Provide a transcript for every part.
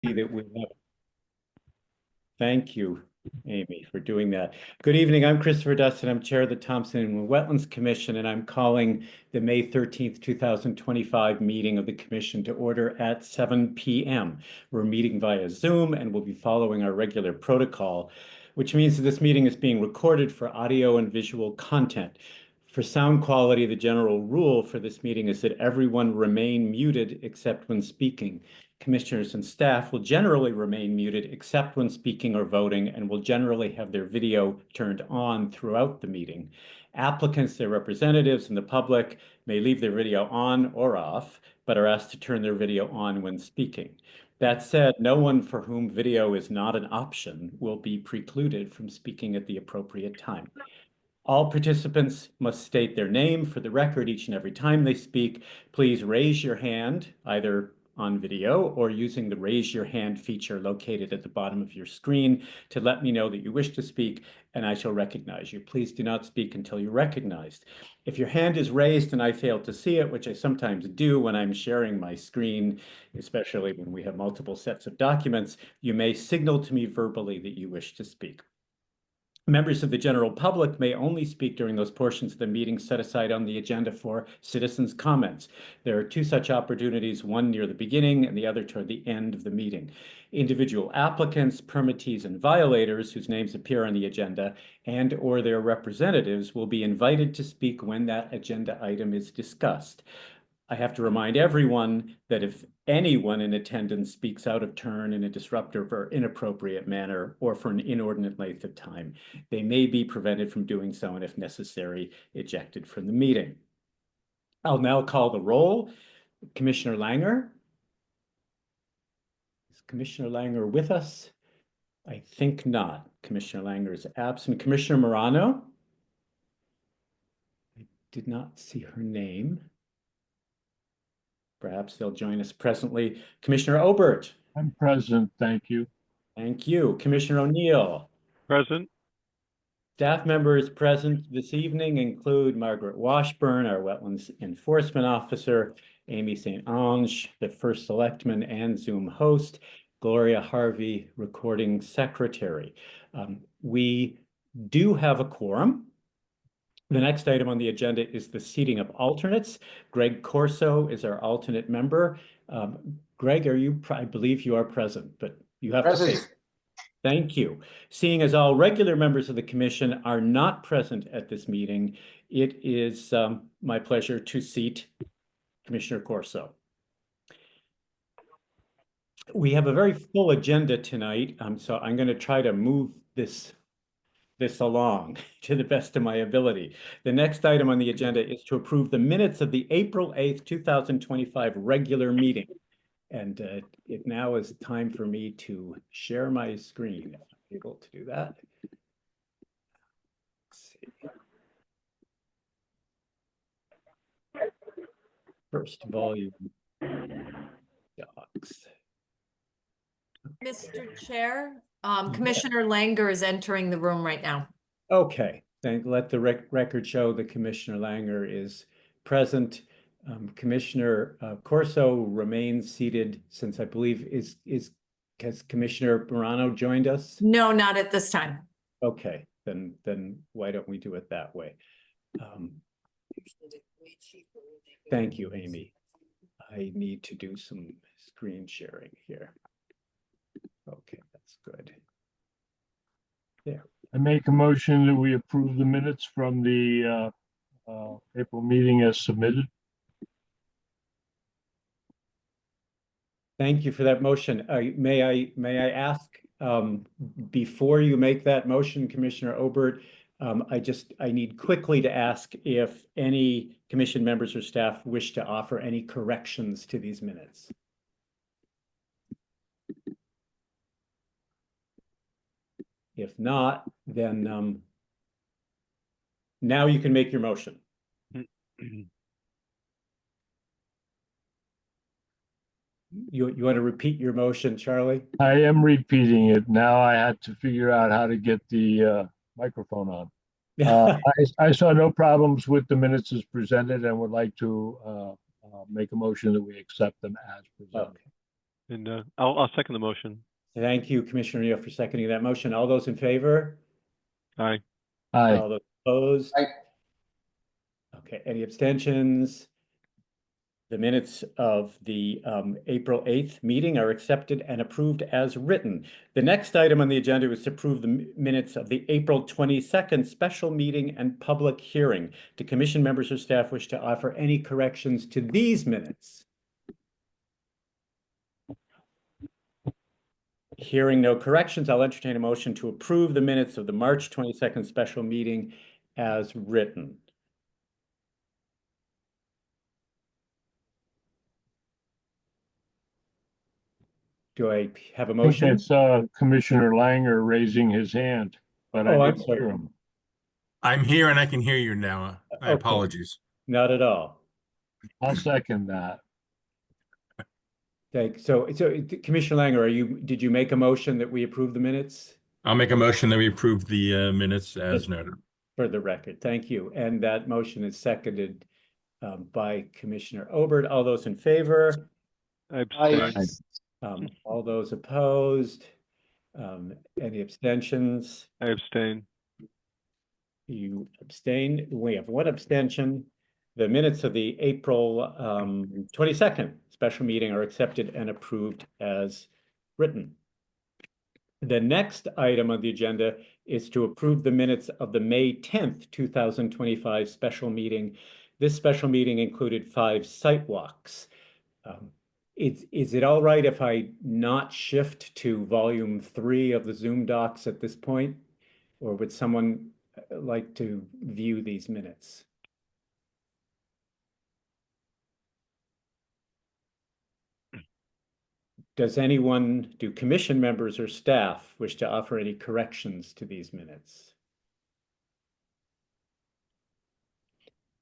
that we have. Thank you, Amy, for doing that. Good evening. I'm Christopher Dustin. I'm chair of the Thompson and Wetlands Commission, and I'm calling the May 13th, 2025 meeting of the commission to order at 7 p.m. We're meeting via Zoom and we'll be following our regular protocol, which means that this meeting is being recorded for audio and visual content. For sound quality, the general rule for this meeting is that everyone remain muted except when speaking. Commissioners and staff will generally remain muted except when speaking or voting and will generally have their video turned on throughout the meeting. Applicants, their representatives, and the public may leave their video on or off, but are asked to turn their video on when speaking. That said, no one for whom video is not an option will be precluded from speaking at the appropriate time. All participants must state their name for the record each and every time they speak. Please raise your hand, either on video or using the raise your hand feature located at the bottom of your screen to let me know that you wish to speak, and I shall recognize you. Please do not speak until you're recognized. If your hand is raised and I fail to see it, which I sometimes do when I'm sharing my screen, especially when we have multiple sets of documents, you may signal to me verbally that you wish to speak. Members of the general public may only speak during those portions of the meeting set aside on the agenda for citizens' comments. There are two such opportunities, one near the beginning and the other toward the end of the meeting. Individual applicants, permittees, and violators whose names appear on the agenda and/or their representatives will be invited to speak when that agenda item is discussed. I have to remind everyone that if anyone in attendance speaks out of turn in a disruptive or inappropriate manner or for an inordinate length of time, they may be prevented from doing so and, if necessary, ejected from the meeting. I'll now call the roll. Commissioner Langer. Is Commissioner Langer with us? I think not. Commissioner Langer is absent. Commissioner Morano? I did not see her name. Perhaps they'll join us presently. Commissioner Obert. I'm present, thank you. Thank you. Commissioner O'Neill. Present. Staff members present this evening include Margaret Washburn, our Wetlands Enforcement Officer, Amy St. Ange, the First Selectman and Zoom host, Gloria Harvey, Recording Secretary. We do have a quorum. The next item on the agenda is the seating of alternates. Greg Corso is our alternate member. Greg, I believe you are present, but you have to say. Thank you. Seeing as all regular members of the commission are not present at this meeting, it is my pleasure to seat Commissioner Corso. We have a very full agenda tonight, so I'm going to try to move this along to the best of my ability. The next item on the agenda is to approve the minutes of the April 8th, 2025 regular meeting. And it now is time for me to share my screen, if I'm able to do that. Let's see. First volume docs. Mr. Chair, Commissioner Langer is entering the room right now. Okay, then let the record show that Commissioner Langer is present. Commissioner Corso remains seated since I believe has Commissioner Morano joined us? No, not at this time. Okay, then why don't we do it that way? Thank you, Amy. I need to do some screen sharing here. Okay, that's good. There. I make a motion that we approve the minutes from the April meeting as submitted. Thank you for that motion. May I ask, before you make that motion, Commissioner Obert, I need quickly to ask if any commission members or staff wish to offer any corrections to these minutes. If not, then now you can make your motion. You want to repeat your motion, Charlie? I am repeating it. Now I had to figure out how to get the microphone on. I saw no problems with the minutes as presented and would like to make a motion that we accept them as presented. Okay. And I'll second the motion. Thank you, Commissioner O'Neill, for seconding that motion. All those in favor? Aye. Aye. All those opposed? Aye. Okay, any abstentions? The minutes of the April 8th meeting are accepted and approved as written. The next item on the agenda is to approve the minutes of the April 22nd special meeting and public hearing. Do commission members or staff wish to offer any corrections to these minutes? Hearing no corrections, I'll entertain a motion to approve the minutes of the March 22nd special meeting as written. Do I have a I think motion? it's Commissioner Langer raising his hand, but Oh, I I'm didn't sorry. hear him. I'm here and I can hear you now. My Okay. apologies. Not at all. I'll second that. So Commissioner Langer, did you make a motion that we approve the minutes? I'll make a motion that we approve the minutes as Yes. noted. For the record, thank you. And that motion is seconded by Commissioner Obert. All those in favor? I abstain. All those opposed? Any abstentions? I abstain. You abstain. We have one abstention. The minutes of the April 22nd special meeting are accepted and approved as written. The next item on the agenda is to approve the minutes of the May 10th, 2025 special meeting. This special meeting included 5 site walks. Is it all right if I not shift to volume 3 of the Zoom docs at this point? Or would someone like to view these minutes? Do commission members or staff wish to offer any corrections to these minutes?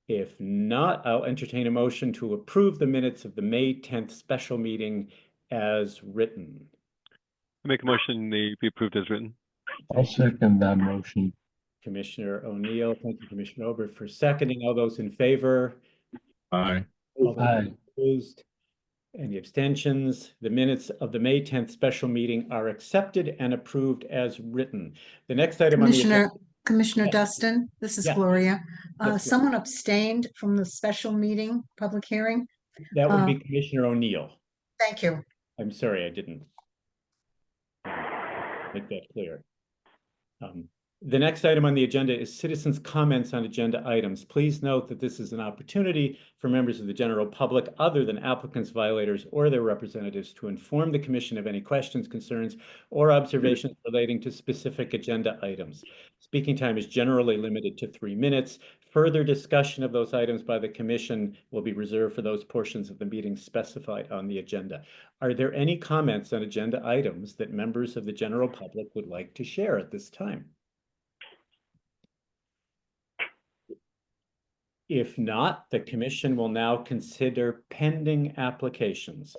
If not, I'll entertain a motion to approve the minutes of the May 10th special meeting as written. I make a motion they be approved as written. I'll second that motion. Commissioner O'Neill, thank you, Commissioner Obert, for seconding. All those in favor? Aye. All those Aye. opposed? Any abstentions? The minutes of the May 10th special meeting are accepted and approved as written. The next item on the agenda. Commissioner Yes. Dustin, this is Yeah. Gloria. Yes, Someone abstained from the special meeting, public hearing. That would be Commissioner O'Neill. Thank you. I'm sorry, I didn't make that clear. The next item on the agenda is citizens' comments on agenda items. Please note that this is an opportunity for members of the general public, other than applicants, violators, or their representatives, to inform the commission of any questions, concerns, or observations relating to specific agenda items. Speaking time is generally limited to 3 minutes. Further discussion of those items by the commission will be reserved for those portions of the meeting specified on the agenda. Are there any comments on agenda items that members of the general public would like to share at this time? If not, the commission will now consider pending applications.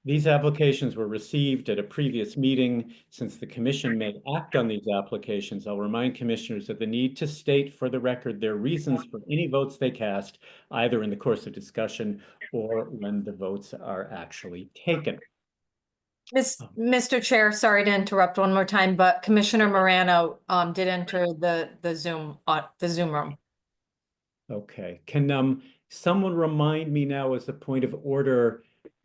These applications were received at a previous meeting. Since the commission may act on these applications, I'll remind commissioners of the need to state for the record their reasons for any votes they cast, either in the course of discussion or when the votes are actually taken. Mr. Chair, sorry to interrupt one more time, but Commissioner Morano did enter the Zoom room. Okay, can someone remind me now as a point of order,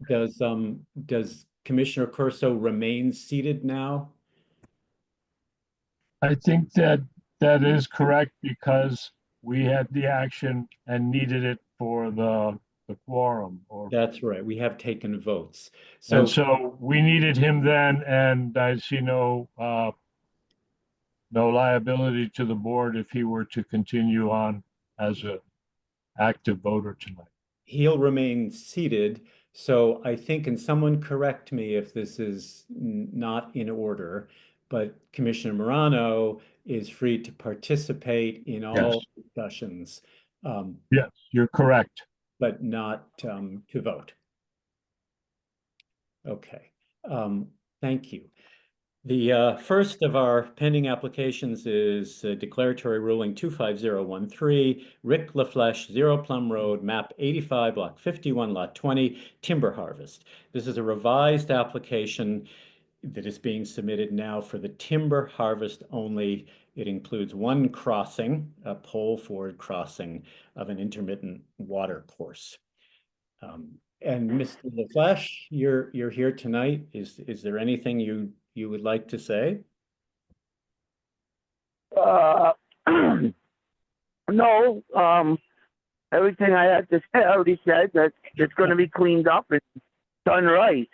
does Commissioner Corso remain seated now? I think that is correct because we had the action and needed it for the quorum or. That's right, we have taken votes. And so we needed him then, and I see no liability to the board if he were to continue on as an active voter tonight. He'll remain seated. So I think, and someone correct me if this is not in order, but Commissioner Morano is free to participate in all discussions. Yes, you're correct. But not to vote. Okay, thank you. The first of our pending applications is declaratory ruling 25013, Rick LaFleche, 0 Plum Road, map 85, block 51, lot 20, timber harvest. This is a revised application that is being submitted now for the timber harvest only. It includes one crossing, a pole forward crossing of an intermittent water course. And Mr. LaFleche, you're here tonight. Is there anything you would like to say? No, everything I had to say, I already said that it's going to be cleaned up and done right.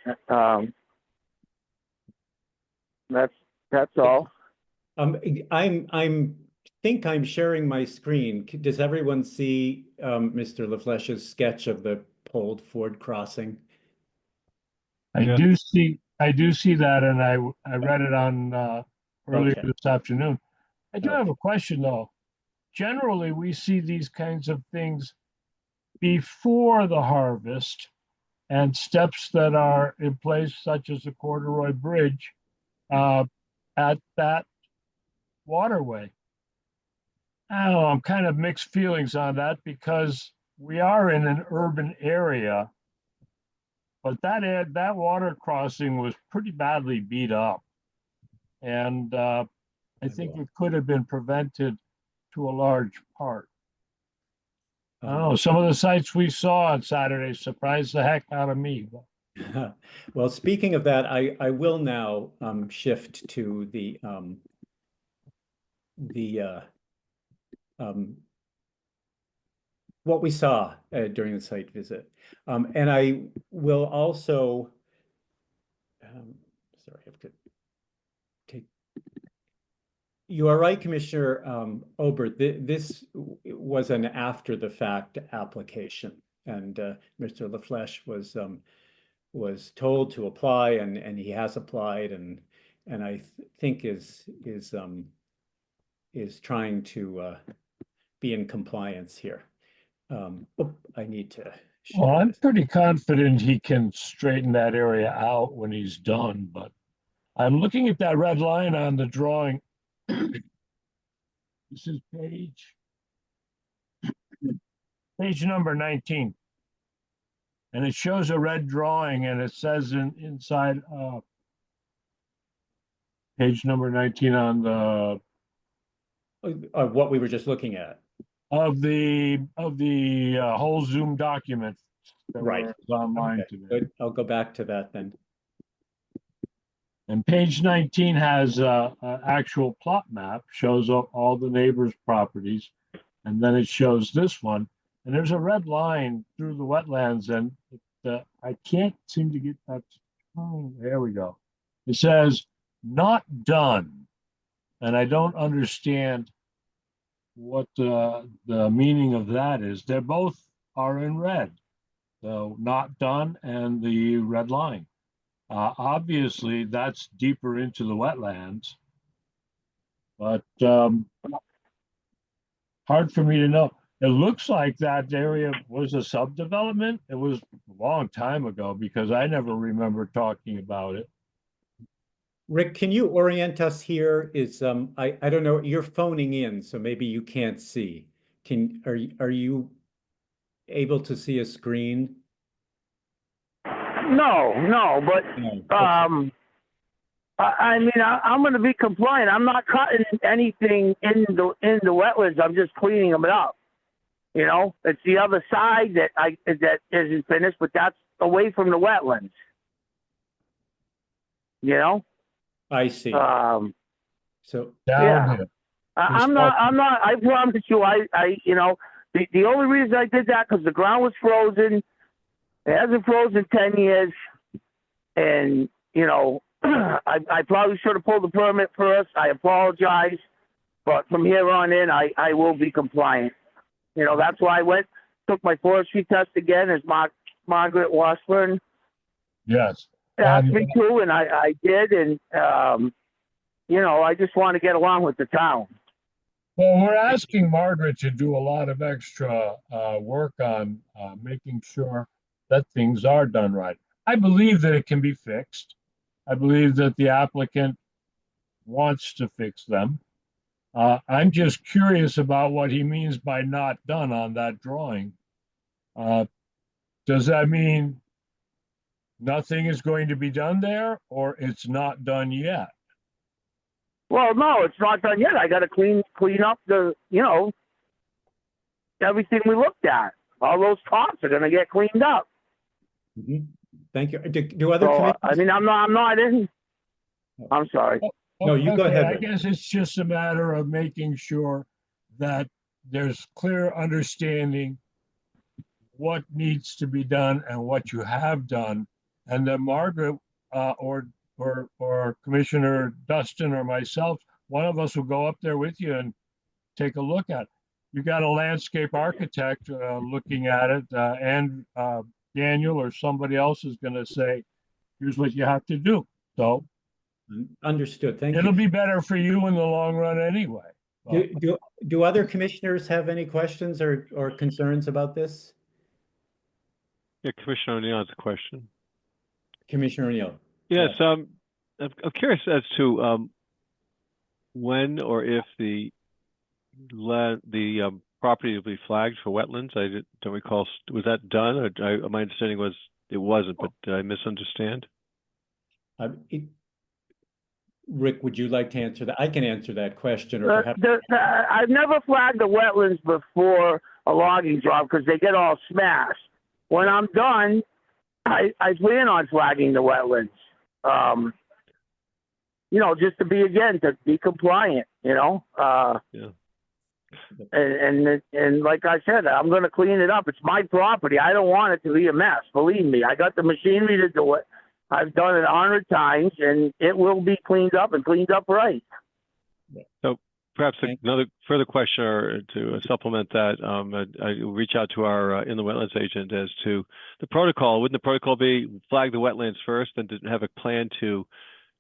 That's all. I'm think I'm sharing my screen. Does everyone see Mr. LaFleche's sketch of the poled Ford crossing? I Yeah. do see that, and I read it on earlier Okay. this afternoon. I do Okay. have a question though. Generally, we see these kinds of things before the harvest, and steps that are in place, such as the corduroy bridge, at that waterway. I don't know, I'm kind of mixed feelings on that because we are in an urban area, but that water crossing was pretty badly beat up. And I think it could have been prevented to a large part. I don't know, some of the sites we saw on Saturday surprised the heck out of me. Well, speaking of that, I will now shift to what we saw during the site visit. And I will also, sorry, I have to take. You are right, Commissioner Obert. This was an after the fact application, and Mr. LaFleche was told to apply, and he has applied, and I think is trying to be in compliance here. I need to share Well, I'm this. pretty confident he can straighten that area out when he's done, but I'm looking at that red line on the drawing. This is page number 19. And it shows a red drawing, and it says inside page number 19 on the What we were just looking at. of the whole Zoom document that Right. was online Okay, today. good. I'll go back to that then. And page 19 has a actual plot map, shows all the neighbors' properties, and then it shows this one. And there's a red line through the wetlands, and I can't seem to get that. Oh, there we go. It says not done, and I don't understand what the meaning of that is. They both are in red, so not done and the red line. Obviously, that's deeper into the wetlands, but hard for me to know. It looks like that area was a subdevelopment. It was a long time ago because I never remember talking about it. Rick, can you orient us here? I don't know, you're phoning in, so maybe you can't see. Are you able to see a screen? No, but No. Okay. I mean, I'm going to be compliant. I'm not cutting anything in the wetlands. I'm just cleaning them up. You know, it's the other side that isn't finished, but that's away from the wetlands. You know. I see. So Down Yeah. here. I'm not. I promise you. You know, the only reason I did that because the ground was frozen. It hasn't frozen 10 years, and you know, I probably should have pulled the permit first. I apologize, but from here on in, I will be compliant. You know, that's why I took my forestry test again as Margaret Washburn Yes. asked me to, and I did, and you know, I just want to get along with the town. Well, we're asking Margaret to do a lot of extra work on making sure that things are done right. I believe that it can be fixed. I believe that the applicant wants to fix them. I'm just curious about what he means by not done on that drawing. Does that mean nothing is going to be done there, or it's not done yet? Well, no, it's not done yet. I got to clean up the, everything we looked at. All those tops are going to get cleaned up. Mhm. Thank you. Do other So, commissioners? I mean, I'm not in. I'm sorry. No, you go Okay, ahead, I Rick. guess it's just a matter of making sure that there's clear understanding what needs to be done and what you have done. And then Margaret, or Commissioner Dustin or myself, one of us will go up there with you and take a look at it. You got a landscape architect looking at it, and Daniel or somebody else is going to say, here's what you have to do. So Understood. Thank it'll you. be better for you in the long run anyway. Do other commissioners have any questions or concerns about this? Yeah, Commissioner O'Neill has a question. Commissioner O'Neill? Yes, I'm curious as to when or if the property will be flagged for wetlands. Don't recall. Was that done? Or my understanding was it wasn't, but did I misunderstand? Rick, would you like to answer that? I can answer that question, or perhaps. I've never flagged the wetlands before a logging job because they get all smashed. When I'm done, I plan on flagging the wetlands. Just to be compliant. Yeah. And like I said, I'm going to clean it up. It's my property. I don't want it to be a mess. Believe me, I got the machinery to do it. I've done it 100 times, and it will be cleaned up and cleaned up right. So perhaps another further question or to supplement that, I will reach out to our in the wetlands agent as to the protocol. Wouldn't the protocol be flag the wetlands first and to have a plan to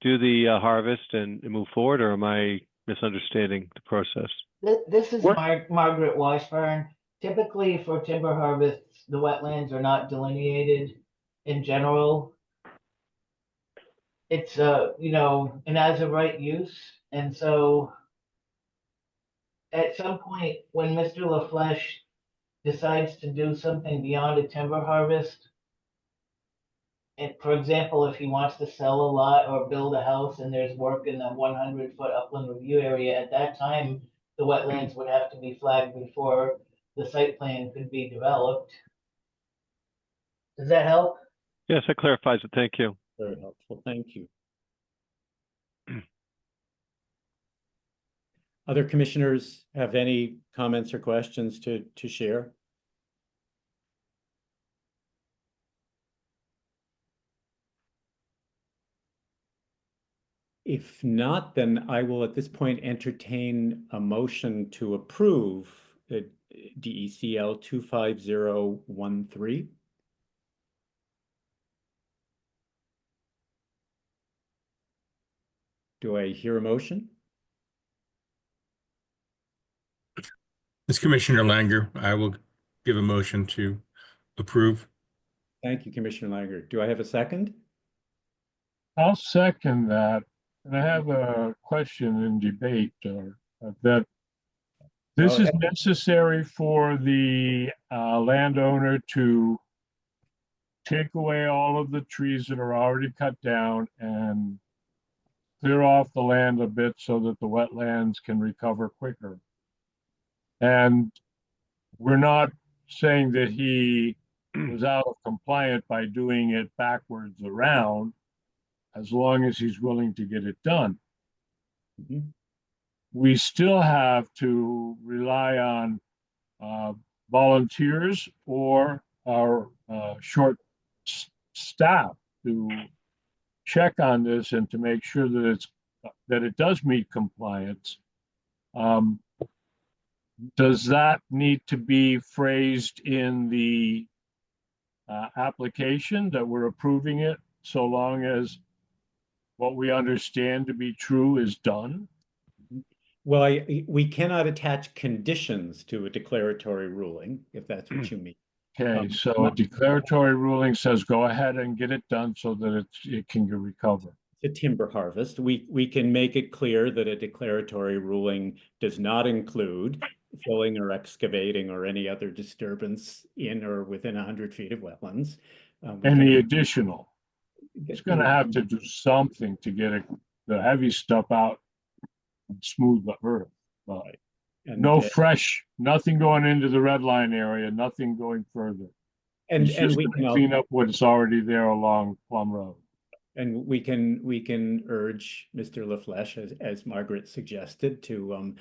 do the harvest and move forward, or am I misunderstanding the process? This is What? Margaret Washburn. Typically for timber harvests, the wetlands are not delineated in general. It's an as of right use. And so at some point when Mr. LaFleche decides to do something beyond a timber harvest, and for example, if he wants to sell a lot or build a house and there's work in the 100-foot upland review area, at that time, the wetlands would have to be flagged before the site plan could be developed. Does that help? Yes, that clarifies it. Thank you. Very helpful. Thank you. Other commissioners have any comments or questions to share? If not, then I will at this point entertain a motion to approve the DECL 25013. Do I hear a motion? It's Commissioner Langer. I will give a motion to approve. Thank you, Commissioner Langer. Do I have a second? I'll second that. And I have a question in debate that this is necessary for the landowner to take away all of the trees that are already cut down and clear off the land a bit so that the wetlands can recover quicker. And we're not saying that he was out of compliance by doing it backwards around, as long as he's willing to get it done. Mhm. We still have to rely on volunteers or our short staff to check on this and to make sure that it does meet compliance. Does that need to be phrased in the application that we're approving it, so long as what we understand to be true is done? Well, we cannot attach conditions to a declaratory ruling, if that's what you mean. Okay, so a declaratory ruling says go ahead and get it done so that it can get recovered. to timber harvest. We can make it clear that a declaratory ruling does not include filling or excavating or any other disturbance in or within 100 feet of wetlands. We And can- the additional, it's gonna have to do something to get the heavy stuff out and smooth the earth. But and, no fresh, nothing going into the red line area, nothing going further. and It's and just we gonna can clean up what's already there along Plum Road. And we can urge Mr. LaFleche, as Margaret suggested, to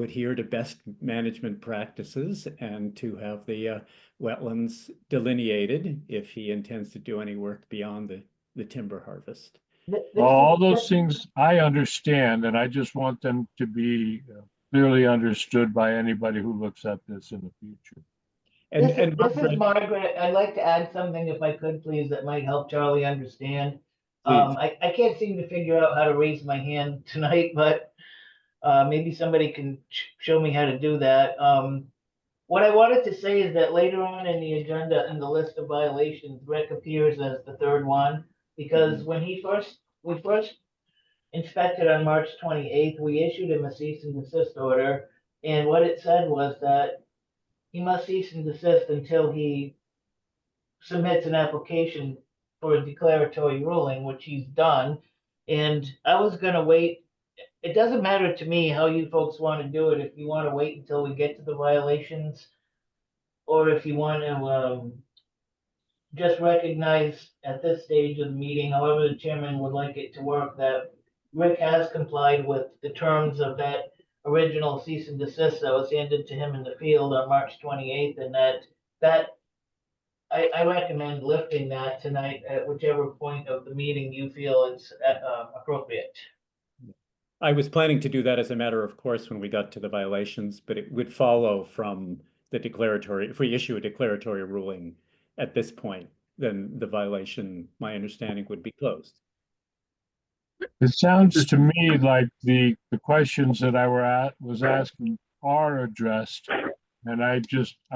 adhere to best management practices and to have the wetlands delineated if he intends to do any work beyond the timber harvest. All those things I understand, and I just want them to be clearly understood by anybody who looks at this in the future. And This is Margaret, Margaret. I'd like to add something if I could, please, that might help Charlie understand. please. I can't seem to figure out how to raise my hand tonight, but maybe somebody can show me how to do that. What I wanted to say is that later on in the agenda, in the list of violations, Rick appears as the third one, because when we first inspected on March 28th, we issued him a cease and desist order, and what it said was that he must cease and desist until he submits an application for a declaratory ruling, which he's done. And I was gonna wait. It doesn't matter to me how you folks want to do it. If you want to wait until we get to the violations, or if you want to just recognize at this stage of the meeting, however the chairman would like it to work, that Rick has complied with the terms of that original cease and desist that was handed to him in the field on March 28th, and that I recommend lifting that tonight at whichever point of the meeting you feel is appropriate. I was planning to do that as a matter of course when we got to the violations, but it would follow from the declaratory, if we issue a declaratory ruling at this point, then the violation, my understanding, would be closed. It sounds to me like the questions that I was asking are addressed. And I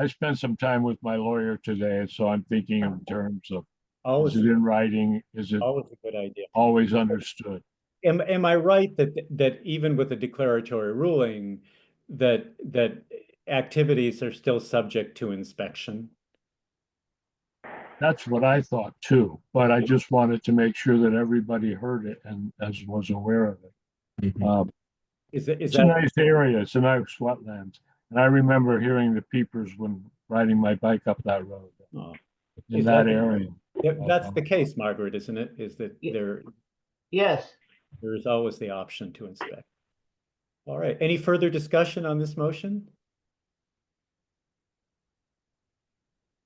spent some time with my lawyer today, so I'm thinking in terms of, Always, is it in writing? Is it always a good idea. always understood? Am I right that even with a declaratory ruling, that activities are still subject to inspection? That's what I thought too, but I just wanted to make sure that everybody heard it and as was aware of it. Mhm. Is It's a that nice area. It's a nice wetlands. And I remember hearing the peepers when riding my bike up that road oh, in is that that- area. that's the case, Margaret, isn't it? Is that Yeah. Yes. there is always the option to inspect. All right. Any further discussion on this motion?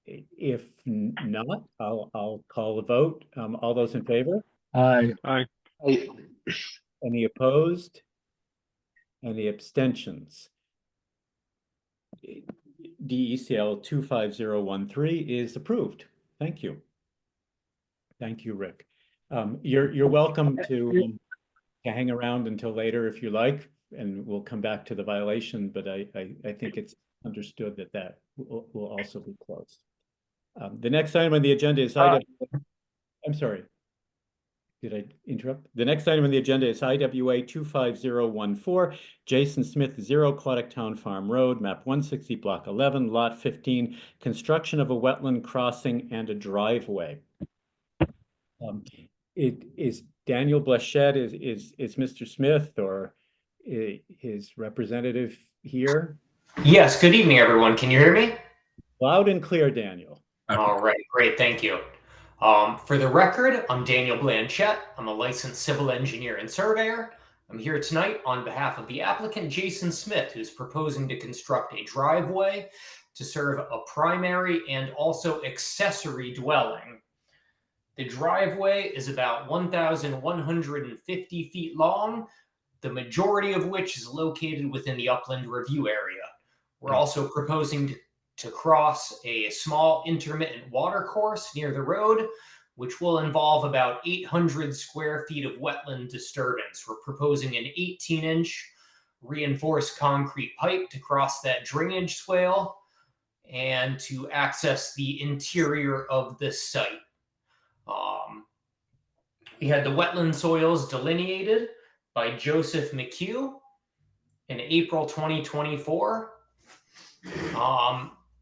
If not, I'll call the vote. All those in favor? I, Aye. Any opposed? Any abstentions? DECL 25013 is approved. Thank you. Thank you, Rick. You're welcome to hang around until later if you like, and we'll come back to the violation, but I think it's understood that will also be closed. The next item on the agenda is I'm sorry. Did I interrupt? The next item on the agenda is IWA 25014, Jason Smith, 0 Claudic Town Farm Road, map 160, block 11, lot 15, construction of a wetland crossing and a driveway. It is Daniel Blachette is Mr. Smith or his representative here? Yes, good evening, everyone. Can you hear me? Loud and clear, Daniel. All right, great, thank you. For the record, I'm Daniel Blanchette. I'm a licensed civil engineer and surveyor. I'm here tonight on behalf of the applicant, Jason Smith, who's proposing to construct a driveway to serve a primary and also accessory dwelling. The driveway is about 1,150 feet long, the majority of which is located within the upland review area. We're also proposing to cross a small intermittent water course near the road, which will involve about 800 square feet of wetland disturbance. We're proposing an 18-inch reinforced concrete pipe to cross that drainage swale and to access the interior of the site. We had the wetland soils delineated by Joseph McHugh in April 2024.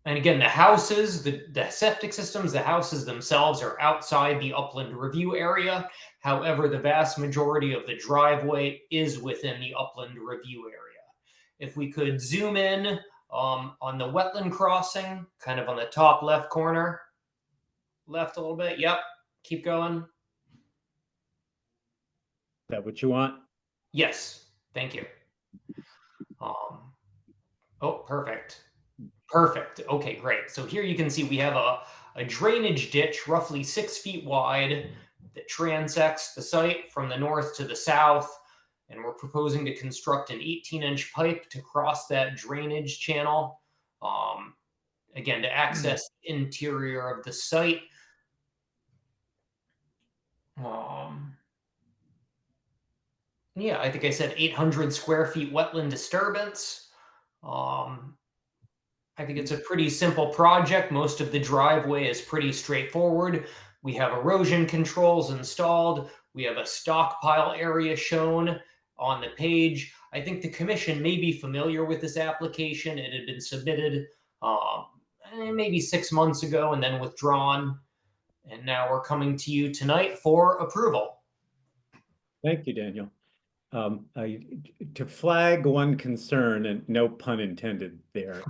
And again, the houses, the septic systems, the houses themselves are outside the upland review area. However, the vast majority of the driveway is within the upland review area. If we could zoom in on the wetland crossing, kind of on the top left corner, left a little bit. Yep, keep going. Is that what you want? Yes, thank you. Oh, perfect. Perfect. Okay, great. So here you can see we have a drainage ditch roughly 6 feet wide that transects the site from the north to the south. And we're proposing to construct an 18-inch pipe to cross that drainage channel. Again, to access the interior of the site. Yeah, I think I said 800 square feet wetland disturbance. I think it's a pretty simple project. Most of the driveway is pretty straightforward. We have erosion controls installed. We have a stockpile area shown on the page. I think the commission may be familiar with this application. It had been submitted maybe 6 months ago and then withdrawn. And now we're coming to you tonight for approval. Thank you, Daniel. To flag one concern, and no pun intended there.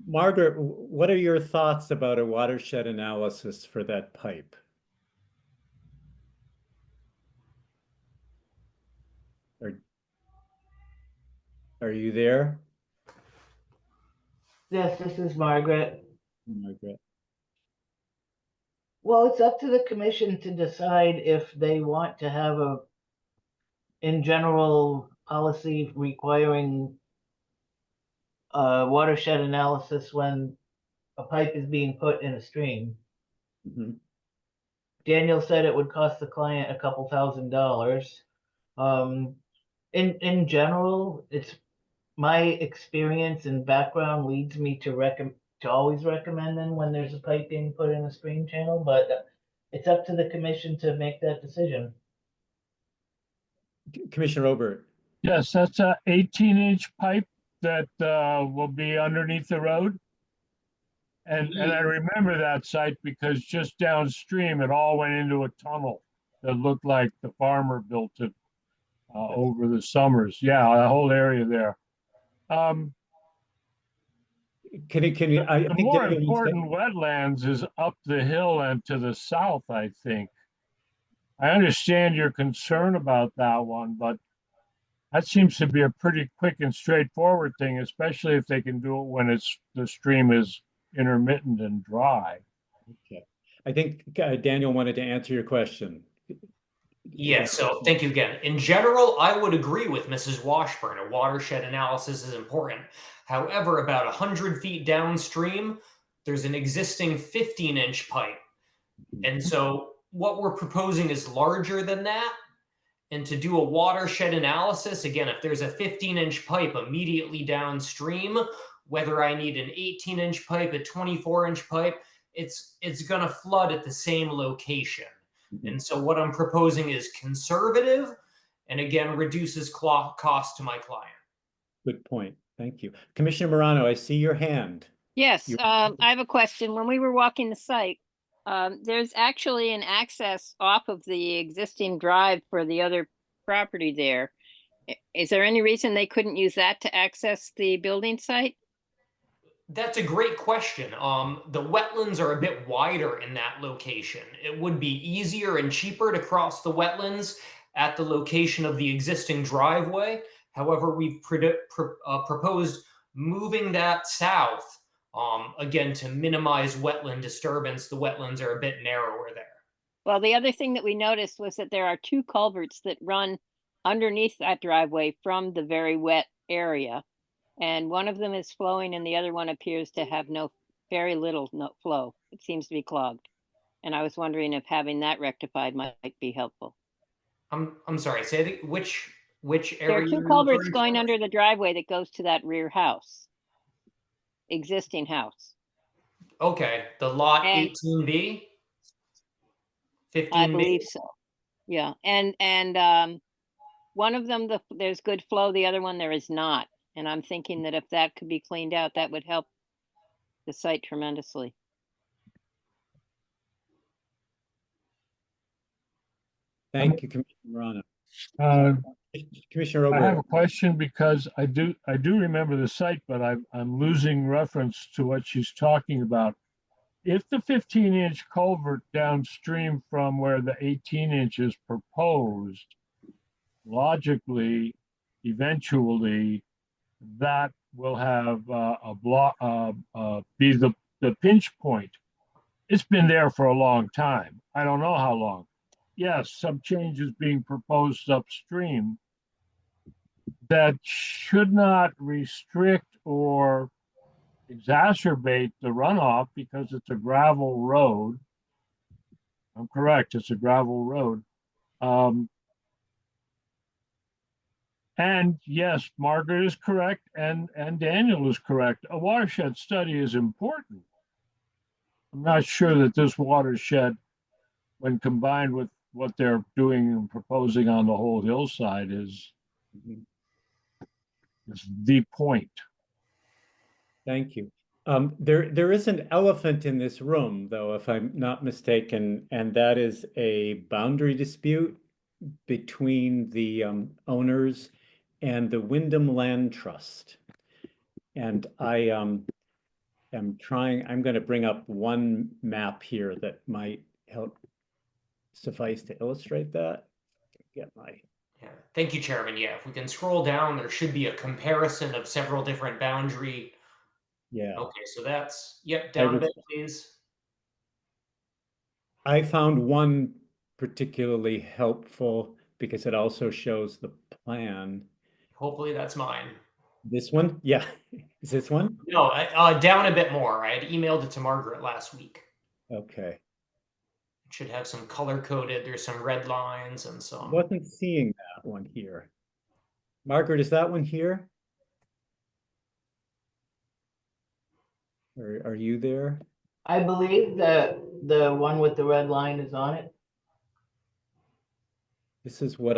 Margaret, what are your thoughts about a watershed analysis for that pipe? Are you there? Yes, this is Margaret. Margaret. Well, it's up to the commission to decide if they want to have a, in general, policy requiring a watershed analysis when a pipe is being put in a stream. Mhm. Daniel said it would cost the client a couple $1,000s. In general, it's my experience and background leads me to always recommend them when there's a pipe being put in a stream channel, but it's up to the commission to make that decision. Commissioner Obert. Yes, that's a 18-inch pipe that will be underneath the road. And I remember that site because just downstream, it all went into a tunnel that looked like the farmer built it over the summers. Yeah, the whole area there. Can you, I The think more Daniel needs to- important wetlands is up the hill and to the south, I think. I understand your concern about that one, but that seems to be a pretty quick and straightforward thing, especially if they can do it when the stream is intermittent and dry. Okay. I think Daniel wanted to answer your question. Yeah, so thank you again. In general, I would agree with Mrs. Washburn. A watershed analysis is important. However, about 100 feet downstream, there's an existing 15-inch pipe. And so what we're proposing is larger than that. And to do a watershed analysis, again, if there's a 15-inch pipe immediately downstream, whether I need an 18-inch pipe, a 24-inch pipe, it's going to flood at the same location. And so what I'm proposing is conservative and, again, reduces cost to my client. Good point. Thank you. Commissioner Morano, I see your hand. Yes, I have a question. When we were walking the site, there's actually an access off of the existing drive for the other property there. Is there any reason they couldn't use that to access the building site? That's a great question. The wetlands are a bit wider in that location. It would be easier and cheaper to cross the wetlands at the location of the existing driveway. However, we've proposed moving that south, again, to minimize wetland disturbance. The wetlands are a bit narrower there. Well, the other thing that we noticed was that there are 2 culverts that run underneath that driveway from the very wet area. And one of them is flowing and the other one appears to have very little flow. It seems to be clogged. And I was wondering if having that rectified might be helpful. I'm sorry, say which area? There are 2 culverts going under the driveway that goes to that rear house. Existing house. Okay, the lot And 18B? I 15 believe meters. so. Yeah, and one of them, there's good flow, the other one there is not. And I'm thinking that if that could be cleaned out, that would help the site tremendously. Thank you, Commissioner Morano. Uh, Commissioner I have Ober, a question because I do remember the site, but I'm losing reference to what she's talking about. If the 15-inch culvert downstream from where the 18-inch is proposed, logically, eventually, that will have a block, be the pinch point. It's been there for a long time. I don't know how long. Yes, some changes being proposed upstream that should not restrict or exacerbate the runoff because it's a gravel road. I'm correct, it's a gravel road. And yes, Margaret is correct and Daniel is correct. A watershed study is important. I'm not sure that this watershed, when combined with what they're doing and proposing on the whole hillside, is the point. thank you. There is an elephant in this room, though, if I'm not mistaken, and that is a boundary dispute between the owners and the Wyndham Land Trust. And I am trying, I'm going to bring up one map here that might help suffice to illustrate that. Get my Yeah. Thank you, Chairman. Yeah, if we can scroll down, there should be a comparison of several different boundary. yeah. Okay, so that's, yep, down a bit, please. I found one particularly helpful because it also shows the plan. Hopefully that's mine. This one? Yeah. Is this one? No, down a bit more. I had emailed it to Margaret last week. Okay. It should have some color coded. There's some red lines and some. Wasn't seeing that one here. Margaret, is that one here? Or are you there? I believe that the one with the red line is on it. This is what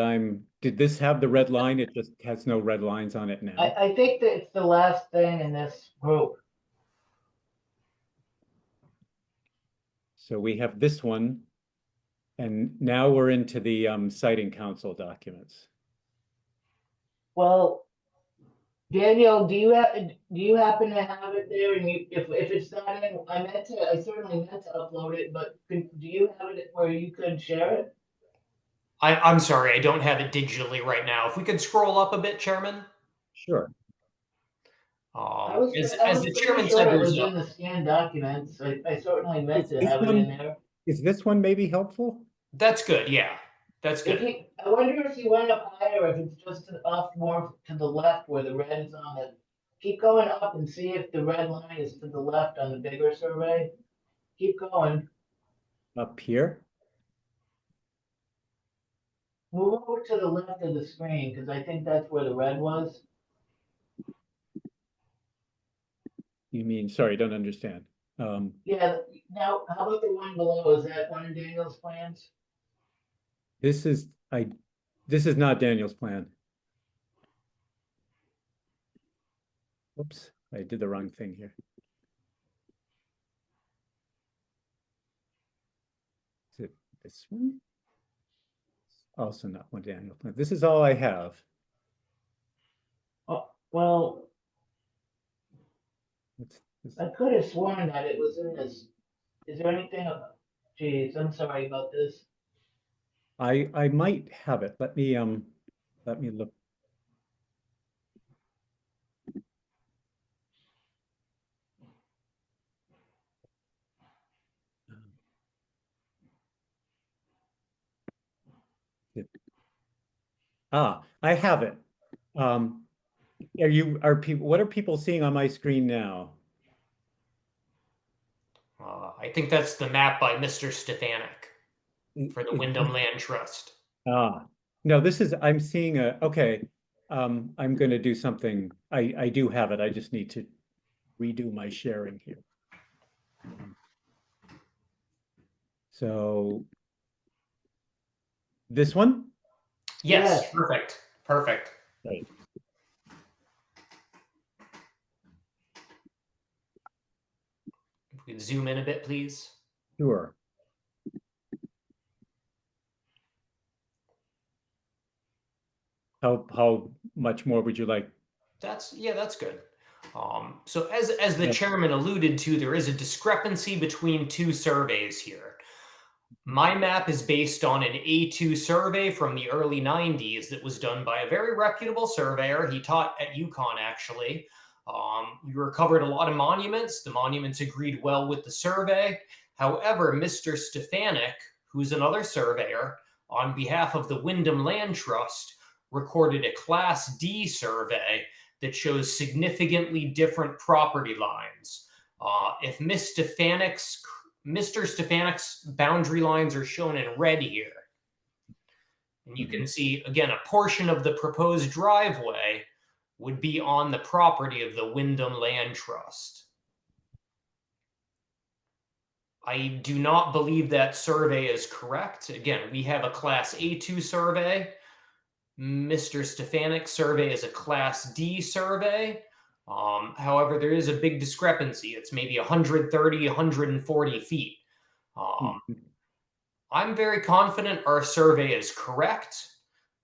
did this have the red line? It just has no red lines on it now. I think that it's the last thing in this group. So we have this one, and now we're into the siting council documents. Well, Daniel, do you happen to have it there? And if it's not in, I certainly meant to upload it, but do you have it where you could share it? I'm sorry, I don't have it digitally right now. If we could scroll up a bit, Chairman. Sure. I was As the pretty chairman sure said, it there's was in the scanned documents. I certainly meant to this have it in there. Is this one maybe helpful? That's good. Yeah, that's good. I wonder if you went up higher, if it's just off more to the left where the red is on it. Keep going up and see if the red line is to the left on the bigger survey. Keep going. Up here? Move over to the left of the screen because I think that's where the red was. You mean, sorry, I don't understand. Yeah, now how about the one below? Is that one of Daniel's plans? This is not Daniel's plan. Oops, I did the wrong thing here. Is it this one? Also not one Daniel plan. This is all I have. Oh, well, What's this? I could have sworn that it was in this. Is there anything? Geez, I'm sorry about this. I might have it. Let me look. I have it. What are people seeing on my screen now? I think that's the map by Mr. Stefanik for the Wyndham Land Trust. No, I'm seeing okay. I'm going to do something. I do have it. I just need to redo my sharing here. So This one? Yes, Yes. perfect. Perfect. Right. If we could zoom in a bit, please. Sure. How much more would you like? That's good. So as the chairman alluded to, there is a discrepancy between two surveys here. My map is based on an A2 survey from the early 90s that was done by a very reputable surveyor. He taught at UConn, actually. We recovered a lot of monuments. The monuments agreed well with the survey. However, Mr. Stefanik, who's another surveyor, on behalf of the Wyndham Land Trust, recorded a Class D survey that shows significantly different property lines. If Mr. Stefanik's boundary lines are shown in red here. And you can see, again, a portion of the proposed driveway would be on the property of the Wyndham Land Trust. I do not believe that survey is correct. Again, we have a Class A2 survey. Mr. Stefanik's survey is a Class D survey. However, there is a big discrepancy. It's maybe 130, 140 feet. I'm very confident our survey is correct.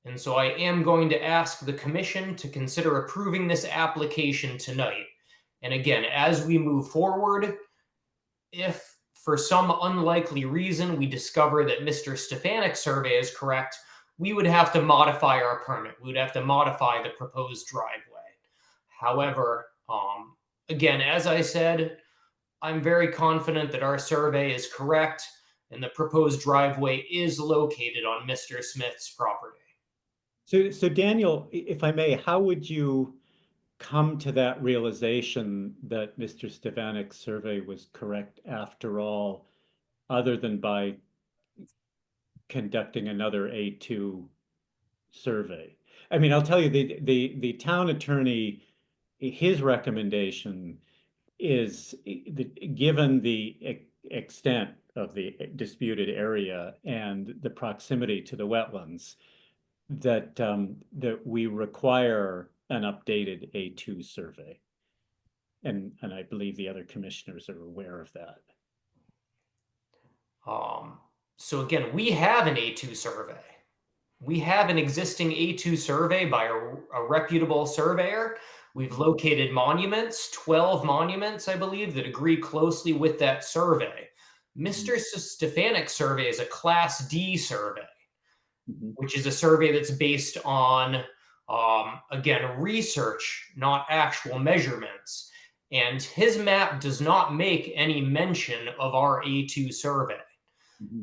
And so I am going to ask the commission to consider approving this application tonight. And again, as we move forward, if for some unlikely reason we discover that Mr. Stefanik's survey is correct, we would have to modify our permit. We would have to modify the proposed driveway. However, again, as I said, I'm very confident that our survey is correct and the proposed driveway is located on Mr. Smith's property. So Daniel, if I may, how would you come to that realization that Mr. Stefanik's survey was correct after all, other than by conducting another A2 survey? I mean, I'll tell you, the town attorney, his recommendation is given the extent of the disputed area and the proximity to the wetlands, that that we require an updated A2 survey. And I believe the other commissioners are aware of that. So again, we have an A2 survey. We have an existing A2 survey by a reputable surveyor. We've located monuments, 12 monuments, I believe, that agree closely with that survey. Mr. Stefanik's survey is a Class D survey, which is a survey that's based on, again, research, not actual measurements. And his map does not make any mention of our A2 survey.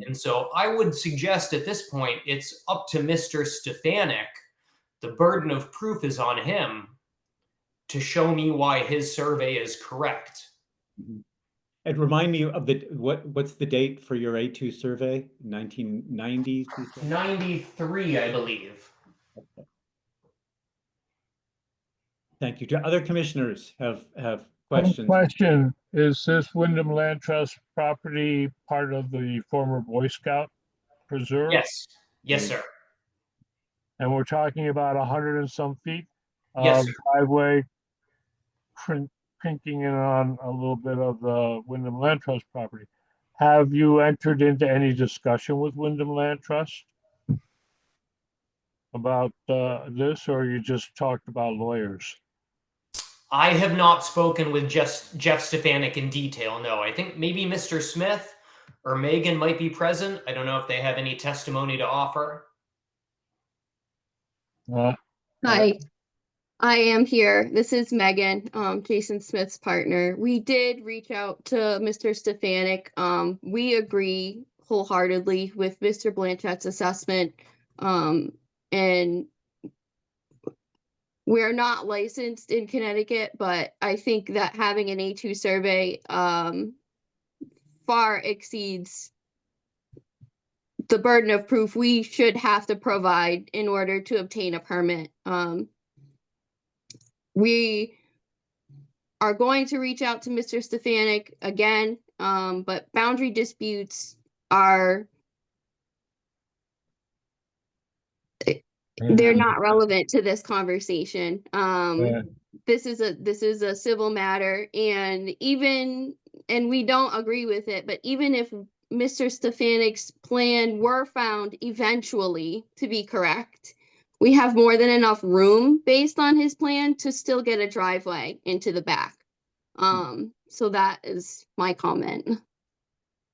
And so I would suggest at this point, it's up to Mr. Stefanik. The burden of proof is on him to show me why his survey is correct. And remind me of what's the date for your A2 survey? 1990s? 93, I believe. Okay. Thank you. Do other commissioners have questions? One question, is this Wyndham Land Trust property part of the former Boy Scout preserve? Yes. Yes, sir. And we're talking about 100 and some feet Yes, of sir. driveway pinking in on a little bit of the Wyndham Land Trust property. Have you entered into any discussion with Wyndham Land Trust about this, or you just talked about lawyers? I have not spoken with Jeff Stefanik in detail. No, I think maybe Mr. Smith or Megan might be present. I don't know if they have any testimony to offer. Hi, I am here. This is Megan, Jason Smith's partner. We did reach out to Mr. Stefanik. We agree wholeheartedly with Mr. Blanchett's assessment. And we're not licensed in Connecticut, but I think that having an A2 survey far exceeds the burden of proof we should have to provide in order to obtain a permit. We are going to reach out to Mr. Stefanik again, but boundary disputes are They're not relevant to this conversation. Yeah. This is a civil matter, and we don't agree with it, but even if Mr. Stefanik's plan were found eventually to be correct, we have more than enough room based on his plan to still get a driveway into the back. So that is my comment.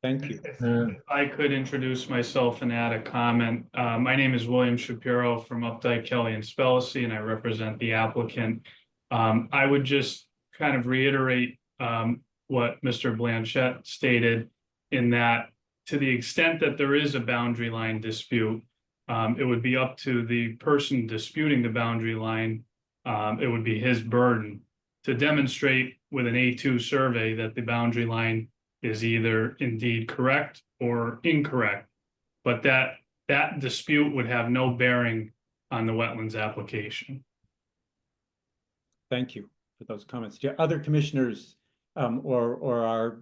Thank you. Yeah. If I could introduce myself and add a comment. My name is William Shapiro from Updike, Kelly and Spellacy, and I represent the applicant. I would just kind of reiterate what Mr. Blanchette stated, in that to the extent that there is a boundary line dispute, it would be up to the person disputing the boundary line. It would be his burden to demonstrate with an A2 survey that the boundary line is either indeed correct or incorrect, but that dispute would have no bearing on the wetlands application. Thank you for those comments. Do other commissioners or our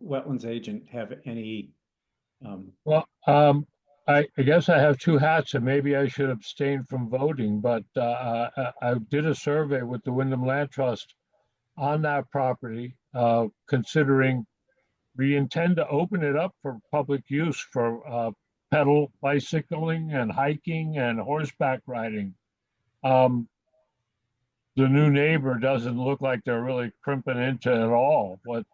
wetlands agent have any? Well, I guess I have two hats, and maybe I should abstain from voting, but I did a survey with the Wyndham Land Trust on that property, considering we intend to open it up for public use for pedal bicycling and hiking and horseback riding. The new neighbor doesn't look like they're really crimping into at all what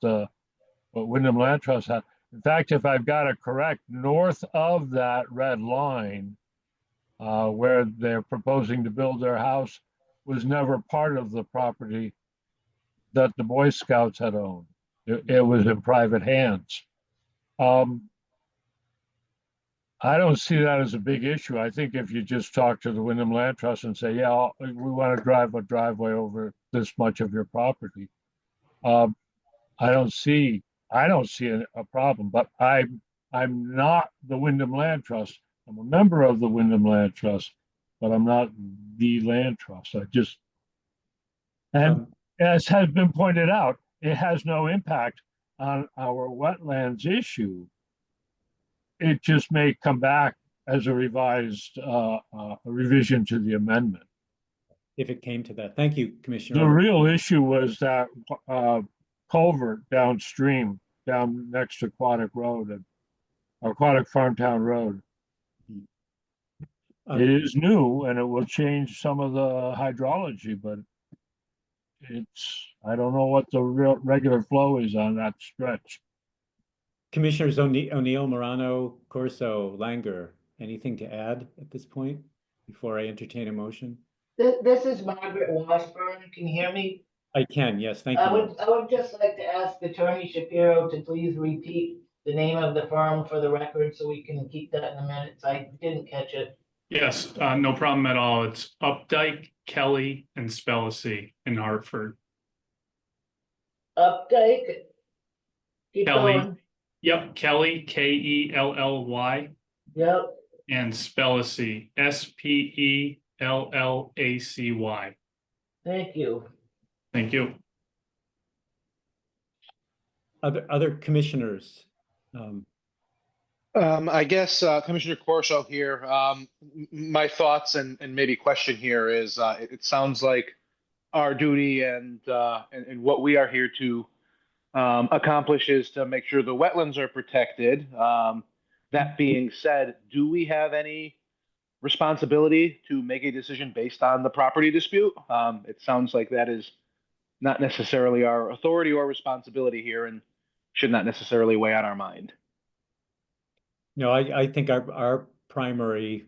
Wyndham Land Trust has. In fact, if I've got it correct, north of that red line, where they're proposing to build their house, was never part of the property that the Boy Scouts had owned. It was in private hands. I don't see that as a big issue. I think if you just talk to the Wyndham Land Trust and say, yeah, we want to drive a driveway over this much of your property, I don't see a problem. But I'm not the Wyndham Land Trust. I'm a member of the Wyndham Land Trust, but I'm not the land trust. As has been pointed out, it has no impact on our wetlands issue. It just may come back as a revised a revision to the amendment. If it came to that. Thank you, Commissioner. The real issue was that culvert downstream, down next to Aquatic Road and Aquatic Farmtown Road. It is new and it will change some of the hydrology, but I don't know what the real regular flow is on that stretch. Commissioners O'Neill, Morano, Corso, Langer, anything to add at this point before I entertain a motion? This is Margaret Washburn. Can you hear me? I can, yes, thank you. I would just like to ask Attorney Shapiro to please repeat the name of the firm for the record so we can keep that in the minutes. I didn't catch it. Yes, no problem at all. It's Updike, Kelly and Spellacy in Hartford. Updike. Keep Kelly. going. Yep, Kelly, Kelly. Yep. And Spellacy, Spellacy. Thank you. Thank you. Other commissioners? I guess Commissioner Corso here. My thoughts and maybe question here is it sounds like our duty and what we are here to accomplish is to make sure the wetlands are protected. That being said, do we have any responsibility to make a decision based on the property dispute? It sounds like that is not necessarily our authority or responsibility here and should not necessarily weigh on our mind. No, I think our primary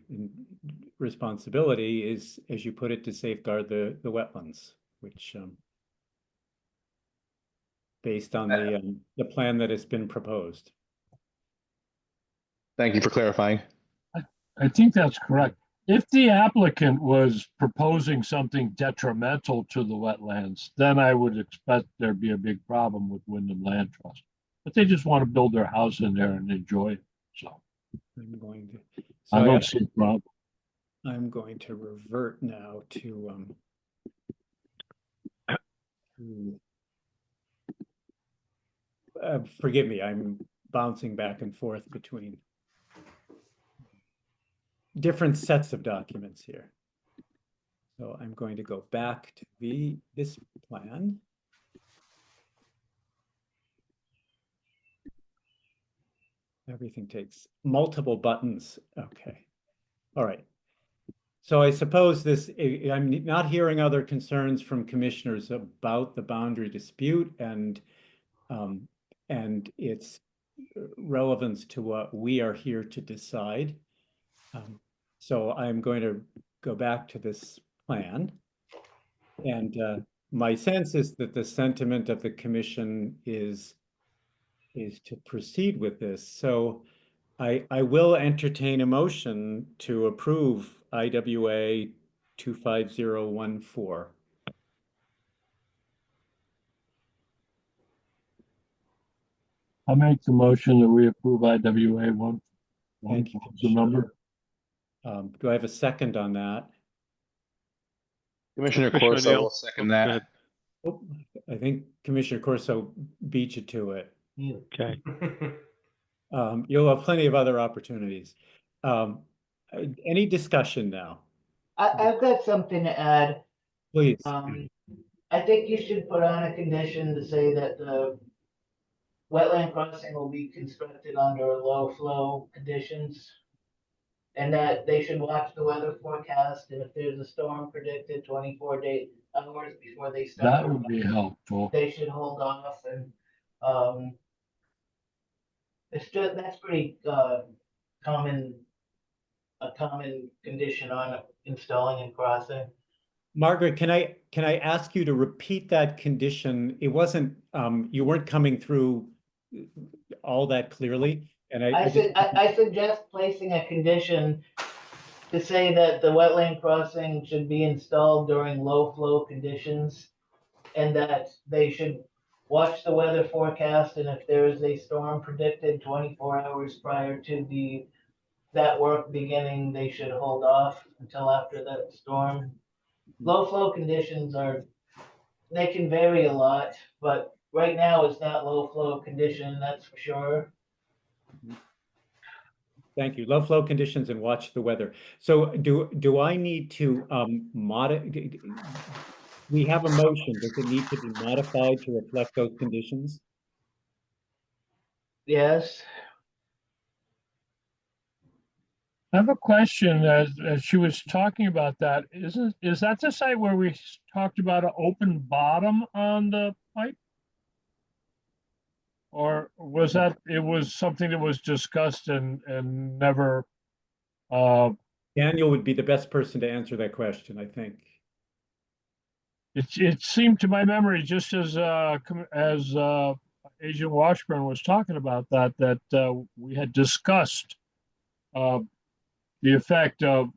responsibility is, as you put it, to safeguard the wetlands, which based on the plan that has been proposed. Thank you for clarifying. I think that's correct. If the applicant was proposing something detrimental to the wetlands, then I would expect there'd be a big problem with Wyndham Land Trust. But they just want to build their house in there and enjoy it. So I'm going to. I don't see a problem. I'm going to revert now to forgive me, I'm bouncing back and forth between different sets of documents here. So I'm going to go back to this plan. Everything takes multiple buttons. Okay. All right. So I suppose I'm not hearing other concerns from commissioners about the boundary dispute and its relevance to what we are here to decide. So I'm going to go back to this plan. And my sense is that the sentiment of the commission is to proceed with this. So I will entertain a motion to approve IWA 25014. I make the motion that we approve IWA one. Thank you, The number. Do I have a second on that? Commissioner Commissioner Corso O'Neill. will second Go that. ahead. Oh, I think Commissioner Corso beat you to it. Okay. You'll have plenty of other opportunities. Any discussion now? I've got something to add. Please. I think you should put on a condition to say that the wetland crossing will be constructed under low flow conditions. And that they should watch the weather forecast, and if there's a storm predicted 24 hours before they start. That would be helpful. They should hold off, and it's just, that's pretty common, a common condition on installing and crossing. Margaret, can I ask you to repeat that condition? It wasn't, you weren't coming through all that clearly. And I suggest placing a condition to say that the wetland crossing should be installed during low flow conditions, and that they should watch the weather forecast, and if there is a storm predicted 24 hours prior to that work beginning, they should hold off until after that storm. Low flow conditions they can vary a lot, but right now it's not low flow condition, that's for sure. Thank you. Low flow conditions and watch the weather. So do I need to we have a motion. Does it need to be modified to reflect those conditions? Yes. I have a question as she was talking about that. Is that the site where we talked about an open bottom on the pipe? Or was that, it was something that was discussed and never, Daniel would be the best person to answer that question, I think. it seemed to my memory, just as Agent Washburn was talking about that we had discussed the effect of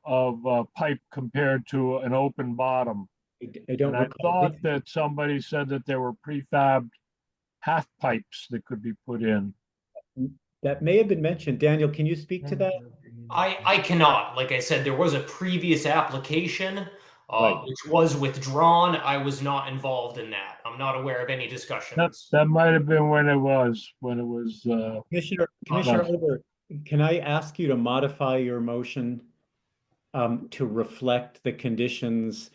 pipe compared to an open bottom. I don't And I recall. thought that somebody said that there were prefabbed half pipes that could be put in. That may have been mentioned. Daniel, can you speak to that? I cannot. Like I said, there was a previous application Right. which was withdrawn. I was not involved in that. I'm not aware of any discussions. That might have been when it was Commissioner Ober, can I ask you to modify your motion to reflect the conditions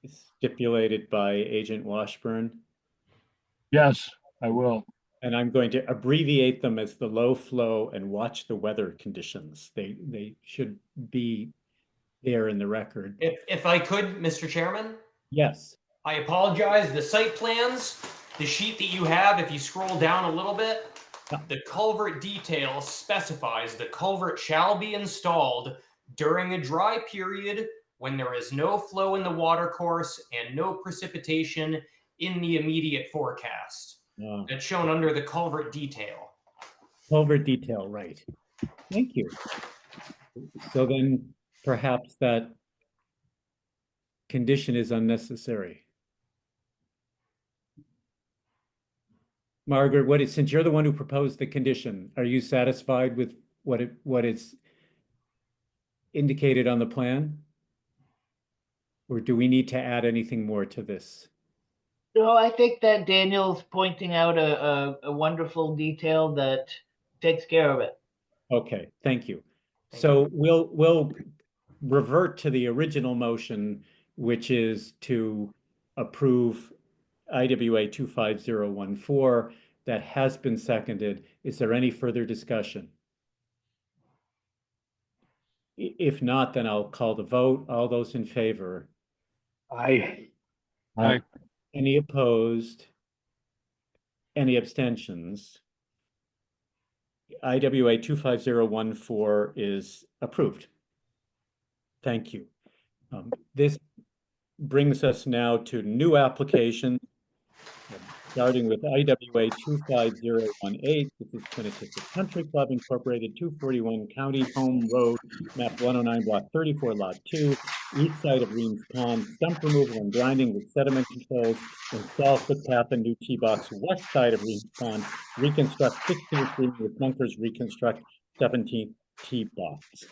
stipulated by Agent Washburn? Yes, I will. And I'm going to abbreviate them as the low flow and watch the weather conditions. They should be there in the record. If I could, Mr. Chairman? Yes. I apologize. The site plans, the sheet that you have, if you scroll down a little bit, the culvert detail specifies the culvert shall be installed during a dry period when there is no flow in the watercourse and no precipitation in the immediate forecast. That's shown under the culvert detail. Culvert detail, right. Thank you. So then perhaps that condition is unnecessary. Margaret, since you're the one who proposed the condition, are you satisfied with what is indicated on the plan? Or do we need to add anything more to this? No, I think that Daniel's pointing out a wonderful detail that takes care of it. Okay, thank you. So we'll revert to the original motion which is to approve IWA 25014. That has been seconded. Is there any further discussion? If not, then I'll call the vote. All those in favor? Aye. Aye. Any opposed? Any abstentions? IWA 25014 is approved. Thank you. This brings us now to new applications, starting with IWA 25018. This is Quinnipiac Country Club Incorporated, 241 County Home Road, map 109, block 34, lot 2, east side of Reams Pond, stump removal and grinding with sediment controls, install footpath and new tee box west side of Reams Pond, reconstruct 16th Green with bunkers, reconstruct 17th tee box.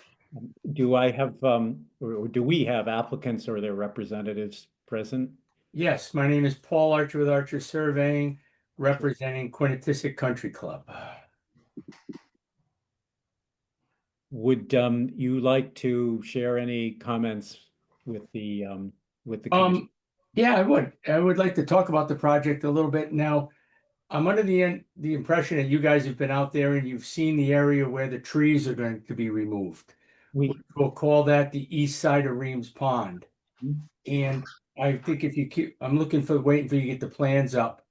Do I have, or do we have applicants or their representatives present? Yes, my name is Paul Archer with Archer Surveying, representing Quinnipiac Country Club. Would you like to share any comments with the commission? Yeah, I would. I would like to talk about the project a little bit. Now, I'm under the impression that you guys have been out there and you've seen the area where the trees are going to be removed. We'll call that the east side of Reams Pond. And I think if you keep, I'm looking for waiting for you to get the plans up.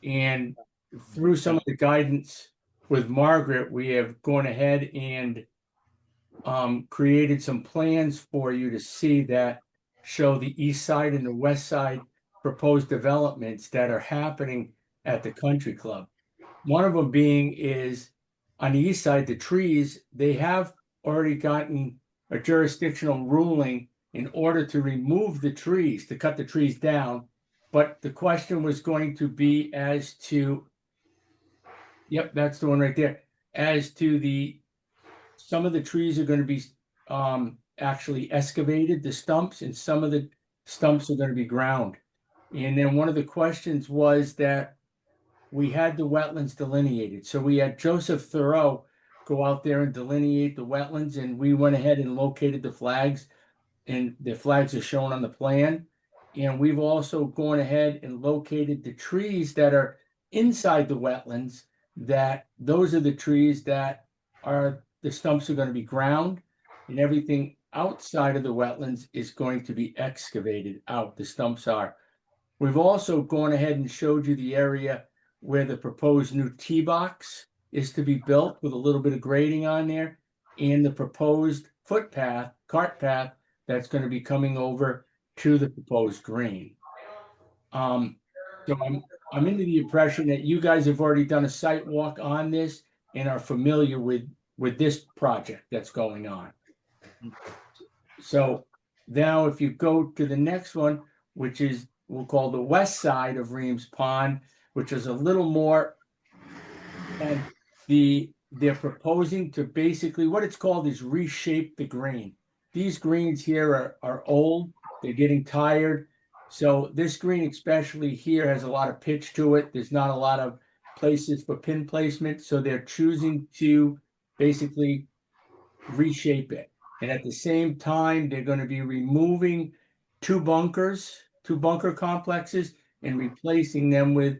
And through some of the guidance with Margaret, we have gone ahead and created some plans for you to see that show the east side and the west side proposed developments that are happening at the country club. One of them being is on the east side, the trees, they have already gotten a jurisdictional ruling in order to remove the trees, to cut the trees down. But the question was going to be as to, yep, that's the one right there, as to some of the trees are going to be actually excavated, the stumps, and some of the stumps are going to be ground. And then one of the questions was that we had the wetlands delineated. So we had Joseph Thoreau go out there and delineate the wetlands, and we went ahead and located the flags, and the flags are shown on the plan. And we've also gone ahead and located the trees that are inside the wetlands, that those are the trees that are, the stumps are going to be ground, and everything outside of the wetlands is going to be excavated out, the stumps are. We've also gone ahead and showed you the area where the proposed new tee box is to be built with a little bit of grading on there, and the proposed footpath, cart path, that's going to be coming over to the proposed green. So I'm into the impression that you guys have already done a site walk on this and are familiar with this project that's going on. So now if you go to the next one, which is, we'll call the west side of Reams Pond, which is a little more, and they're proposing to basically, what it's called is reshape the green. These greens here are old, they're getting tired. So this green, especially here, has a lot of pitch to it. There's not a lot of places for pin placement. So they're choosing to basically reshape it. And at the same time, they're going to be removing two bunker complexes, and replacing them with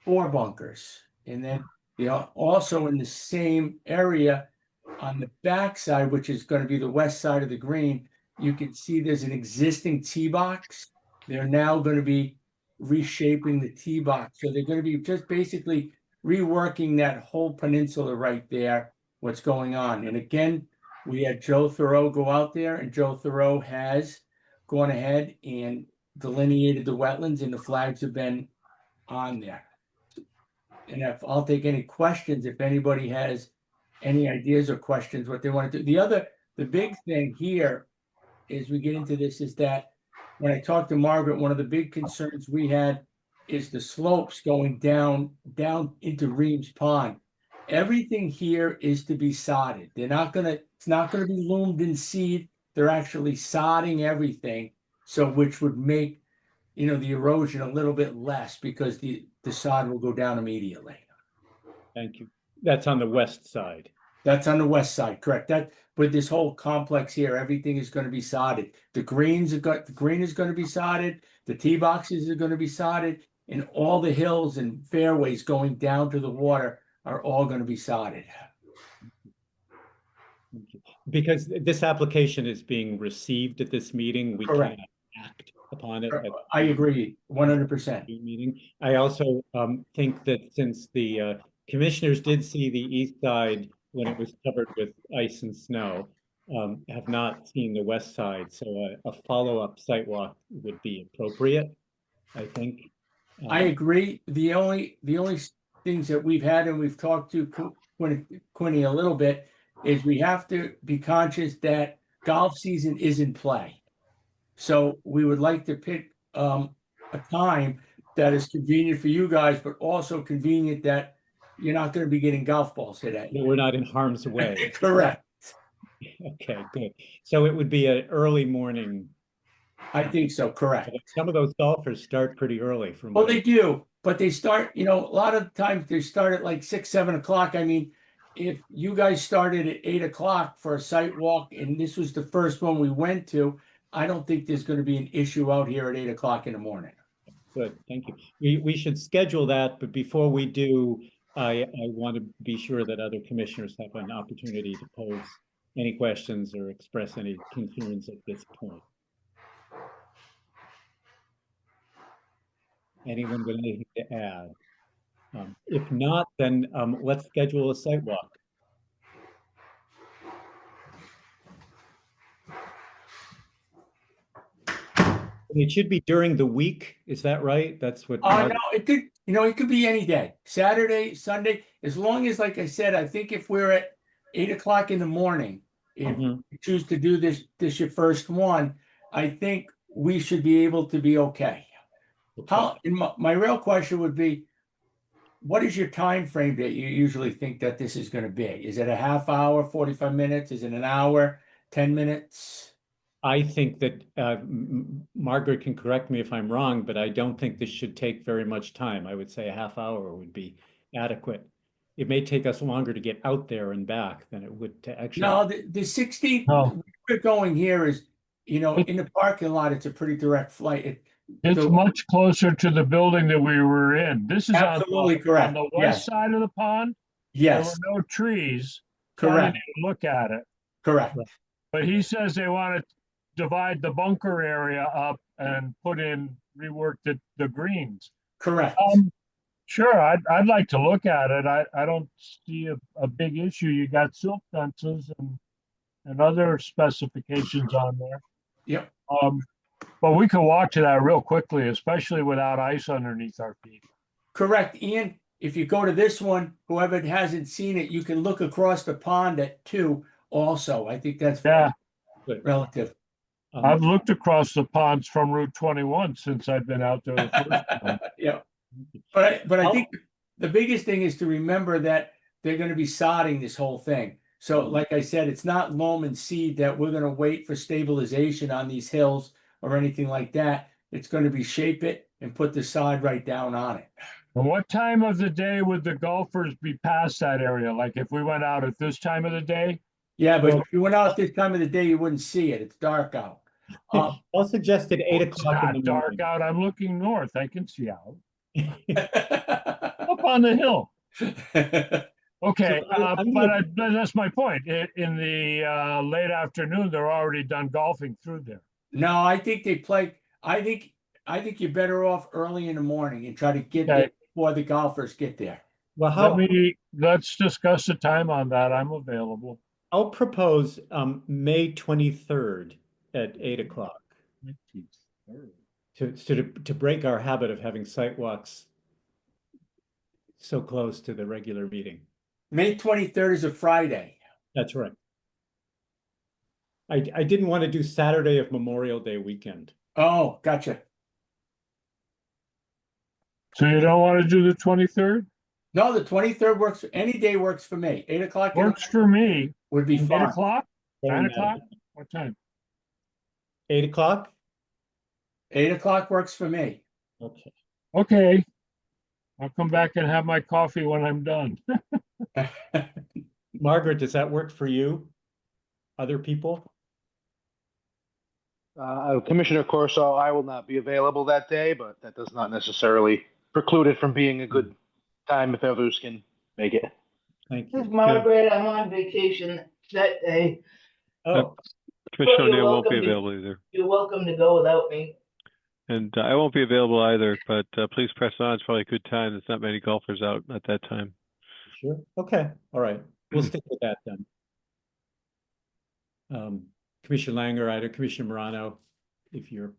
4 bunkers. And then they are also in the same area on the back side, which is going to be the west side of the green. You can see there's an existing tee box. They're now going to be reshaping the tee box. So they're going to be just basically reworking that whole peninsula right there, what's going on. And again, we had Joe Thoreau go out there, and Joe Thoreau has gone ahead and delineated the wetlands, and the flags have been on there. And if I'll take any questions, if anybody has any ideas or questions, what they want to do. The big thing here as we get into this is that when I talked to Margaret, one of the big concerns we had is the slopes going down into Reams Pond. Everything here is to be sodded. It's not going to be loomed in seed. They're actually sodding everything. So which would make, the erosion a little bit less, because the sod will go down immediately. Thank you. That's on the west side. That's on the west side, correct? That, with this whole complex here, everything is gonna be sodded. The green is gonna be sodded, the tee boxes are gonna be sodded, and all the hills and fairways going down to the water are all gonna be sodded. Because this application is being received at this meeting, we Correct. cannot act upon it. at I the agree, 100%. meeting. I also think that since the commissioners did see the east side when it was covered with ice and snow, have not seen the west side, so a follow-up site walk would be appropriate, I think. I agree. The only things that we've had and we've talked to Quinny a little bit is we have to be conscious that golf season is in play. So we would like to pick a time that is convenient for you guys, but also convenient that you're not going to be getting golf balls hit at you. We're not in harm's way. Correct. Okay, good. So it would be an early morning. I think so, correct. Some of those golfers start pretty early from Well, what they do, but they start, a lot of times they start at like 6, 7 o'clock. I mean, if you guys started at 8 o'clock for a site walk and this was the first one we went to, I don't think there's going to be an issue out here at 8 o'clock in the morning. Good, thank you. We should schedule that, but before we do, I want to be sure that other commissioners have an opportunity to pose any questions or express any concerns at this point. Anyone with anything to add? If not, then let's schedule a site walk. It should be during the week, is that right? That's what. No, it could be any day, Saturday, Sunday, as long as, like I said, I think if we're at 8 o'clock in the morning, if you choose to do this your first one, I think we should be able to be okay. My real question would be, what is your time frame that you usually think that this is going to be? Is it a half hour, 45 minutes? Is it an hour, 10 minutes? I think that Margaret can correct me if I'm wrong, but I don't think this should take very much time. I would say a half hour would be adequate. It may take us longer to get out there and back than it would to actually. No, the 16th we're going here is, in the parking lot, it's a pretty direct flight. It's much closer to the building that we were in. This is absolutely correct. On the west side of the pond. Yes. There were no trees. Correct. Look at it. Correct. But he says they want to divide the bunker area up and rework the greens. Correct. Sure, I'd like to look at it. I don't see a big issue. You got silt fences and other specifications on there. Yep. But we could walk to that real quickly, especially without ice underneath our feet. Correct. Ian, if you go to this one, whoever hasn't seen it, you can look across the pond at 2 also. I think that's relative. I've looked across the ponds from Route 21 since I've been out there the first time. Yeah. But I think the biggest thing is to remember that they're going to be sodding this whole thing. So like I said, it's not loam and seed that we're going to wait for stabilization on these hills or anything like that. It's going to be shape it and put the sod right down on it. And what time of the day would the golfers be past that area? Like if we went out at this time of the day? Yeah, but if you went out this time of the day, you wouldn't see it. It's dark out. I'll suggest at 8 o'clock in the dark morning. out. I'm looking north. I can see out. Up on the hill. Okay, but that's my point. In the late afternoon, they're already done golfing through there. No, I think they play. I think you're better off early in the morning and try to get there before the golfers get there. Well, let's discuss the time on that. I'm available. I'll propose May 23rd at 8 o'clock. To break our habit of having site walks so close to the regular meeting. May 23rd is a Friday. That's right. I didn't want to do Saturday of Memorial Day weekend. Oh, gotcha. So you don't want to do the 23rd? No, the 23rd works. Any day works for me. 8 o'clock works for me. Would be 8 fine. o'clock? 9 o'clock? What time? 8 o'clock? 8 o'clock works for me. Okay. Okay. I'll come back and have my coffee when I'm done. Margaret, does that work for you? Other people? Commissioner Corso, I will not be available that day, but that does not necessarily preclude it from being a good time if others can make it. Thank This is you. Margaret. I'm on vacation that day. Oh, Commissioner You're O'Neill won't be welcome to- available either. You're welcome to go without me. And I won't be available either, but please press on. It's probably a good time. There's not many golfers out at that time. sure. Okay. All right. We'll stick with that then. Commissioner Langer, either Commissioner Morano, if you're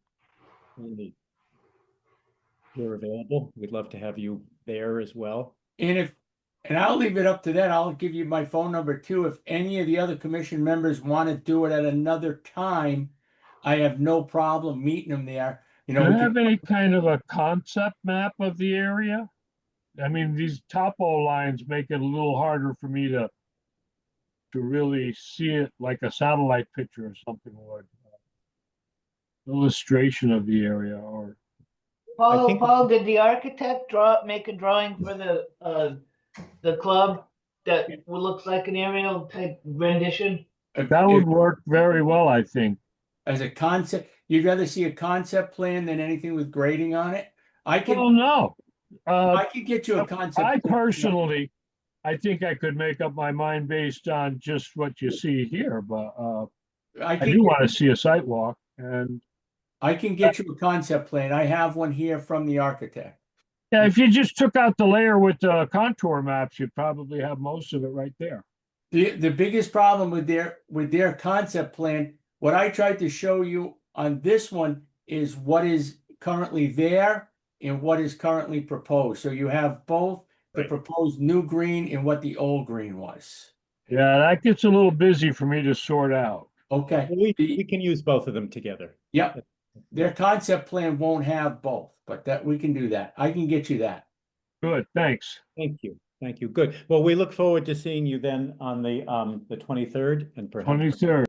available, we'd love to have you there as well. And I'll leave it up to that. I'll give you my phone number too. If any of the other commission members want to do it at another time, I have no problem meeting them there. You Do know, you we have can, any kind of a concept map of the area? I mean, these topo lines make it a little harder for me to really see it like a satellite picture or something, or illustration of the area, or Paul, did the architect make a drawing for the club that looks like an aerial type rendition? that would work very well, I think. as a concept, you'd rather see a concept plan than anything with grading on it? I Well, can, no. I could get you a concept. I plan. personally, I think I could make up my mind based on just what you see here, but I can do get- want to see a site walk, and I can get you a concept plan. I have one here from the architect. yeah, if you just took out the layer with the contour maps, you'd probably have most of it right there. The biggest problem with their concept plan, what I tried to show you on this one is what is currently there and what is currently proposed. So you have both the Right. proposed new green and what the old green was. Yeah, that gets a little busy for me to sort out. Okay. Well, we can use both of them together. Yep. Their concept plan won't have both, but that we can do that. I can get you that. Good, thanks. Thank you. Thank you. Good. Well, we look forward to seeing you then on the 23rd and perhaps 23rd.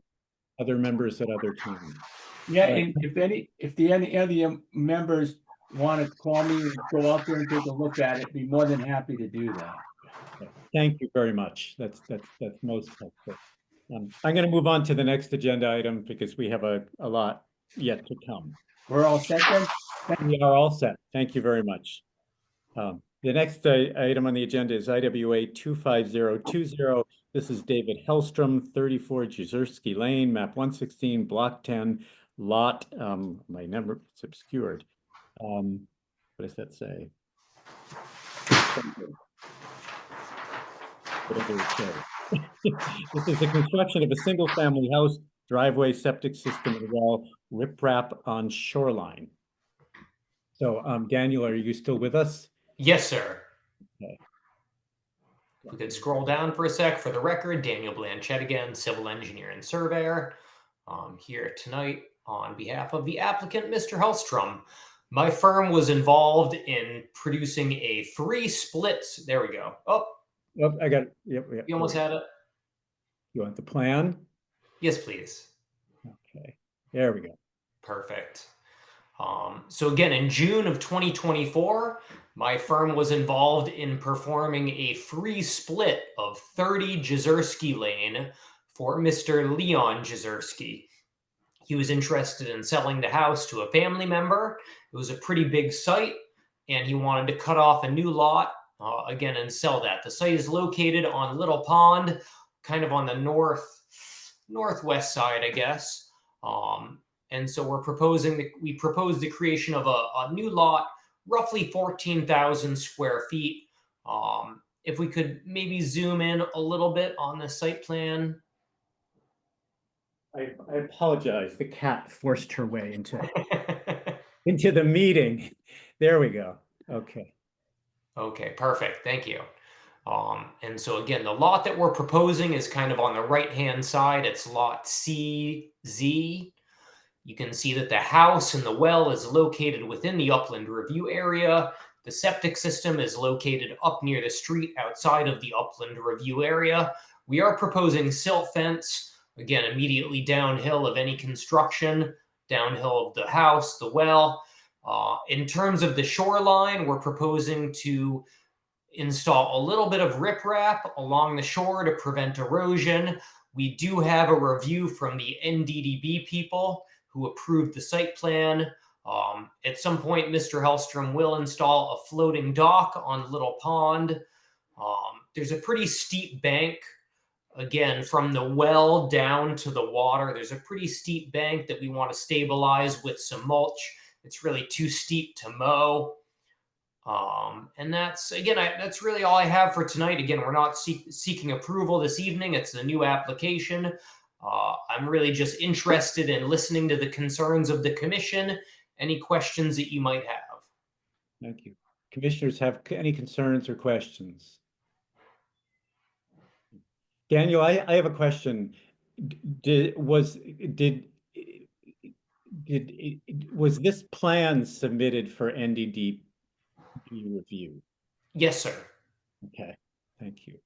other members at other times. Yeah, All right. and if any other members want to call me and go out there and take a look at it, be more than happy to do that. Thank you very much. That's most helpful. I'm going to move on to the next agenda item because we have a lot yet to come. We're all set then? We are all set. Thank you very much. The next item on the agenda is IWA 25020. This is David Hellstrom, 34 Jezierski Lane, map 116, block 10, lot, my number, it's obscured. What does that say? Whatever it says. This is the construction of a single-family house, driveway, septic system, and well, riprap on shoreline. So, Daniel, are you still with us? Yes, sir. Okay. If we could scroll down for a sec. For the record, Daniel Blanchett again, civil engineer and surveyor. Here tonight on behalf of the applicant, Mr. Hellstrom. My firm was involved in producing a 3 splits. There we go. Oh, I got it. Yep. you almost had it. You want the plan? Yes, please. Okay, there we go. Perfect. So again, in June of 2024, my firm was involved in performing a 3 split of 30 Jezierski Lane for Mr. Leon Jezierski. He was interested in selling the house to a family member. It was a pretty big site, and he wanted to cut off a new lot again and sell that. The site is located on Little Pond, kind of on the northwest side, I guess. And so we proposed the creation of a new lot, roughly 14,000 square feet. If we could maybe zoom in a little bit on the site plan. I apologize. The cat forced her way into the meeting. There we go. Okay. Okay, perfect. Thank you. And so again, the lot that we're proposing is kind of on the right-hand side. It's lot CZ. You can see that the house and the well is located within the upland review area. The septic system is located up near the street outside of the upland review area. We are proposing silt fence, again, immediately downhill of any construction, downhill of the house, the well. In terms of the shoreline, we're proposing to install a little bit of riprap along the shore to prevent erosion. We do have a review from the NDDB people who approved the site plan. At some point, Mr. Hellstrom will install a floating dock on Little Pond. There's a pretty steep bank, again, from the well down to the water. There's a pretty steep bank that we want to stabilize with some mulch. It's really too steep to mow. And that's, again, that's really all I have for tonight. Again, we're not seeking approval this evening. It's the new application. I'm really just interested in listening to the concerns of the commission. Any questions that you might have? Thank you. Commissioners have any concerns or questions? Daniel, I have a question. Was this plan submitted for NDDB review? Yes, sir. Okay, thank you.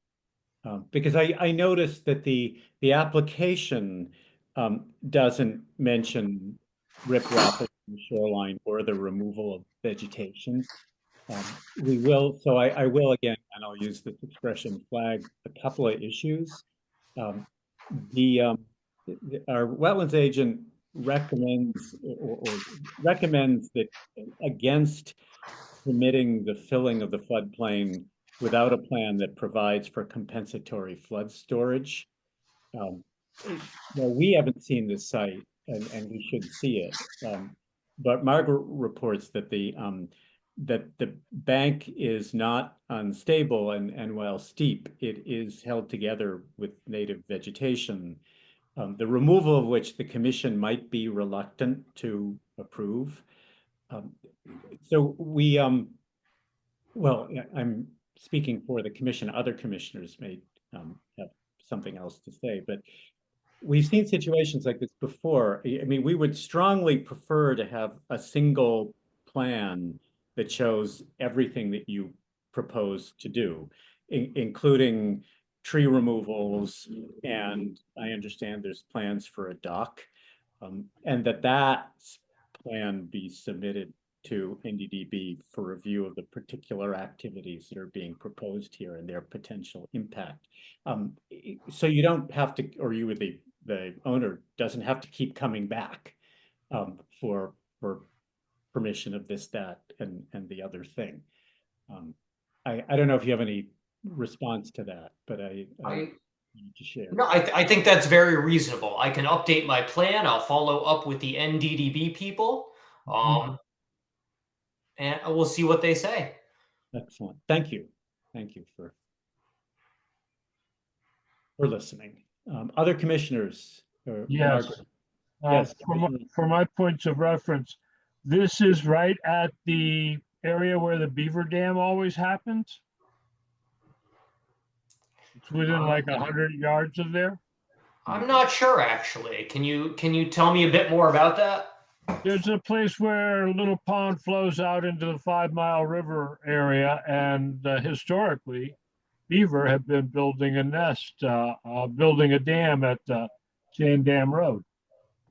Because I noticed that the application doesn't mention riprap on the shoreline or the removal of vegetation. We will, so I will again, and I'll use this expression, flag a couple of issues. Our wetlands agent recommends that against permitting the filling of the floodplain without a plan that provides for compensatory flood storage. Well, we haven't seen this site, and we should see it. But Margaret reports that the bank is not unstable, and while steep, it is held together with native vegetation. The removal of which the commission might be reluctant to approve. So we, well, I'm speaking for the commission. Other commissioners may have something else to say, but we've seen situations like this before. I mean, we would strongly prefer to have a single plan that shows everything that you propose to do, including tree removals, and I understand there's plans for a dock, and that plan be submitted to NDDB for review of the particular activities that are being proposed here and their potential impact. So you don't have to, or you would, the owner doesn't have to keep coming back for permission of this, that, and the other thing. I don't know if you have any response to that, but I need to share. No, I think that's very reasonable. I can update my plan. I'll follow up with the NDDB people. And we'll see what they say. Excellent. Thank you. Thank you for listening. Other commissioners? Yes. Yes. For my points of reference, this is right at the area where the beaver dam always happens. It's within like 100 yards of there. I'm not sure, actually. Can you tell me a bit more about that? There's a place where a little pond flows out into the 5 Mile River area, and historically, beaver have been building a nest, building a dam at Sand Dam Road.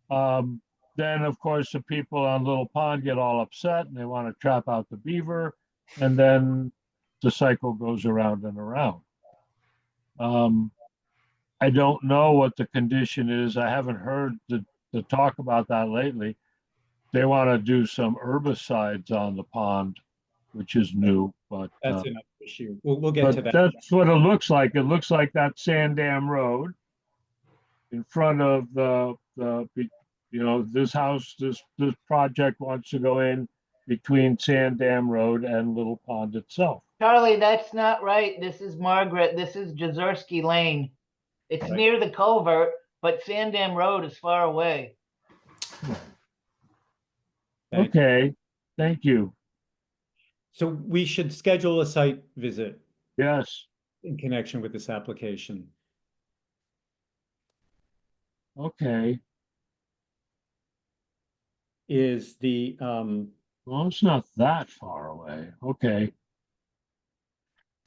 Then, of course, the people on Little Pond get all upset and they want to trap out the beaver, and then the cycle goes around and around. I don't know what the condition is. I haven't heard the talk about that lately. They want to do some herbicides on the pond, which is new, but that's another issue. We'll get to that. That's what it looks like. It looks like that Sand Dam Road in front of this house, this project wants to go in between Sand Dam Road and Little Pond itself. Charlie, that's not right. This is Margaret. This is Jazersky Lane. It's right near the culvert, but Sand Dam Road is far away. Okay, thank you. So we should schedule a site visit. Yes. In connection with this application. Okay. Is the well, it's not that far away. Okay.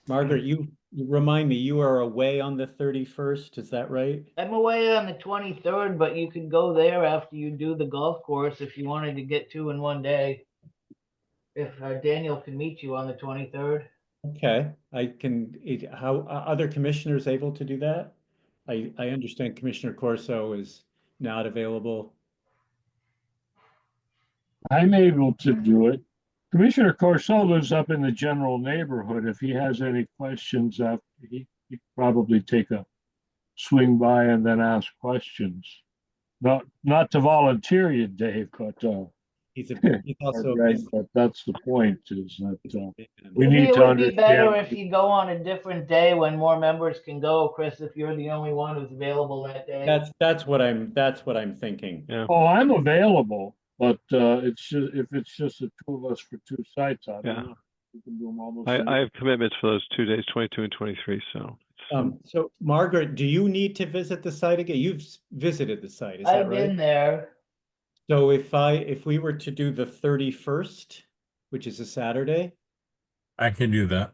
Margaret, you remind me, you are away on the 31st, is that right? I'm away on the 23rd, but you can go there after you do the golf course if you wanted to get two in one day. If Daniel can meet you on the 23rd. Okay, how other commissioners able to do that? I understand Commissioner Corso is not available. I'm able to do it. Commissioner Corso lives up in the general neighborhood. If he has any questions, he could probably take a swing by and then ask questions. Not to volunteer you, Dave, but He's also a right, busy. but that's the point is that we Maybe need it to would be better understand. if you go on a different day when more members can go, Chris, if you're the only one who's available that day. That's what I'm thinking. Yeah. Oh, I'm available, but it's just if it's just the two of us for two sites, I don't Yeah. know. We can do them almost. I have commitments for those 2 days, 22 and 23. So So Margaret, do you need to visit the site again? You've visited the site, is that I've right? been there. So if we were to do the 31st, which is a Saturday, I can do that.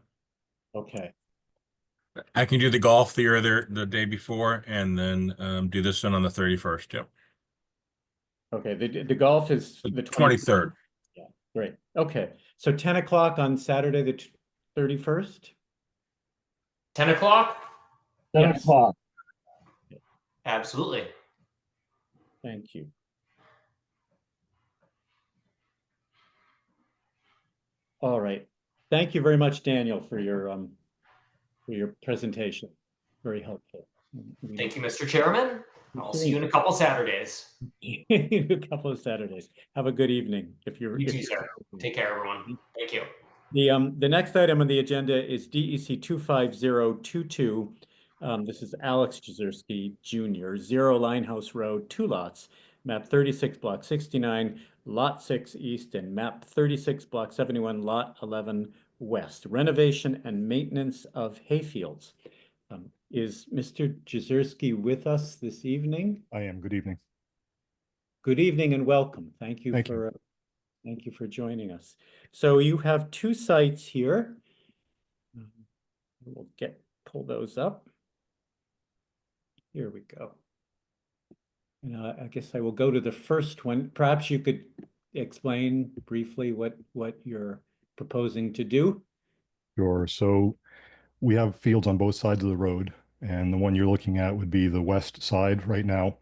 okay. I can do the golf the day before and then do this one on the 31st. Yep. Okay, the golf is the 23rd. Yeah, great. Okay, so 10 o'clock on Saturday, the 31st? 10 o'clock? 10 Yes. o'clock. Absolutely. Thank you. All right. Thank you very much, Daniel, for your presentation. Very helpful. Thank you, Mr. Chairman. I'll see you in a couple Saturdays. In a couple of Saturdays. Have a good evening. You too, sir. Take care, everyone. Thank you. The next item on the agenda is DEC 25022. This is Alex Jezierski Jr., 0 Linehouse Road, 2 lots, map 36, block 69, lot 6 east, and map 36, block 71, lot 11 west. Renovation and maintenance of hayfields. Is Mr. Jezierski with us this evening? I am. Good evening. Good evening and welcome. Thank you for joining us. So you have 2 sites here. We'll pull those up. Here we go. And I guess I will go to the first one. Perhaps you could explain briefly what you're proposing to do. Sure. So we have fields on both sides of the road, and the one you're looking at would be the west side right now.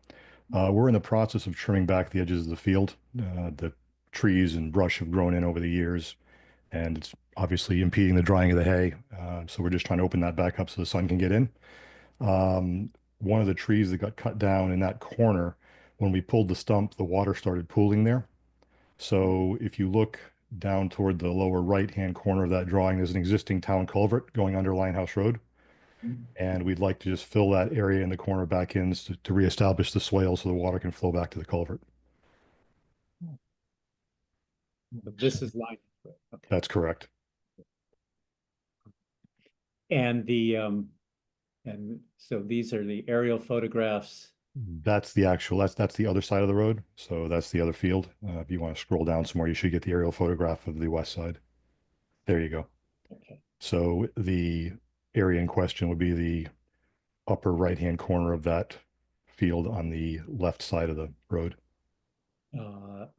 We're in the process of trimming back the edges of the field. The trees and brush have grown in over the years, and it's obviously impeding the drying of the hay. So we're just trying to open that back up so the sun can get in. One of the trees that got cut down in that corner, when we pulled the stump, the water started pooling there. So if you look down toward the lower right-hand corner of that drawing, there's an existing town culvert going under Linehouse Road. And we'd like to just fill that area in the corner back in to reestablish the swale so the water can flow back to the culvert. This is line. Okay. That's correct. And and so these are the aerial photographs. That's the other side of the road. So that's the other field. If you want to scroll down some more, you should get the aerial photograph of the west side. There you go. Okay. So the area in question would be the upper right-hand corner of that field on the left side of the road.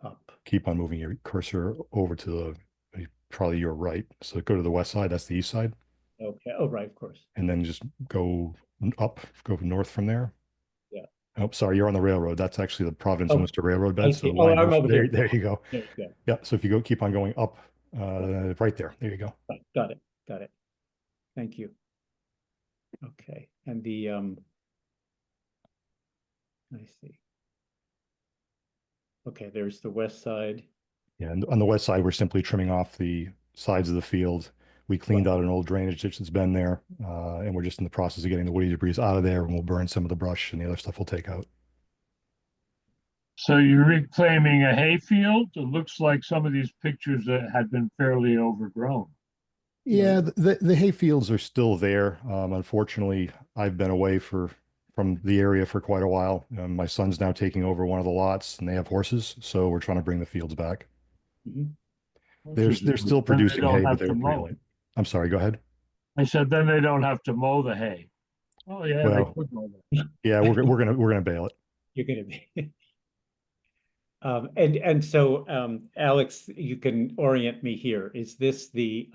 Up. Keep on moving your cursor over to probably your right. So go to the west side. That's the east side. Okay. Oh, right, of course. And then just go up, go north from there. Yeah. Oh, sorry, you're on the railroad. That's actually the Providence and Worcester Railroad bed. So I'm over there, here. there you go. There you go. Yeah. So if you keep on going up, right there. There you go. Got it. Got it. Thank you. Okay. And I see. Okay, there's the west side. Yeah, and on the west side, we're simply trimming off the sides of the field. We cleaned out an old drainage ditch that's been there, and we're just in the process of getting the woody debris out of there, and we'll burn some of the brush, and the other stuff we'll take out. So you're reclaiming a hayfield? It looks like some of these pictures that had been fairly overgrown. Yeah, the hay fields are still there. Unfortunately, I've been away from the area for quite a while. My son's now taking over one of the lots, and they have horses, so we're trying to bring the fields back. They're still producing hay, but they're pretty late. I'm sorry, go ahead. I said, then they don't have to mow the hay. Oh yeah, they Well, could mow that. yeah, we're gonna bale it. You're gonna be. So Alex, you can orient me here. Is this the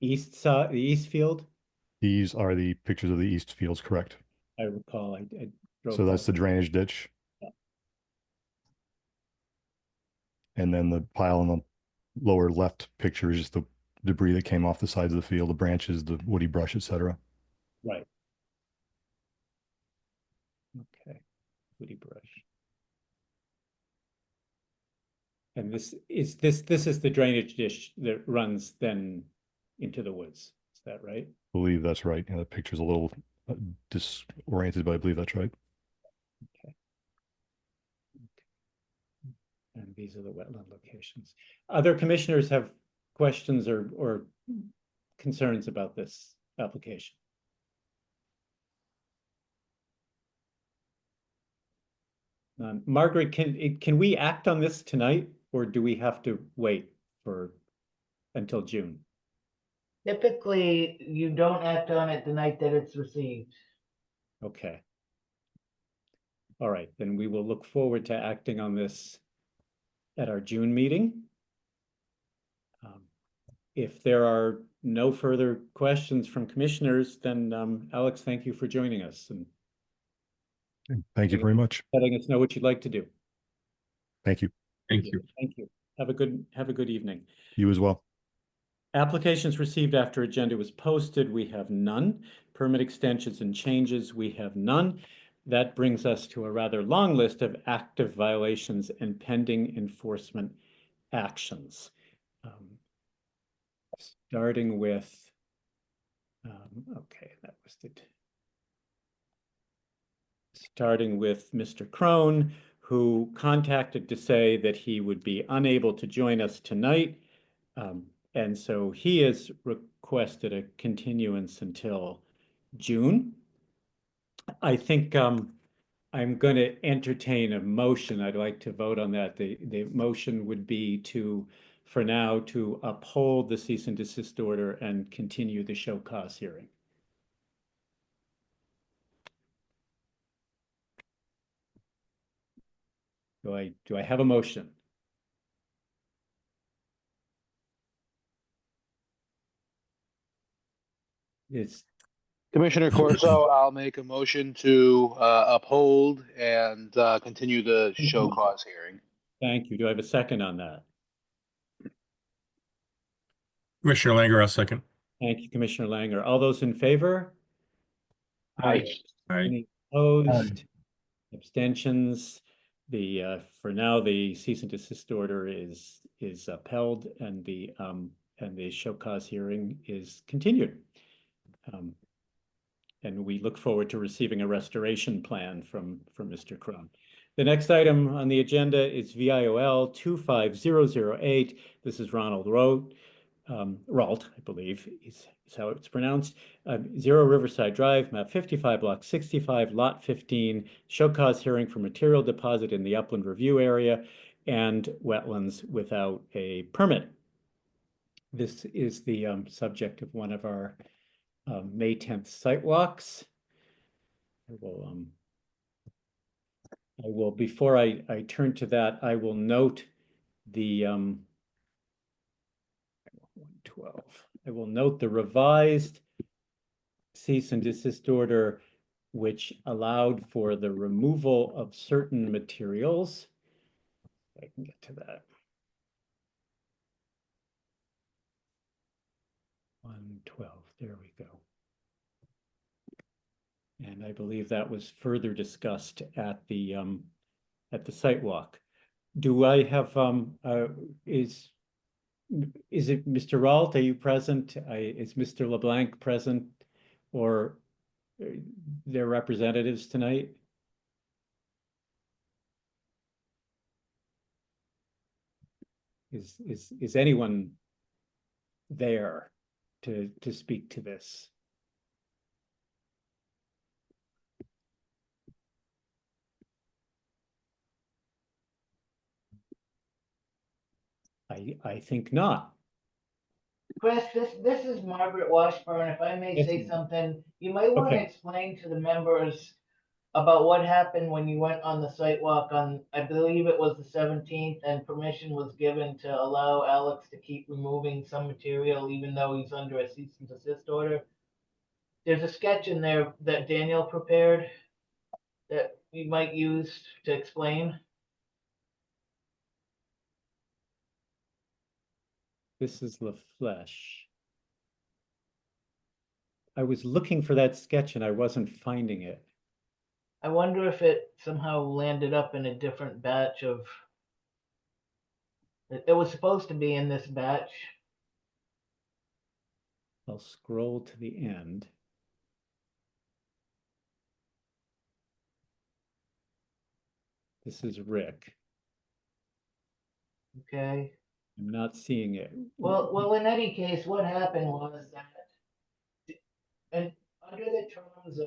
east side, the east field? These are the pictures of the east fields, correct? I recall, I drove So that's by. the drainage ditch. Yeah. And then the pile in the lower left picture is just the debris that came off the sides of the field, the branches, the woody brush, etc. Right. Okay, woody brush. And this is the drainage ditch that runs then into the woods. Is that right? I believe that's right. And the picture's a little disoriented, but I believe that's right. Okay. And these are the wetland locations. Other commissioners have questions or concerns about this application? Margaret, can we act on this tonight, or do we have to wait until June? Typically, you don't act on it the night that it's received. Okay. All right, then we will look forward to acting on this at our June meeting. If there are no further questions from commissioners, then Alex, thank you for joining us and Thank you very much. letting us know what you'd like to do. Thank you. Thank you. Thank you. Have a good evening. You as well. Applications received after agenda was posted, we have none. Permit extensions and changes, we have none. That brings us to a rather long list of active violations and pending enforcement actions. Starting with, okay, that was it. Starting with Mr. Crone, who contacted to say that he would be unable to join us tonight. And so he has requested a continuance until June. I think I'm going to entertain a motion. I'd like to vote on that. The motion would be for now, to uphold the cease and desist order and continue the show cause hearing. Do I have a motion? It's Commissioner Corso, I'll make a motion to uphold and continue the show cause hearing. Thank you. Do I have a second on that? Commissioner Langer, I'll second. Thank you, Commissioner Langer. All those in favor? Aye. Aye. Any opposed? Abstentions? For now, the cease and desist order is upheld and the show cause hearing is continued. And we look forward to receiving a restoration plan from Mr. Crone. The next item on the agenda is VIOL 25008. This is Ronald Ralt, I believe is how it's pronounced. 0 Riverside Drive, map 55, block 65, lot 15, show cause hearing for material deposit in the upland review area and wetlands without a permit. This is the subject of one of our May 10th site walks. Before I turn to that, I will note the 112. I will note the revised cease and desist order, which allowed for the removal of certain materials. I can get to that. 112, there we go. And I believe that was further discussed at the site walk. Do I have is it Mr. Ralt? Are you present? Is Mr. LeBlanc present, or their representatives tonight? Is anyone there to speak to this? I think not. Chris, this is Margaret Washburn. If I may Yes, say ma'am. something, you might want to Okay. explain to the members about what happened when you went on the site walk on, I believe it was the 17th, and permission was given to allow Alex to keep removing some material even though he's under a cease and desist order. There's a sketch in there that Daniel prepared that we might use to explain. This is La Flèche. I was looking for that sketch and I wasn't finding it. I wonder if it somehow landed up in a different batch of. It was supposed to be in this batch. I'll scroll to the end. This is Rick. Okay. I'm not seeing it. Well, in any case, what happened was that, and under the terms of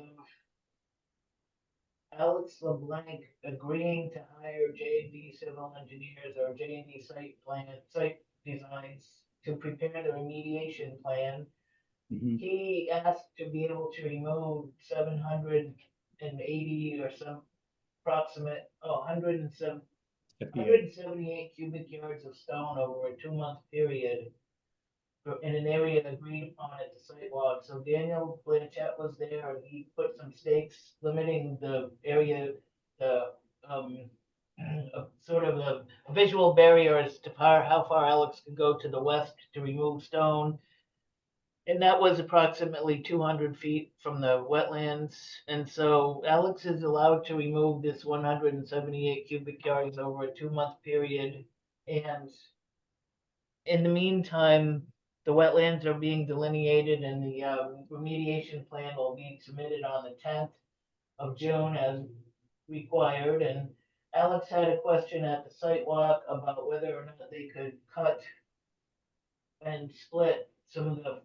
Alex LeBlanc agreeing to hire J&D Civil Engineers or J&D site designs to prepare the remediation plan, he asked to be able to remove 780 or some approximate, 178 cubic yards of stone over a 2-month period in an area agreed upon at the sidewalk. So Daniel Blanchett was there and he put some stakes limiting the area, sort of a visual barrier as to how far Alex could go to the west to remove stone. And that was approximately 200 feet from the wetlands. And so Alex is allowed to remove this 178 cubic yards over a 2-month period. And in the meantime, the wetlands are being delineated and the remediation plan will be submitted on the 10th of June as required. And Alex had a question at the site walk about whether or not they could cut and split some of the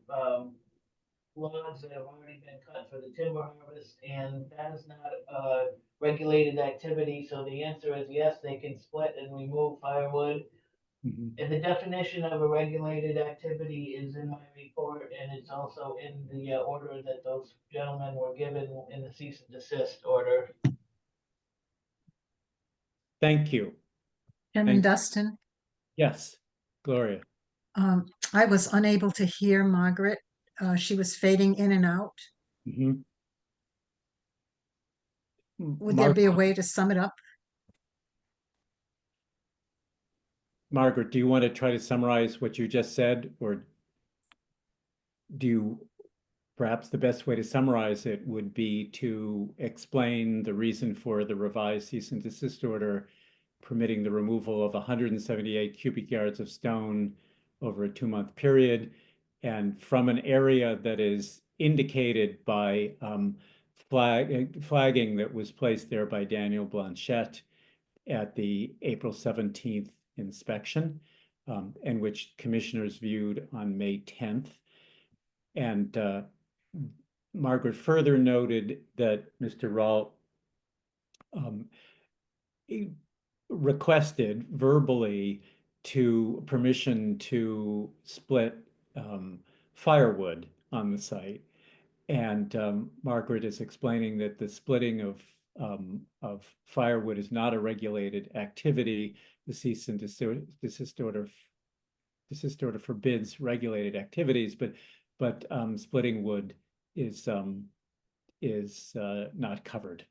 logs that have already been cut for the timber harvest, and that is not a regulated activity. So the answer is yes, they can split and remove firewood. And the definition of a regulated activity is in my report, and it's also in the order that those gentlemen were given in the cease and desist order. Thank you. Chairman Dustin, Yes, Gloria. I was unable to hear Margaret. She was fading in and out. Would there be a way to sum it up? Margaret, do you want to try to summarize what you just said, or do you, perhaps the best way to summarize it would be to explain the reason for the revised cease and desist order permitting the removal of 178 cubic yards of stone over a 2-month period, and from an area that is indicated by flagging that was placed there by Daniel Blanchett at the April 17th inspection, and which commissioners viewed on May 10th. And Margaret further noted that Mr. Rall requested verbally permission to split firewood on the site. And Margaret is explaining that the splitting of firewood is not a regulated activity. The cease and desist order forbids regulated activities, but splitting wood is not covered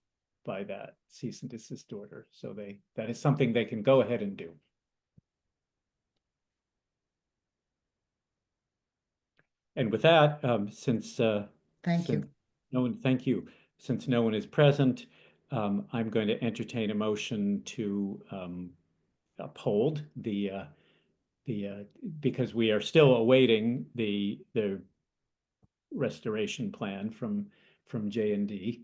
by that cease and desist order. So that is something they can go ahead and do. And with that, since thank you. Thank you. Since no one is present, I'm going to entertain a motion to uphold because we are still awaiting the restoration plan from J&D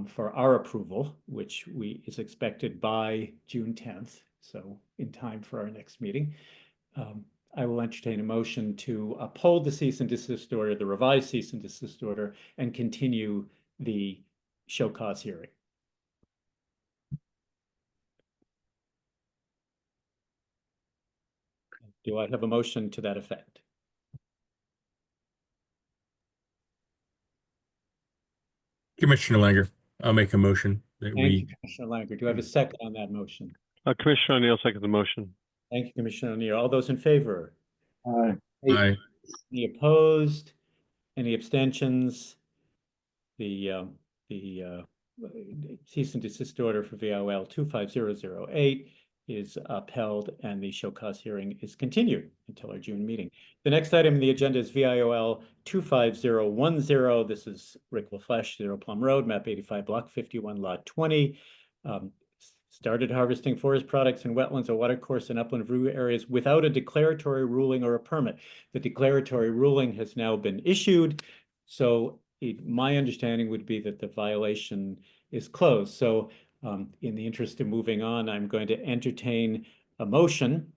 for our approval, which is expected by June 10th, so in time for our next meeting. I will entertain a motion to uphold the cease and desist order, the revised cease and desist order, and continue the show cause hearing. Do I have a motion to that effect? Commissioner Langer, I'll make a motion Thank you, Commissioner Langer. Do I have a second on that motion? Commissioner O'Neill, second the motion. Thank you, Commissioner O'Neill. All those in favor? Aye. Aye. Any opposed? Any abstentions? The cease and desist order for VOL 25008 is upheld and the show cause hearing is continued until our June meeting. The next item on the agenda is VIOL 25010. This is Rick LaFleche, 0 Plum Road, map 85, block 51, lot 20. Started harvesting forest products in wetlands, a watercourse, and upland review areas without a declaratory ruling or a permit. The declaratory ruling has now been issued, so my understanding would be that the violation is closed. So in the interest of moving on, I'm going to entertain a motion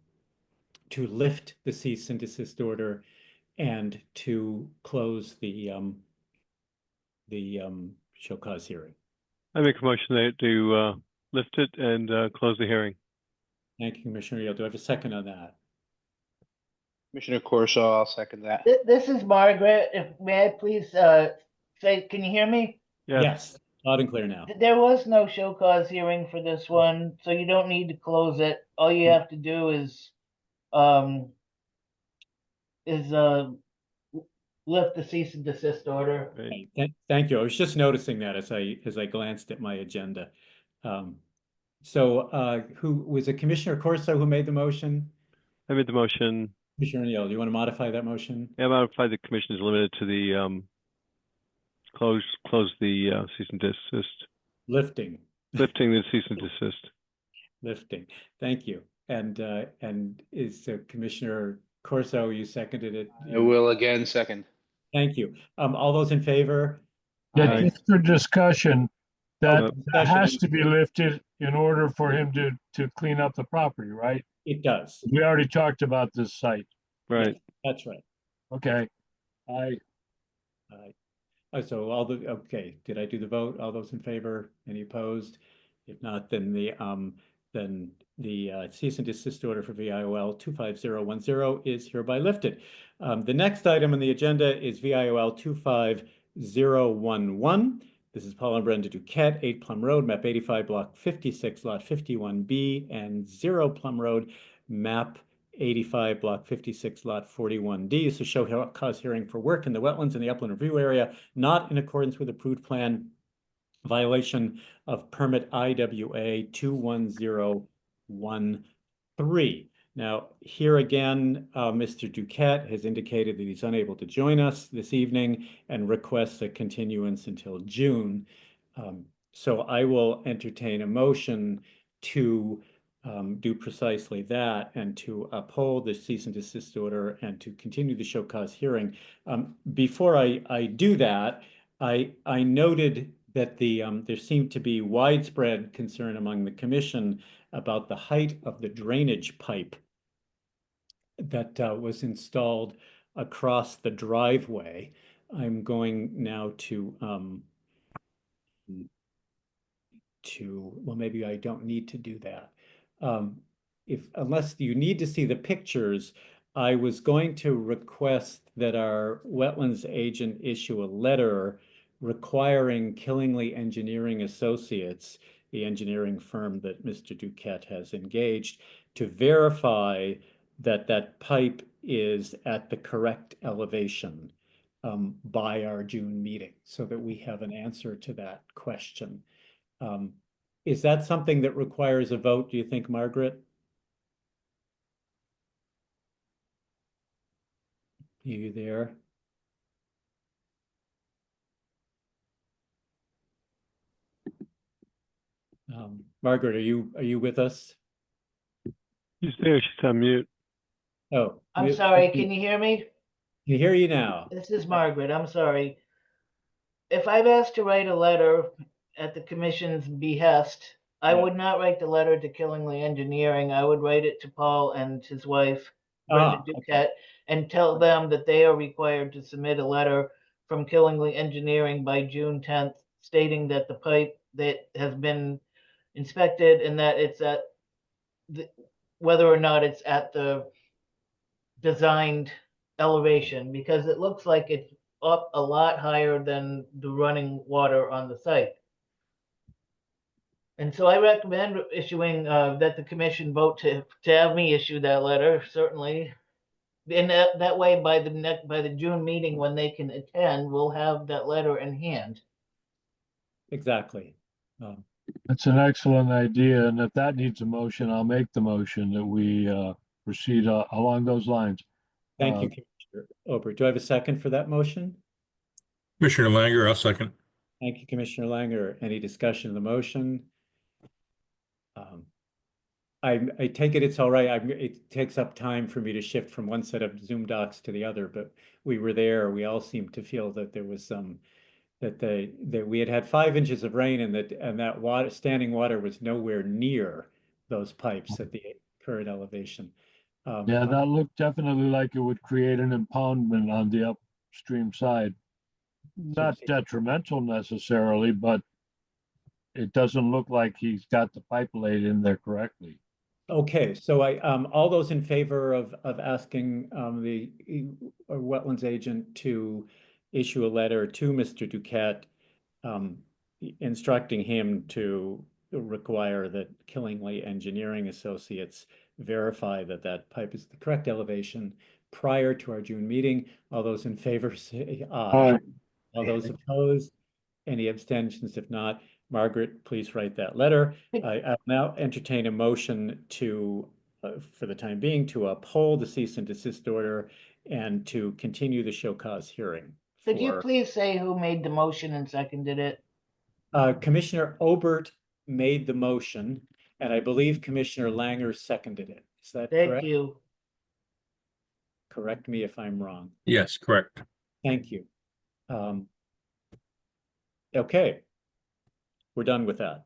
to lift the cease and desist order and to close the show cause hearing. I make a motion to lift it and close the hearing. Thank you, Commissioner Yale. Do I have a second on that? Commissioner Corso, I'll second that. This is Margaret. If may I please say, can you hear me? Yes, loud and clear now. There was no show cause hearing for this one, so you don't need to close it. All you have to do is lift the cease and desist order. Thank you. I was just noticing that as I glanced at my agenda. So who was it? Commissioner Corso who made the motion? I made the motion. Commissioner O'Neill, do you want to modify that motion? Yeah, modify the commission is limited to the close the cease and desist. Lifting the cease and desist. Lifting. Thank you. And is Commissioner Corso, you seconded it? I will again second. Thank you. All those in favor? Yeah, just for discussion, that has to be lifted in order for him to clean up the property, right? It does. We already talked about this site. Right. Yes, that's right. Okay. Aye. So okay, did I do the vote? All those in favor? Any opposed? If not, then the cease and desist order for VIOL 25010 is hereby lifted. The next item on the agenda is VIOL 25011. This is Paul and Brenda Duquette, 8 Plum Road, map 85, block 56, lot 51B, and 0 Plum Road, map 85, block 56, lot 41D. Is a show cause hearing for work in the wetlands in the upland review area, not in accordance with approved plan, violation of permit IWA 21013. Now, here again, Mr. Duquette has indicated that he's unable to join us this evening and requests a continuance until June. So I will entertain a motion to do precisely that and to uphold the cease and desist order and to continue the show cause hearing. Before I do that, I noted that there seemed to be widespread concern among the commission about the height of the drainage pipe that was installed across the driveway. I'm going now to well, maybe I don't need to do that. Unless you need to see the pictures, I was going to request that our wetlands agent issue a letter requiring Killingly Engineering Associates, the engineering firm that Mr. Duquette has engaged, to verify that that pipe is at the correct elevation by our June meeting, so that we have an answer to that question. Is that something that requires a vote, do you think, Margaret? Are you there? Margaret, are you with us? She's there. She's on mute. Oh, I'm sorry. Can you hear me? Can hear you now. This is Margaret. I'm sorry. If I've asked to write a letter at the commission's behest, I would not write the letter to Killingly Engineering. I would write it to Paul and his wife, Brenda Duquette, and tell them that they are required to submit a letter from Killingly Engineering by June 10th, stating that the pipe that has been inspected and that it's at whether or not it's at the designed elevation, because it looks like it's up a lot higher than the running water on the site. And so I recommend issuing, that the commission vote to have me issue that letter, certainly. And that way, by the June meeting, when they can attend, we'll have that letter in hand. Exactly. That's an excellent idea, and if that needs a motion, I'll make the motion that we proceed along those lines. Thank you, Commissioner Ober. Do I have a second for that motion? Commissioner Langer, I'll second. Thank you, Commissioner Langer. Any discussion of the motion? I take it it's all right. It takes up time for me to shift from one set of Zoom docs to the other, but we were there. We all seemed to feel that there was some that we had 5 inches of rain and that water, standing water, was nowhere near those pipes at the current elevation. Yeah, that looked definitely like it would create an impoundment on the upstream side. Not detrimental necessarily, but it doesn't look like he's got the pipe laid in there correctly. Okay, so all those in favor of asking the wetlands agent to issue a letter to Mr. Duquette, instructing him to require that Killingly Engineering Associates verify that that pipe is the correct elevation prior to our June meeting. All those in favor say aye. All those opposed? Any abstentions? If not, Margaret, please write that letter. I'll now entertain a motion to, for the time being, to uphold the cease and desist order and to continue the show cause hearing. Could you please say who made the motion and seconded it? Commissioner Obert made the motion, and I believe Commissioner Langer seconded it. Is that correct? Thank you. Correct me if I'm wrong. Yes, correct. Thank you. Okay, we're done with that.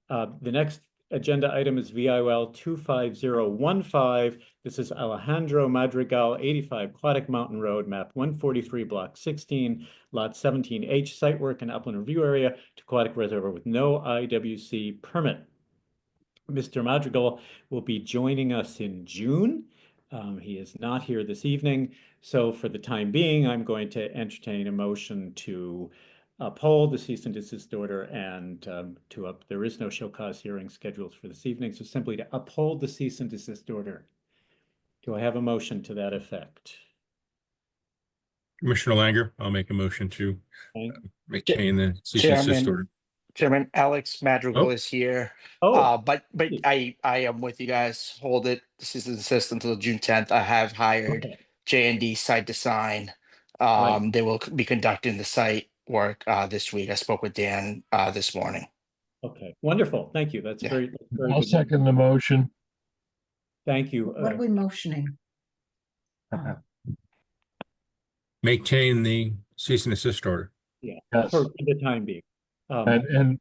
The next agenda item is VIL 25015. This is Alejandro Madrigal, 85 Aquatic Mountain Road, map 143, block 16, lot 17H, site work and upland review area to aquatic reservoir with no IWC permit. Mr. Madrigal will be joining us in June. He is not here this evening. So for the time being, I'm going to entertain a motion to uphold the cease and desist order and there is no show cause hearing scheduled for this evening. So simply to uphold the cease and desist order. Do I have a motion to that effect? Commissioner Langer, I'll make a motion to maintain the cease and desist order. Chairman, Alex Madrigal is here. But I am with you guys. Hold it. This is desist until June 10th. I have hired J&D Site Design. They will be conducting the site work this week. I spoke with Dan this morning. Okay, wonderful. Thank you. That's very I'll good. second the motion. Thank you. What are we motioning? Maintain the cease and desist order. Yeah, Yes. for the time being. And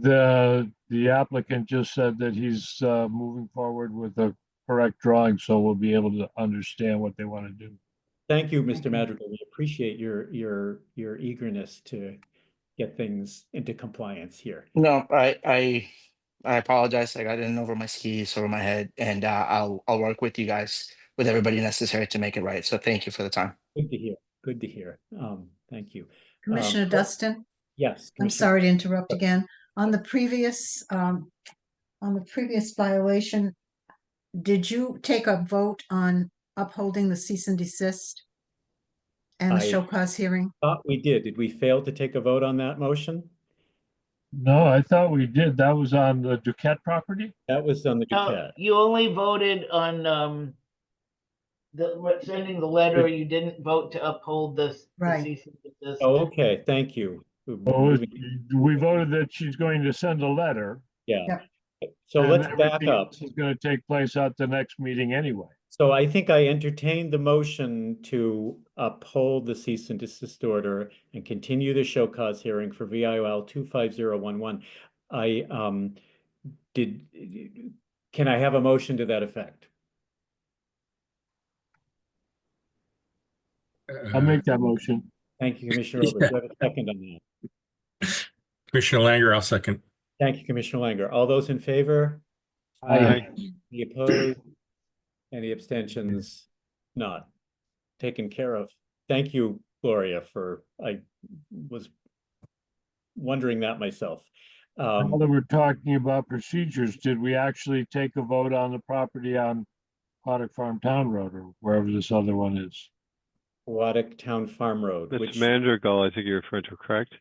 the applicant just said that he's moving forward with the correct drawing, so we'll be able to understand what they want to do. Thank you, Mr. Madrigal. We appreciate your eagerness to get things into compliance here. No, I apologize. I got in over my skis, over my head, and I'll work with you guys, with everybody necessary to make it right. So thank you for the time. Good to hear. Good to hear. Thank you. Commissioner Dustin? Yes. I'm sorry to interrupt again. On the previous violation, did you take a vote on upholding the cease and desist and the show cause hearing? Thought we did. Did we fail to take a vote on that motion? No, I thought we did. That was on the Duquette property? That was on the Duquette. You only voted on sending the letter. You didn't vote to uphold the cease and desist. Oh, okay. Thank you. We voted that she's going to send a letter. Yeah. So let's back everything up. else is going to take place at the next meeting anyway. So I think I entertained the motion to uphold the cease and desist order and continue the show cause hearing for VIL 25011. Can I have a motion to that effect? I'll make that motion. Thank you, Commissioner Ober. Do I have a second on that? Commissioner Langer, I'll second. Thank you, Commissioner Langer. All those in favor? Aye. Any opposed? Any abstentions? Not taken care of. Thank you, Gloria, I was wondering that myself. Now that we're talking about procedures, did we actually take a vote on the property on Paddock Farm Town Road or wherever this other one is? Waddick Town Farm Road, Mr. which Mandergaul, I think you're referring to, correct?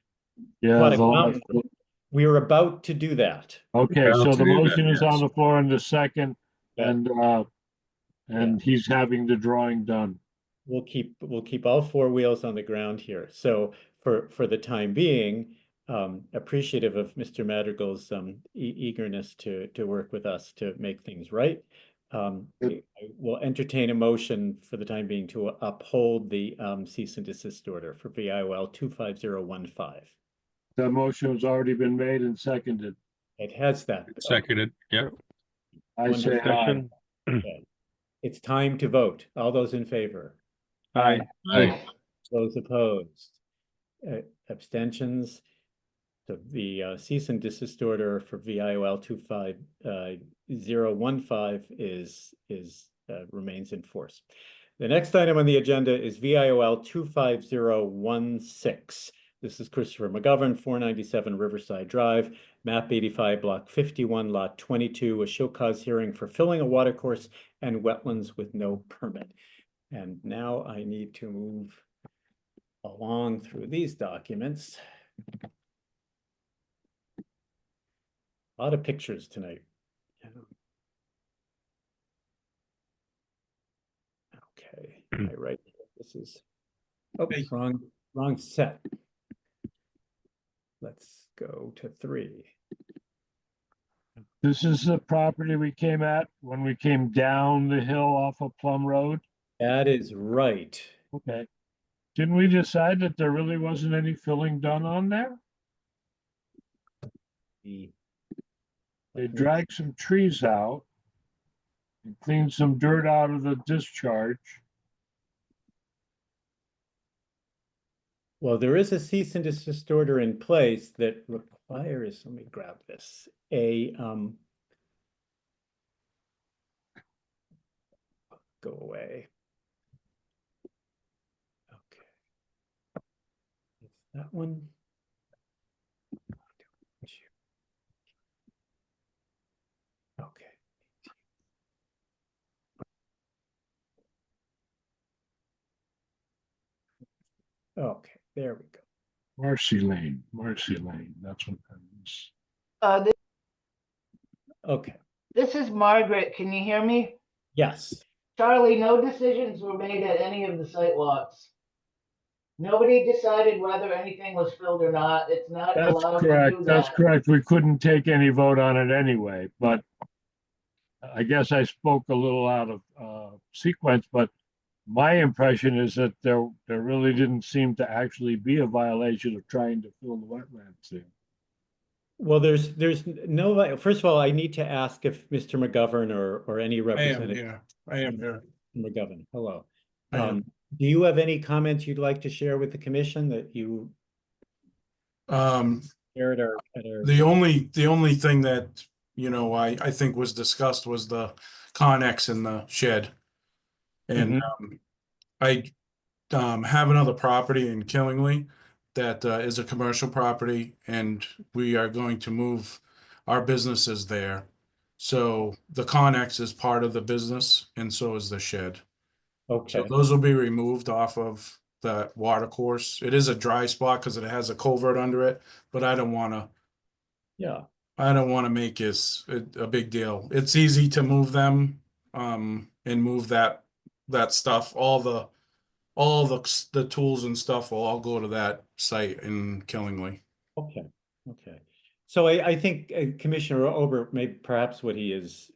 Yeah, Waddick the Mountain. last- We are about to do that. okay, so About the to do that, motion is on yes. the floor in the second, Yeah. and he's having the drawing done. We'll keep all four wheels on the ground here. So for the time being, appreciative of Mr. Madrigal's eagerness to work with us to make things right. I will entertain a motion for the time being to uphold the cease and desist order for VIOL 25015. That motion has already been made and seconded. It has that. Seconded, yep. I One say aye. Discussion? Okay. It's time to vote. All those in favor? Aye. Aye. Those opposed? Abstentions? So the cease and desist order for VIOL 25015 is remains in force. The next item on the agenda is VIOL 25016. This is Christopher McGovern, 497 Riverside Drive, map 85, block 51, lot 22, a show cause hearing for filling a watercourse and wetlands with no permit. And now I need to move along through these documents. A lot of pictures tonight. Okay, this is, oh, wrong set. Let's go to 3. This is the property we came at when we came down the hill off of Plum Road? That is right. Okay. Didn't we decide that there really wasn't any filling done on there? They dragged some trees out and cleaned some dirt out of the discharge. Well, there is a cease and desist order in place that requires, let me grab this, go away. Okay. It's that one. Okay. Okay, there we go. Marcy Lane, that's what that is. This, Okay, this is Margaret. Can you hear me? yes. Charlie, no decisions were made at any of the site walks. Nobody decided whether anything was filled or not. It's not That's allowed to correct, do that's that. correct. We couldn't take any vote on it anyway, but I guess I spoke a little out of sequence, but my impression is that there really didn't seem to actually be a violation of trying to fill the wetlands there. Well, there's no, first of all, I need to ask if Mr. McGovern or any representative. I am here. McGovern, hello. I am. Do you have any comments you'd like to share with the commission that you shared at our The only thing that, I think was discussed was the Connex in the shed. And I have another property in Killingly that is a commercial property, and we are going to move our businesses there. So the Connex is part of the business, and so is the shed. Okay. So those will be removed off of the water course. It is a dry spot because it has a culvert under it, but I don't want to. Yeah. I don't want to make it a big deal. It's easy to move them, and move that stuff. All the tools and stuff will all go to that site in Killingly. Okay. Okay. So I think Commissioner Ober, maybe perhaps what he is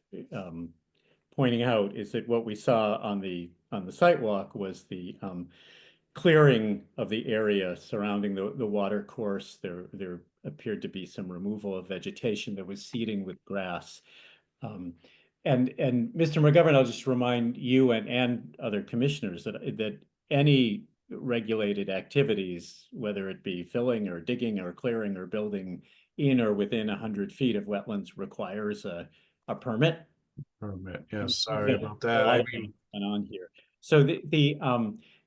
pointing out is that what we saw on the sidewalk was the clearing of the area surrounding the water course. There appeared to be some removal of vegetation that was seeding with grass. And Mr. McGovern, I'll just remind you and other commissioners that any regulated activities, whether it be filling or digging or clearing or building in or within 100 feet of wetlands, requires a permit. Permit, yes. Sorry about that. A lot of things going on here. So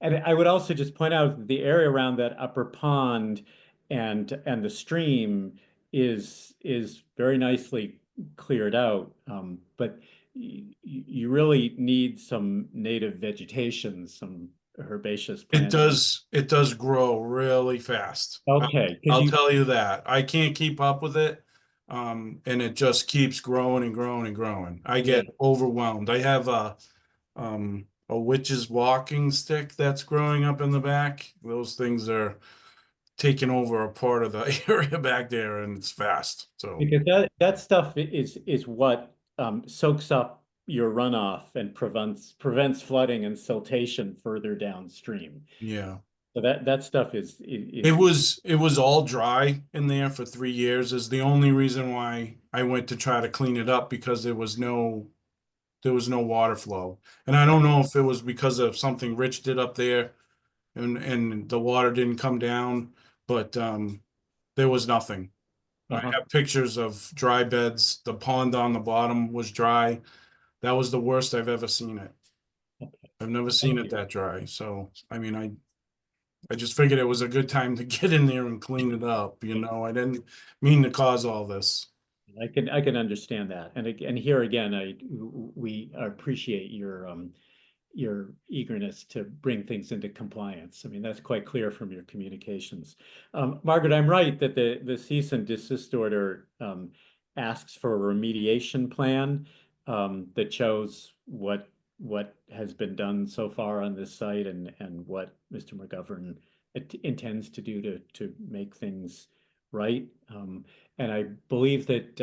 and I would also just point out the area around that upper pond and the stream is very nicely cleared out, but you really need some native vegetation, some herbaceous It plants. does grow really fast. Okay, I'll tell you that. I can't keep up with it. And it just keeps growing and growing and growing. I get overwhelmed. I have a witch's walking stick that's growing up in the back. Those things are taking over a part of the area back there, and it's fast. So because that stuff is what soaks up your runoff and prevents flooding and siltation further downstream. yeah. So that stuff is It was all dry in there for 3 years is the only reason why I went to try to clean it up, because there was no water flow. And I don't know if it was because of something Rich did up there and the water didn't come down, but there was nothing. I have pictures of dry beds. The pond on the bottom was dry. That was the worst I've ever seen it. I've never seen it that dry. So, I mean, I just figured it was a good time to get in there and clean it up. I didn't mean to cause all this. I can understand that, and here again, we appreciate your eagerness to bring things into compliance. I mean, that's quite clear from your communications. Margaret, I'm right that the cease and desist order asks for a remediation plan that shows what has been done so far on this site and what Mr. McGovern intends to do to make things right. And I believe that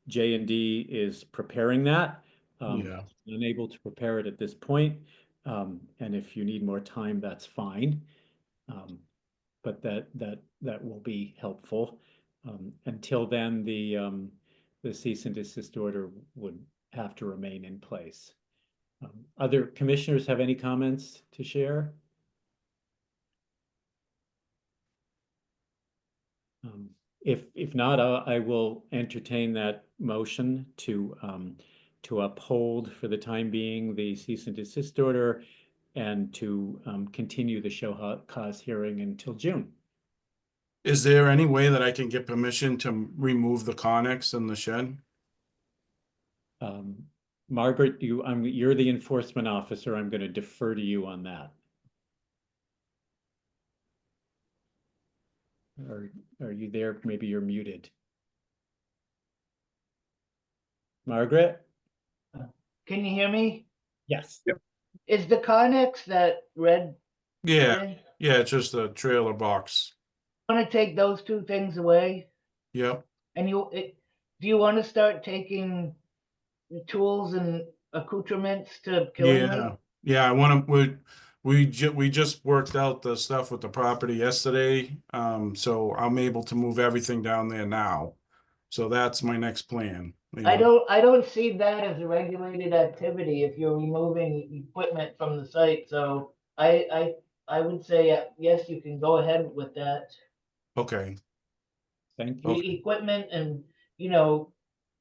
J&D is preparing that. Yeah. Unable to prepare it at this point. And if you need more time, that's fine. But that will be helpful. Until then, the cease and desist order would have to remain in place. Other commissioners have any comments to share? If not, I will entertain that motion to uphold for the time being the cease and desist order and to continue the show cause hearing until June. Is there any way that I can get permission to remove the Connex in the shed? Margaret, you're the enforcement officer. I'm going to defer to you on that. Are you there? Maybe you're muted. Margaret? Can you hear me? Yes. Is the Connex that red? Yeah. thing? Yeah, it's just a trailer box. Want to take those two things away? Yep. And do you want to start taking tools and accoutrements to Killingly? Yeah, I want to, we just worked out the stuff with the property yesterday. So I'm able to move everything down there now. So that's my next plan. I don't see that as a regulated activity if you're removing equipment from the site. So I would say, yes, you can go ahead with that. Okay. Thank The you. equipment and,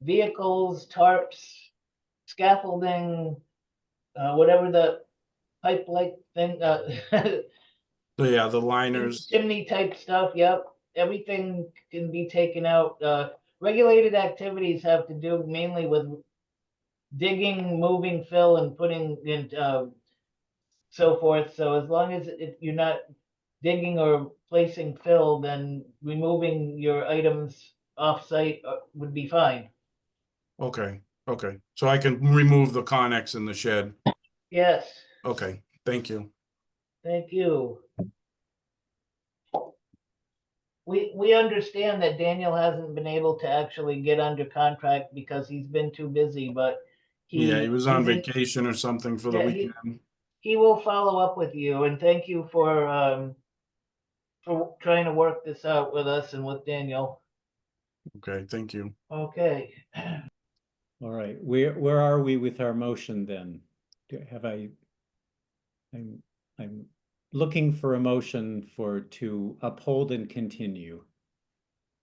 vehicles, tarps, scaffolding, whatever the pipe-like thing, So yeah, the liners. chimney type stuff, yep. Everything can be taken out. Regulated activities have to do mainly with digging, moving fill and putting in, so forth. So as long as you're not digging or placing fill, then removing your items off-site would be fine. Okay. Okay. So I can remove the Connex in the shed. Yes, Okay. Thank you. thank you. We understand that Daniel hasn't been able to actually get under contract because he's been too busy, but Yeah, he was on he's vacation or something for the yeah, weekend. he will follow up with you, and thank you for trying to work this out with us and with Daniel. Okay, thank you. Okay. All right. Where are we with our motion then? I'm looking for a motion to uphold and continue.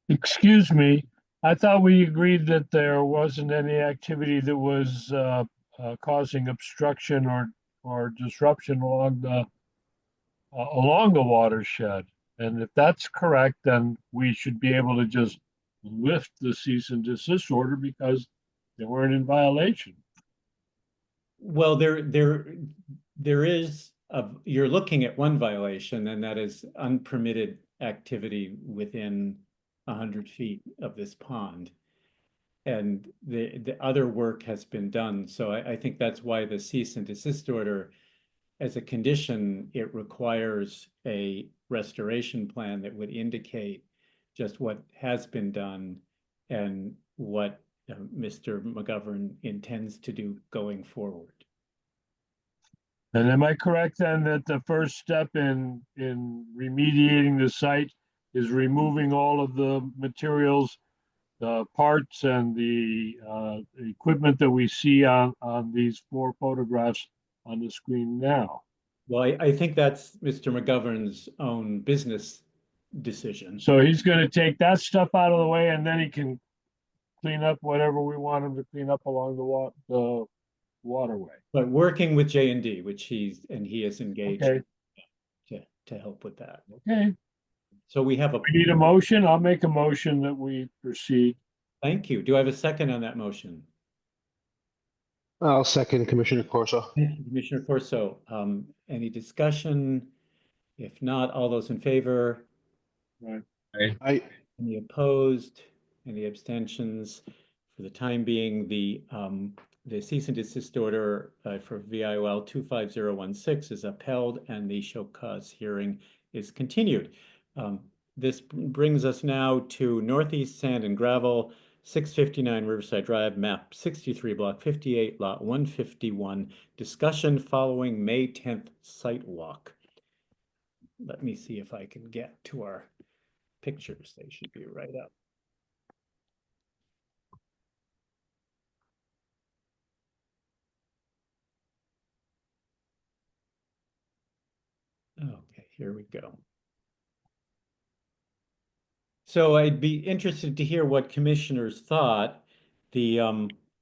Excuse me, I thought we agreed that there wasn't any activity that was causing obstruction or disruption along the watershed. And if that's correct, then we should be able to just lift the cease and desist order because they weren't in violation. Well, there is you're looking at one violation, and that is unpermitted activity within 100 feet of this pond. And the other work has been done. So I think that's why the cease and desist order, as a condition, it requires a restoration plan that would indicate just what has been done and what Mr. McGovern intends to do going forward. And am I correct then that the first step in remediating the site is removing all of the materials, the parts and the equipment that we see on these 4 photographs on the screen now? Well, I think that's Mr. McGovern's own business decision. So he's going to take that stuff out of the way, and then he can clean up whatever we want him to clean up along the waterway. But working with J&D, which he is engaged Okay. to help with that. Okay. So we have We need a motion. I'll make a motion that we proceed. Thank you. Do I have a second on that motion? I'll second Commissioner Corso. Commissioner Corso, any discussion? If not, all those in favor? Right. Aye. Any opposed? Any abstentions? For the time being, the cease and desist order for VIOL 25016 is upheld and the show cause hearing is continued. This brings us now to Northeast Sand and Gravel, 659 Riverside Drive, map 63, block 58, lot 151. Discussion following May 10th site walk. Let me see if I can get to our pictures. They should be right up. Okay, here we go. So I'd be interested to hear what commissioners thought. The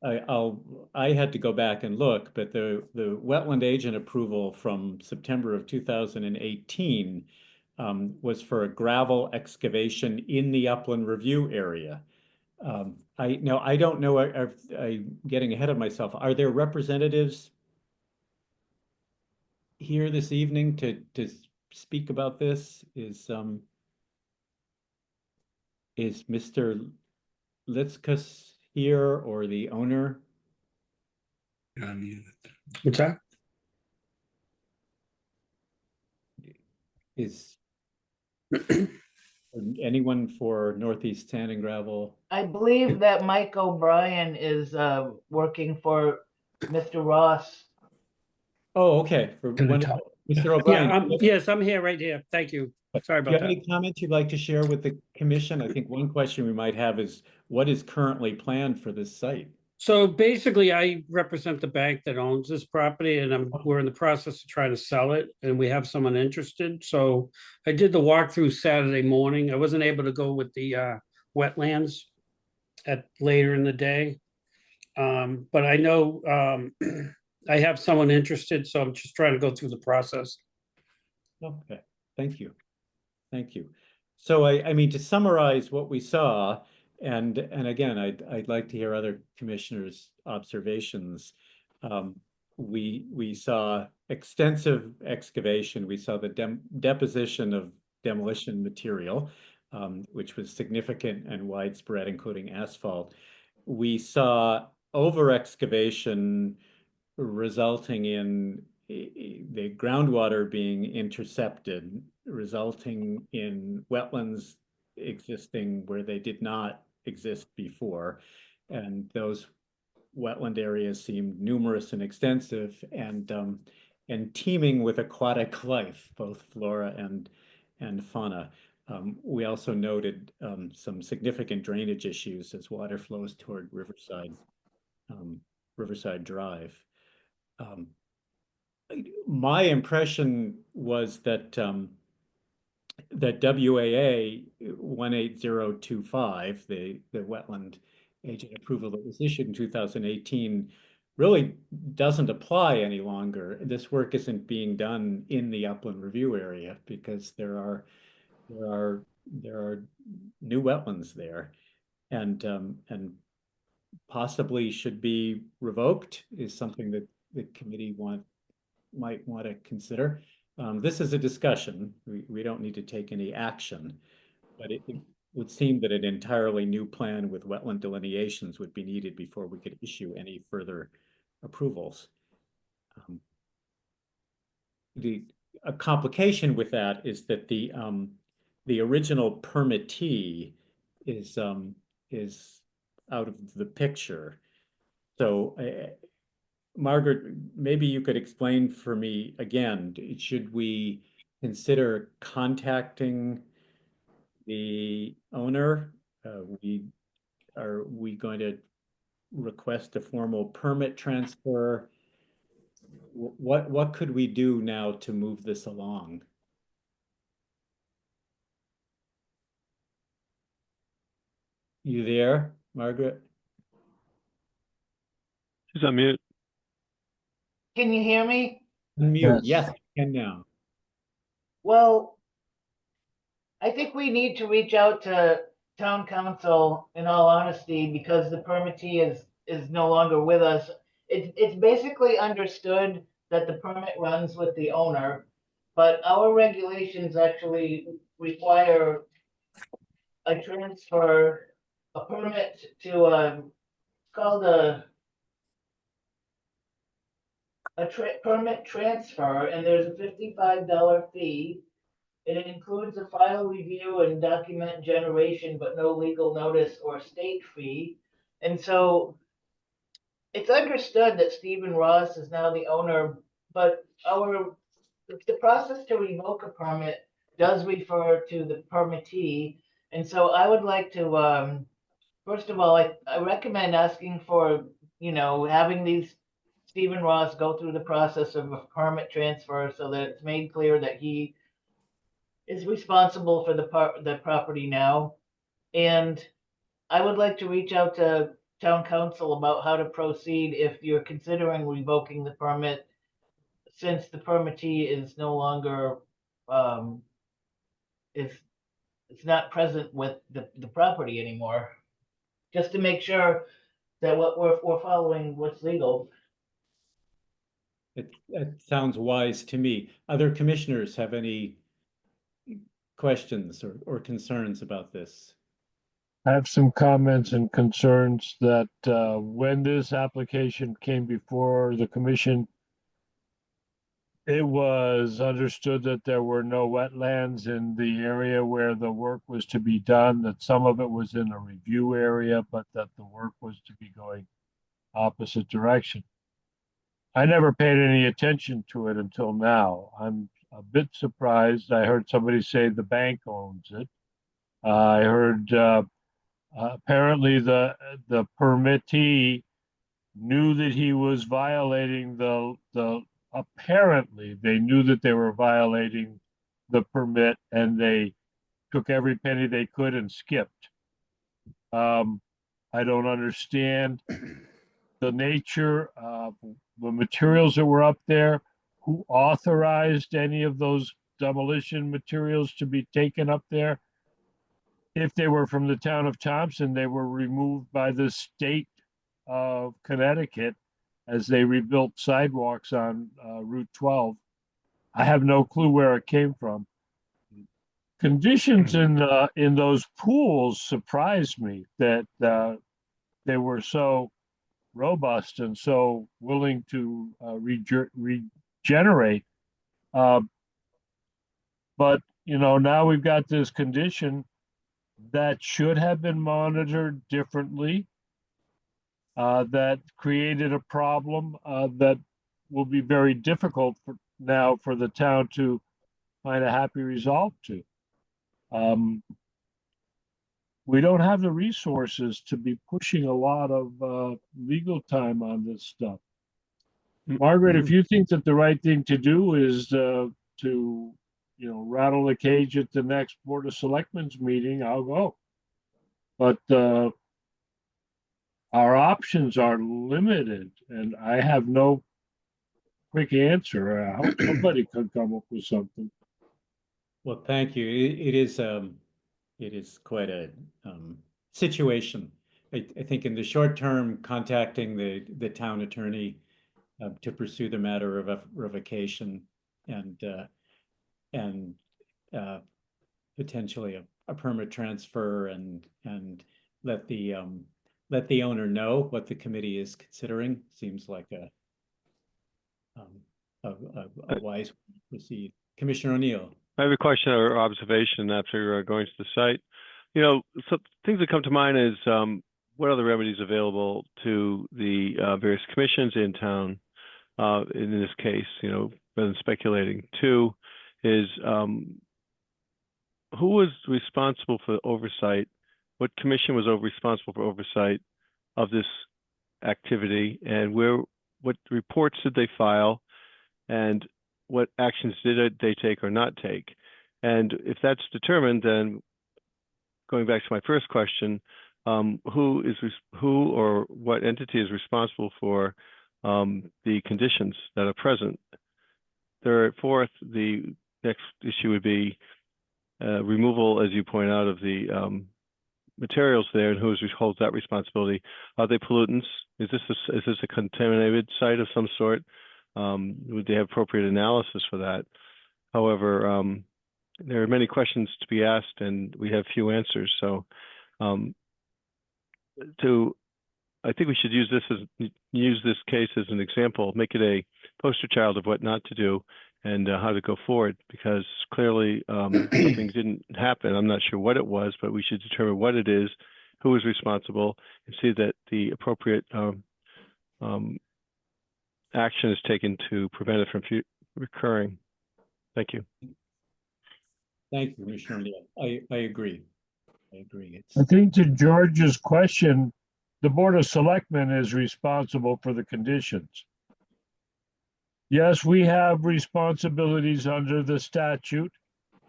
I had to go back and look, but the wetland agent approval from September of 2018 was for a gravel excavation in the upland review area. I don't know. I'm getting ahead of myself. Are there representatives here this evening to speak about this? Is Mr. Litzkus here or the owner? What's that? Is anyone for Northeast Sand and Gravel? I believe that Mike O'Brien is working for Mr. Ross. Oh, okay. For Mr. O'Brien. Yes, I'm here, right here. Thank you. Sorry Do you about have that. any comments you'd like to share with the commission? I think one question we might have is what is currently planned for this site? So basically, I represent the bank that owns this property, and we're in the process of trying to sell it, and we have someone interested. So I did the walkthrough Saturday morning. I wasn't able to go with the wetlands at later in the day. But I know I have someone interested, so I'm just trying to go through the process. Okay, thank you. Thank you. So I mean, to summarize what we saw, and again, I'd like to hear other commissioners' observations. We saw extensive excavation. We saw the deposition of demolition material, which was significant and widespread, including asphalt. We saw over excavation resulting in the groundwater being intercepted, resulting in wetlands existing where they did not exist before. And those wetland areas seemed numerous and extensive and teeming with aquatic life, both flora and fauna. We also noted some significant drainage issues as water flows toward Riverside Drive. My impression was that that WAA 18025, the wetland agent approval that was issued in 2018, really doesn't apply any longer. This work isn't being done in the upland review area because there are new wetlands there. and possibly should be revoked is something that the committee might want to consider. This is a discussion. We don't need to take any action, but it would seem that an entirely new plan with wetland delineations would be needed before we could issue any further approvals. A complication with that is that the original permittee is out of the picture. So Margaret, maybe you could explain for me again, should we consider contacting the owner? Are we going to request a formal permit transfer? What could we do now to move this along? You there, Margaret? She's on mute. Can you hear me? Unmute. Yes, I can now. Well, I think we need to reach out to town council in all honesty, because the permittee is no longer with us. It's basically understood that the permit runs with the owner, but our regulations actually require a transfer, a permit to called a permit transfer, and there's a $55 fee. And it includes a file review and document generation, but no legal notice or state fee. And so it's understood that Stephen Ross is now the owner, but the process to revoke a permit does refer to the permittee. And so I would like to, first of all, I recommend asking for, having these Stephen Ross go through the process of a permit transfer so that it's made clear that he is responsible for the property now. And I would like to reach out to town council about how to proceed if you're considering revoking the permit, since the permittee is no longer, it's not present with the property anymore, just to make sure that what we're following what's legal. It sounds wise to me. Other commissioners have any questions or concerns about this? I have some comments and concerns that when this application came before the commission, it was understood that there were no wetlands in the area where the work was to be done, that some of it was in a review area, but that the work was to be going opposite direction. I never paid any attention to it until now. I'm a bit surprised. I heard somebody say the bank owns it. I heard apparently the permittee knew that he was violating apparently they knew that they were violating the permit, and they took every penny they could and skipped. I don't understand the nature of the materials that were up there, who authorized any of those demolition materials to be taken up there. If they were from the town of Thompson, they were removed by the state of Connecticut as they rebuilt sidewalks on Route 12. I have no clue where it came from. Conditions in those pools surprised me that they were so robust and so willing to regenerate. But now we've got this condition that should have been monitored differently, that created a problem that will be very difficult for the town to find a happy resolve to. We don't have the resources to be pushing a lot of legal time on this stuff. Margaret, if you think that the right thing to do is to rattle the cage at the next Board of Selectmen's meeting, I'll go. But our options are limited, and I have no quick answer. I hope somebody could come up with something. Well, thank you. It is quite a situation. I think in the short term, contacting the town attorney to pursue the matter of revocation and potentially a permit transfer and let the owner know what the committee is considering seems like a wise way to proceed. Commissioner O'Neill. I have a question or observation after going to the site. You know, some things that come to mind is what are the remedies available to the various commissions in town in this case, you know, rather than speculating. Two is who was responsible for oversight? What commission was responsible for oversight of this activity, and what reports did they file, and what actions did they take or not take? And if that's determined, then going back to my first question, who or what entity is responsible for the conditions that are present? Fourth, the next issue would be removal, as you point out, of the materials there, and who holds that responsibility? Are they pollutants? Is this a contaminated site of some sort? Would they have appropriate analysis for that? However, there are many questions to be asked, and we have few answers. So, I think we should use this case as an example, make it a poster child of what not to do and how to go forward, because clearly something didn't happen. I'm not sure what it was, but we should determine what it is, who is responsible, and see that the appropriate action is taken to prevent it from recurring. Thank you. Thank you, Commissioner O'Neill. I agree. I agree. I think to George's question, the Board of Selectmen is responsible for the conditions. Yes, we have responsibilities under the statute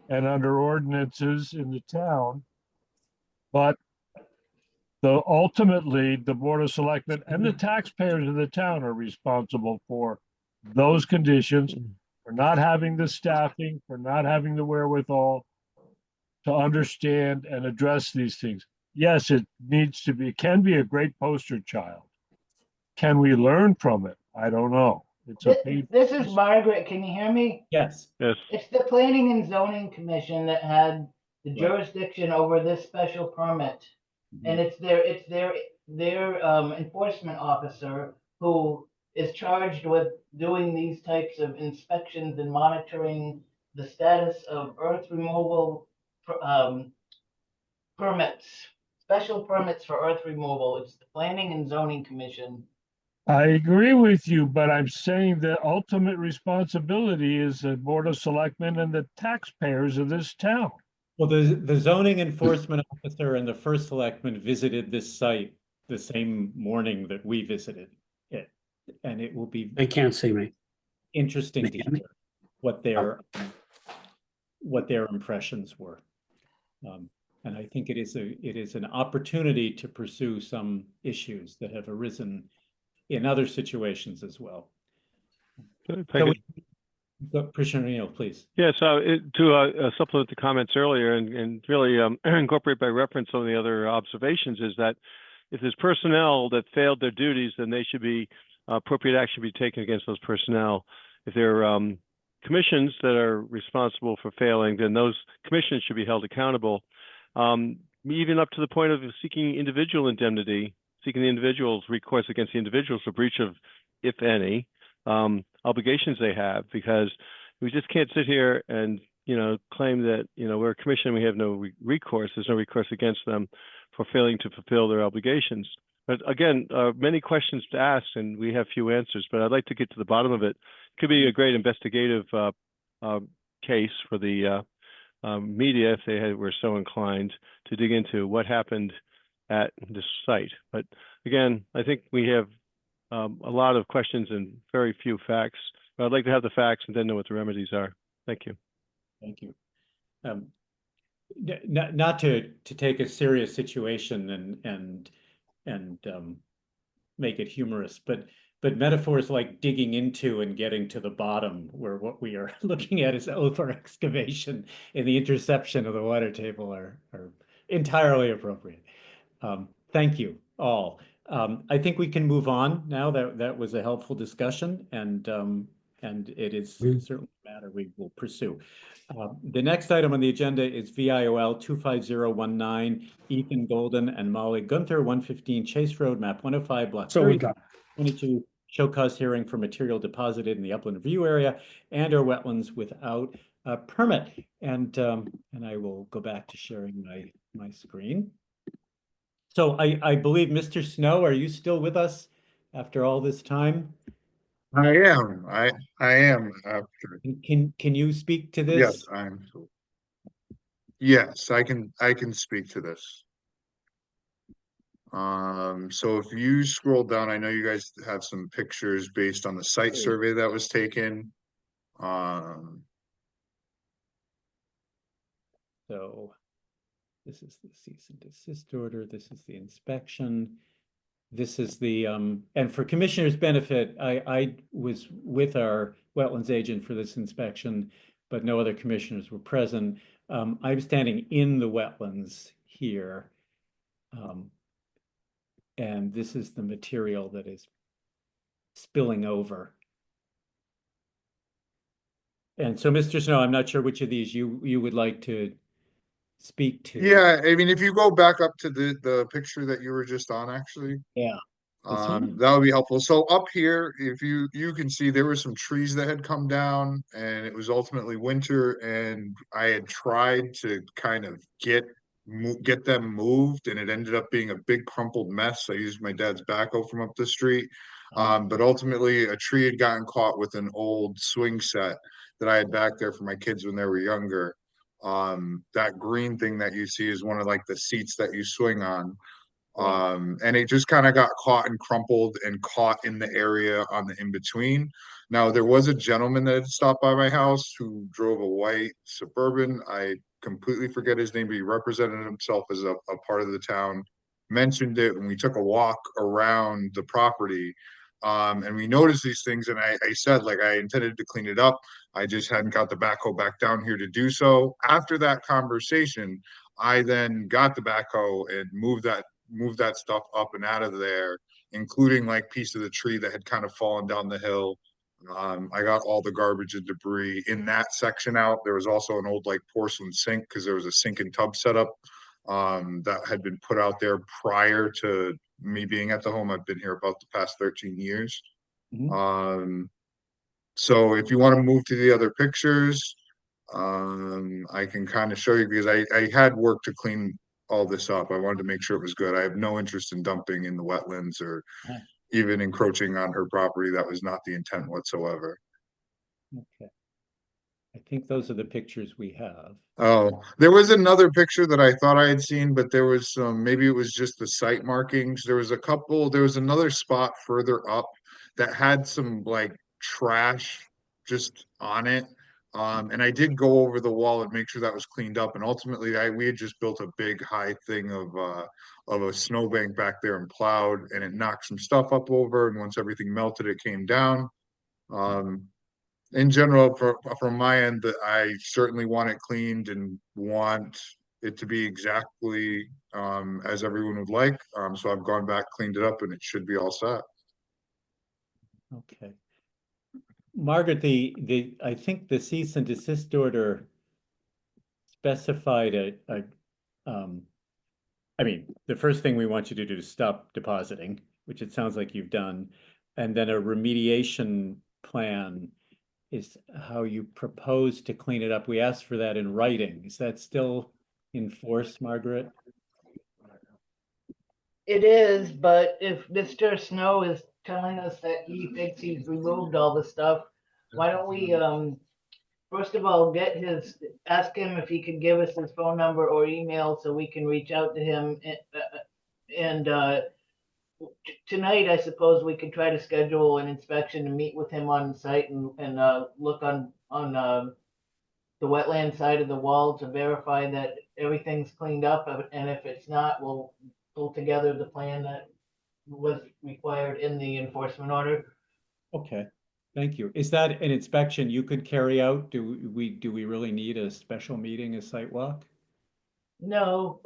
and under ordinances in the town, but ultimately, the Board of Selectmen and the taxpayers of the town are responsible for those conditions, for not having the staffing, for not having the wherewithal to understand and address these things. Yes, it can be a great poster child. Can we learn from it? I don't know. This is Margaret. Can you hear me? Yes. Yes. It's the Planning and Zoning Commission that had the jurisdiction over this special permit. And it's their enforcement officer who is charged with doing these types of inspections and monitoring the status of earth removal permits, special permits for earth removal. It's the Planning and Zoning Commission. I agree with you, but I'm saying the ultimate responsibility is the Board of Selectmen and the taxpayers of this town. Well, the zoning enforcement officer and the first selectman visited this site the same morning that we visited it. And it will be They can't see me. interesting to hear what their impressions were. And I think it is an opportunity to pursue some issues that have arisen in other situations as well. Commissioner O'Neill, please. Yeah, so to supplement the comments earlier and really incorporate by reference some of the other observations is that if there's personnel that failed their duties, then they should be appropriate action be taken against those personnel. If there are commissions that are responsible for failing, then those commissions should be held accountable, even up to the point of seeking individual indemnity, seeking the individual's recourse against the individuals for breach of, if any, obligations they have, because we just can't sit here and claim that we're a commission and we have no recourse. There's no recourse against them for failing to fulfill their obligations. But again, many questions to ask, and we have few answers. But I'd like to get to the bottom of it. It could be a great investigative case for the media if they were so inclined to dig into what happened at this site. But again, I think we have a lot of questions and very few facts. But I'd like to have the facts and then know what the remedies are. Thank you. Thank you. Not to take a serious situation and make it humorous, but metaphors like digging into and getting to the bottom, where what we are looking at is over excavation and the interception of the water table are entirely appropriate. Thank you all. I think we can move on now. That was a helpful discussion, and it is certainly a matter we will pursue. The next item on the agenda is VIOL 25019, Ethan Golden and Molly Gunther, 115 Chase Road, map 105, block So we're done. 22, show cause hearing for material deposited in the upland review area and or wetlands without a permit. And I will go back to sharing my screen. So I believe, Mr. Snow, are you still with us after all this time? I am. I am after. Can you speak to Yes, this? yes, I can speak to this. So if you scroll down, I know you guys have some pictures based on the site survey that was taken. So this is the cease and desist order. This is the inspection. This is the, and for commissioners' benefit, I was with our wetlands agent for this inspection, but no other commissioners were present. I'm standing in the wetlands here. And this is the material that is spilling over. And so, Mr. Snow, I'm not sure which of these you would like to speak to. Yeah, I mean, if you go back up to the picture that you were just on, actually. Yeah. That would be helpful. So up here, if you can see, there were some trees that had come down, and it was ultimately winter, and I had tried to kind of get them moved, and it ended up being a big crumpled mess. I used my dad's backhoe from up the street, but ultimately a tree had gotten caught with an old swing set that I had back there for my kids when they were younger. That green thing that you see is one of like the seats that you swing on. And it just kind of got caught and crumpled and caught in the area on the in-between. Now, there was a gentleman that had stopped by my house who drove a white Suburban. I completely forget his name, but he represented himself as a part of the town, mentioned it, and we took a walk around the property. And we noticed these things, and I said, like, I intended to clean it up. I just hadn't got the backhoe back down here to do so. After that conversation, I then got the backhoe and moved that stuff up and out of there, including like piece of the tree that had kind of fallen down the hill. I got all the garbage and debris in that section out. There was also an old like porcelain sink because there was a sink and tub setup that had been put out there prior to me being at the home. I've been here about the past 13 years. So if you want to move to the other pictures, I can kind of show you because I had work to clean all this up. I wanted to make sure it was good. I have no interest in dumping in the wetlands or even encroaching on her property. That was not the intent whatsoever. Okay. I think those are the pictures we have. Oh, there was another picture that I thought I had seen, but there was some, maybe it was just the site markings. There was another spot further up that had some like trash just on it. And I did go over the wall and make sure that was cleaned up. And ultimately we had just built a big high thing of a snowbank back there and plowed, and it knocked some stuff up over. And once everything melted, it came down. In general, from my end, that I certainly want it cleaned and want it to be exactly as everyone would like. So I've gone back, cleaned it up, and it should be all set. Okay. Margaret, I think the cease and desist order specified I mean, the first thing we want you to do is stop depositing, which it sounds like you've done, and then a remediation plan is how you propose to clean it up. We asked for that in writing. Is that still in force, Margaret? It is, but if Mr. Snow is telling us that he thinks he's removed all the stuff, why don't we, first of all, ask him if he could give us his phone number or email so we can reach out to him. And tonight, I suppose we could try to schedule an inspection and meet with him on site and look on the wetland side of the wall to verify that everything's cleaned up. And if it's not, we'll pull together the plan that was required in the enforcement order. Okay, thank you. Is that an inspection you could carry out? Do we really need a special meeting, a site walk? No,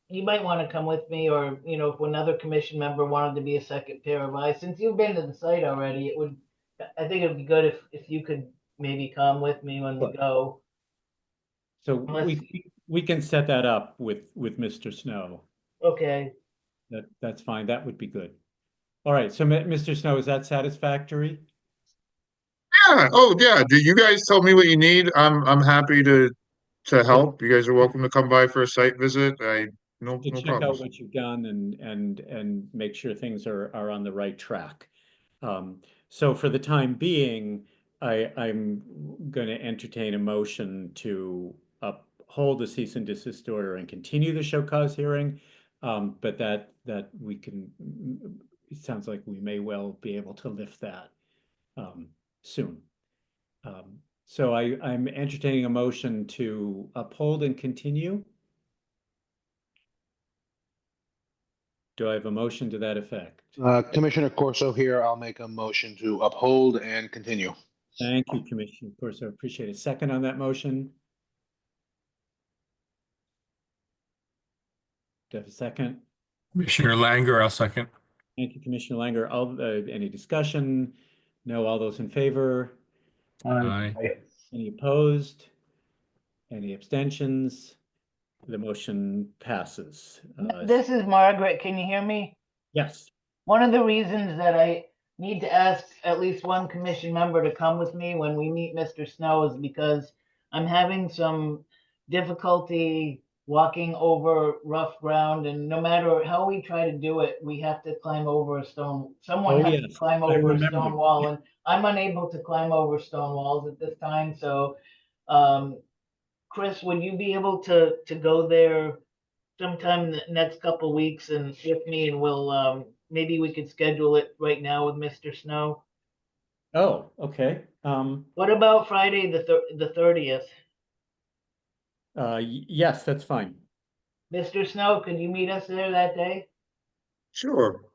you might want to come with me, or, you know, if another commission member wanted to be a second pair of eyes, since you've been to the site already, I think it'd be good if you could maybe come with me when we go. So Unless, we can set that up with Mr. Snow. okay. That's fine. That would be good. All right. So Mr. Snow, is that satisfactory? Yeah. Oh, yeah. Do you guys tell me what you need? I'm happy to help. You guys are welcome to come by for a site visit. No To check out problems. what you've done and make sure things are on the right track. So for the time being, I'm going to entertain a motion to uphold the cease and desist order and continue the show cause hearing. But that we can, it sounds like we may well be able to lift that soon. So I'm entertaining a motion to uphold and continue. Do I have a motion to that effect? Commissioner Corso here. I'll make a motion to uphold and continue. Thank you, Commissioner. Of course, I appreciate a second on that motion. Do I have a second? Commissioner Langer, I'll second. Thank you, Commissioner Langer. Any discussion? No, all those in favor? Aye. Any opposed? Any abstentions? The motion passes. This is Margaret. Can you hear me? Yes. One of the reasons that I need to ask at least one commission member to come with me when we meet Mr. Snow is because I'm having some difficulty walking over rough ground, and no matter how we try to do it, we have to climb over a stone. Someone Oh, has to yes, climb I over a remember. stone wall, and I'm unable to climb over stone walls at this time. So, Chris, would you be able to go there sometime in the next couple weeks and with me, and we'll maybe we could schedule it right now with Mr. Snow? Oh, okay. What about Friday the 30th? Yes, that's fine. Mr. Snow, could you meet us there that day? Sure.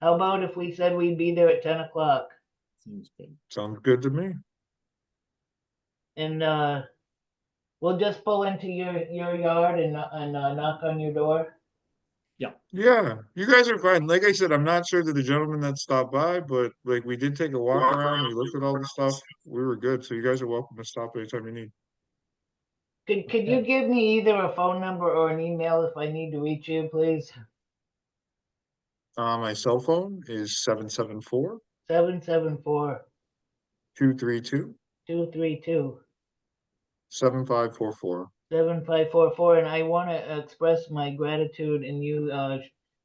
How about if we said we'd be there at 10 o'clock? Seems good. Sounds good to me. And we'll just pull into your yard and knock on your door. Yeah, you guys are fine. Like I said, I'm not sure that the gentleman that stopped by, but like we did take a walk around. We looked at all the stuff. We were good. So you guys are welcome to stop anytime you need. Could you give me either a phone number or an email if I need to reach you, please? My cell phone is 774 774 232 232 7544. 7544. And I want to express my gratitude in you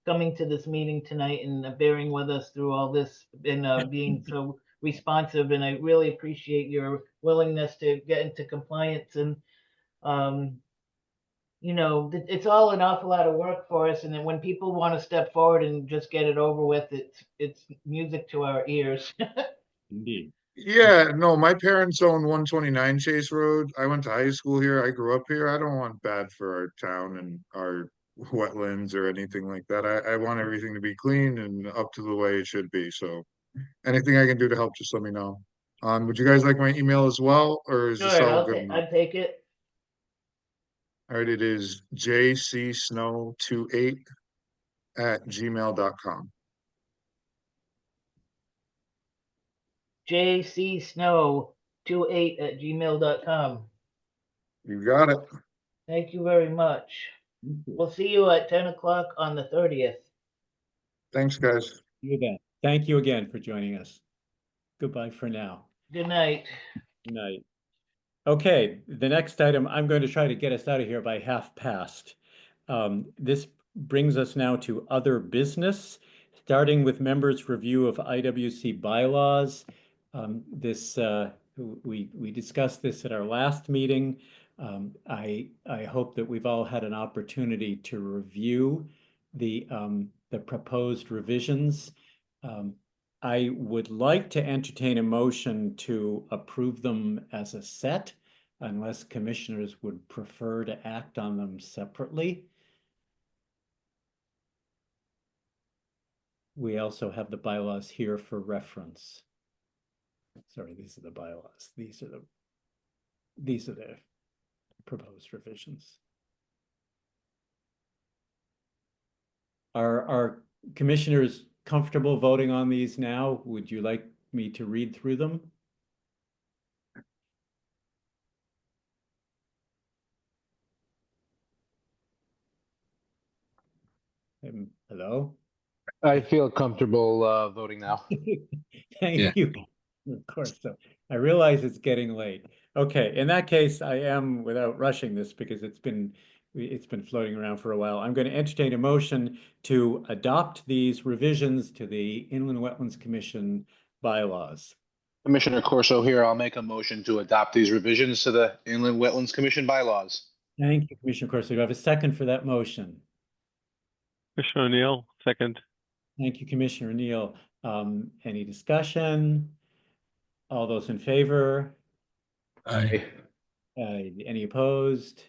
coming to this meeting tonight and bearing with us through all this and being so responsive. And I really appreciate your willingness to get into compliance. And you know, it's all an awful lot of work for us. And then when people want to step forward and just get it over with, it's music to our ears. Indeed. Yeah, no, my parents own 129 Chase Road. I went to high school here. I grew up here. I don't want bad for our town and our wetlands or anything like that. I want everything to be clean and up to the way it should be. So anything I can do to help, just let me know. Would you guys like my email as well, or is the Sure, cell good enough? I'll take it. All right, it is jcsnow28@gmail.com. jcsnow28@gmail.com. You got it. Thank you very much. We'll see you at 10 o'clock on the 30th. Thanks, guys. You bet. Thank you again for joining us. Goodbye for now. Good night. Good night. Okay, the next item, I'm going to try to get us out of here by 1:30. This brings us now to other business, starting with members' review of IWC bylaws. We discussed this at our last meeting. I hope that we've all had an opportunity to review the proposed revisions. I would like to entertain a motion to approve them as a set, unless commissioners would prefer to act on them separately. We also have the bylaws here for reference. Sorry, these are the bylaws. These are the proposed revisions. Are commissioners comfortable voting on these now? Would you like me to read through them? Hello? I feel comfortable voting now. Thank you. Of course. So I realize it's getting late. Okay, in that case, I am, without rushing this because it's been floating around for a while. I'm going to entertain a motion to adopt these revisions to the Inland Wetlands Commission bylaws. Commissioner Corso here. I'll make a motion to adopt these revisions to the Inland Wetlands Commission bylaws. Thank you, Commissioner Corso. Do I have a second for that motion? Commissioner O'Neill, second. Thank you, Commissioner O'Neill. Any discussion? All those in favor? Aye. Any opposed?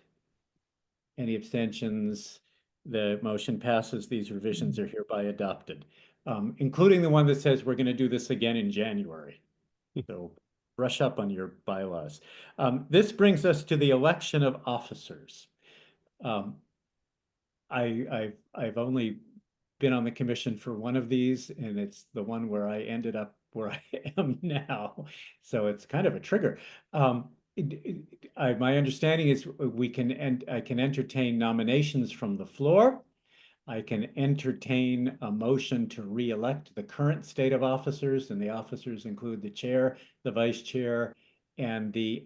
Any abstentions? The motion passes. These revisions are hereby adopted, including the one that says we're going to do this again in January. So brush up on your bylaws. This brings us to the election of officers. I've only been on the commission for one of these, and it's the one where I ended up where I am now. So it's kind of a trigger. My understanding is I can entertain nominations from the floor. I can entertain a motion to re-elect the current state of officers, and the officers include the chair, the vice chair, and the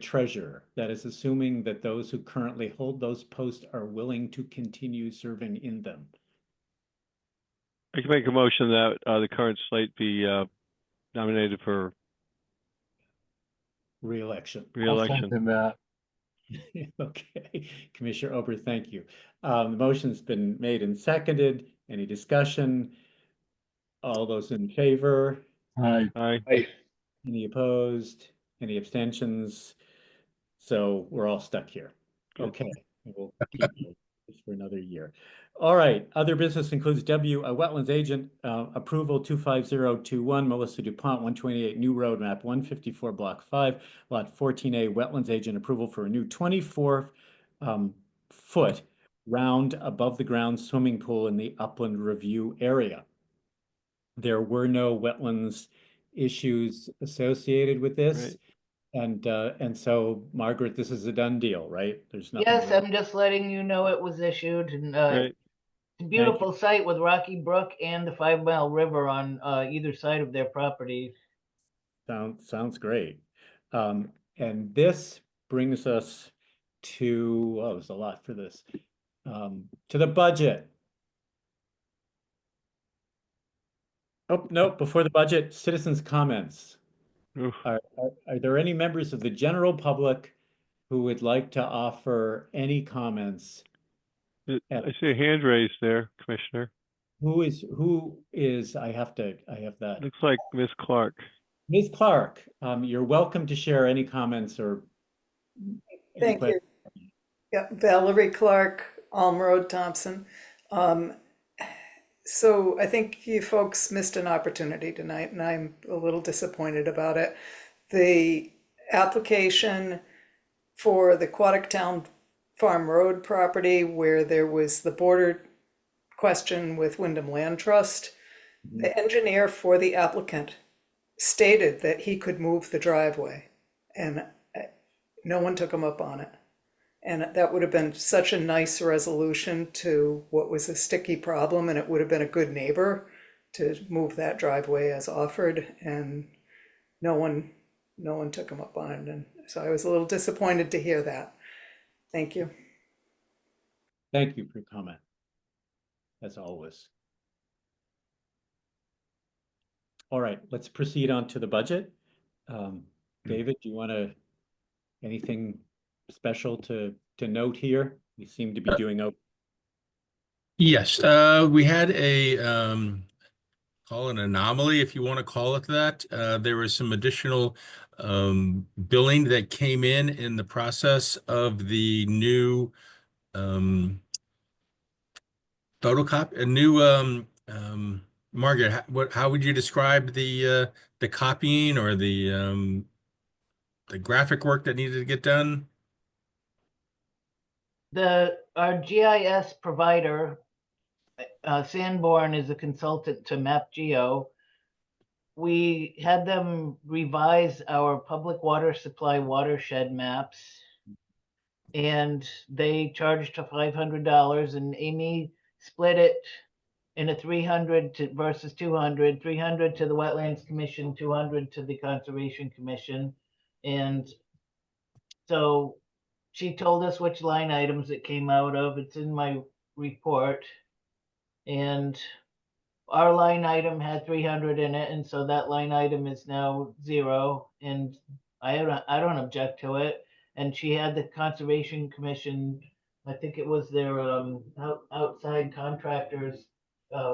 treasurer. That is assuming that those who currently hold those posts are willing to continue serving in them. I can make a motion that the current slate be nominated for re-election. Re-election. Okay, Commissioner Ober, thank you. The motion's been made and seconded. Any discussion? All those in favor? Aye. Aye. Any opposed? Any abstentions? So we're all stuck here. Okay, we'll keep this for another year. All right, other business includes a wetlands agent approval 25021, Melissa DuPont, 128 New Road, map 154, block 5, lot 14A, wetlands agent approval for a new 24 foot round above the ground swimming pool in the upland review area. There were no wetlands issues associated with this. Right. And so, Margaret, this is a done deal, right? There's nothing. Yes, I'm just letting you know it was issued, and Right. it's a beautiful site with Rocky Brook and the 5 Mile River on either side of their property. Sounds great. And this brings us to, oh, there's a lot for this, to the budget. Oh, no, before the budget, citizens' comments. Are there any members of the general public who would like to offer any comments? I see a hand raised there, Commissioner. Who is, I have that. Looks like Miss Clark. Ms. Clark, you're welcome to share any comments or. Thank you. Yeah, Valerie Clark, Alm Road, Thompson. So I think you folks missed an opportunity tonight, and I'm a little disappointed about it. The application for the Aquatic Town Farm Road property, where there was the border question with Wyndham Land Trust, the engineer for the applicant stated that he could move the driveway, and no one took him up on it. And that would have been such a nice resolution to what was a sticky problem, and it would have been a good neighbor to move that driveway as offered, and no one took him up on it. And so I was a little disappointed to hear that. Thank you. Thank you for your comment, as always. All right, let's proceed on to the budget. David, do you want to, anything special to note here? We seem to be doing okay. Yes, we had a call an anomaly, if you want to call it that. There was some additional billing that came in the process of the new photocopy, a new Margaret, how would you describe the copying or the graphic work that needed to get done? Our GIS provider Sanborn is a consultant to MapGeo. We had them revise our public water supply watershed maps, and they charged $500, and Amy split it in a 300 versus 200, 300 to the Wetlands Commission, 200 to the Conservation Commission. And so she told us which line items it came out of. It's in my report. And our line item had 300 in it, and so that line item is now 0, and I don't object to it. And she had the Conservation Commission, I think it was their outside contractors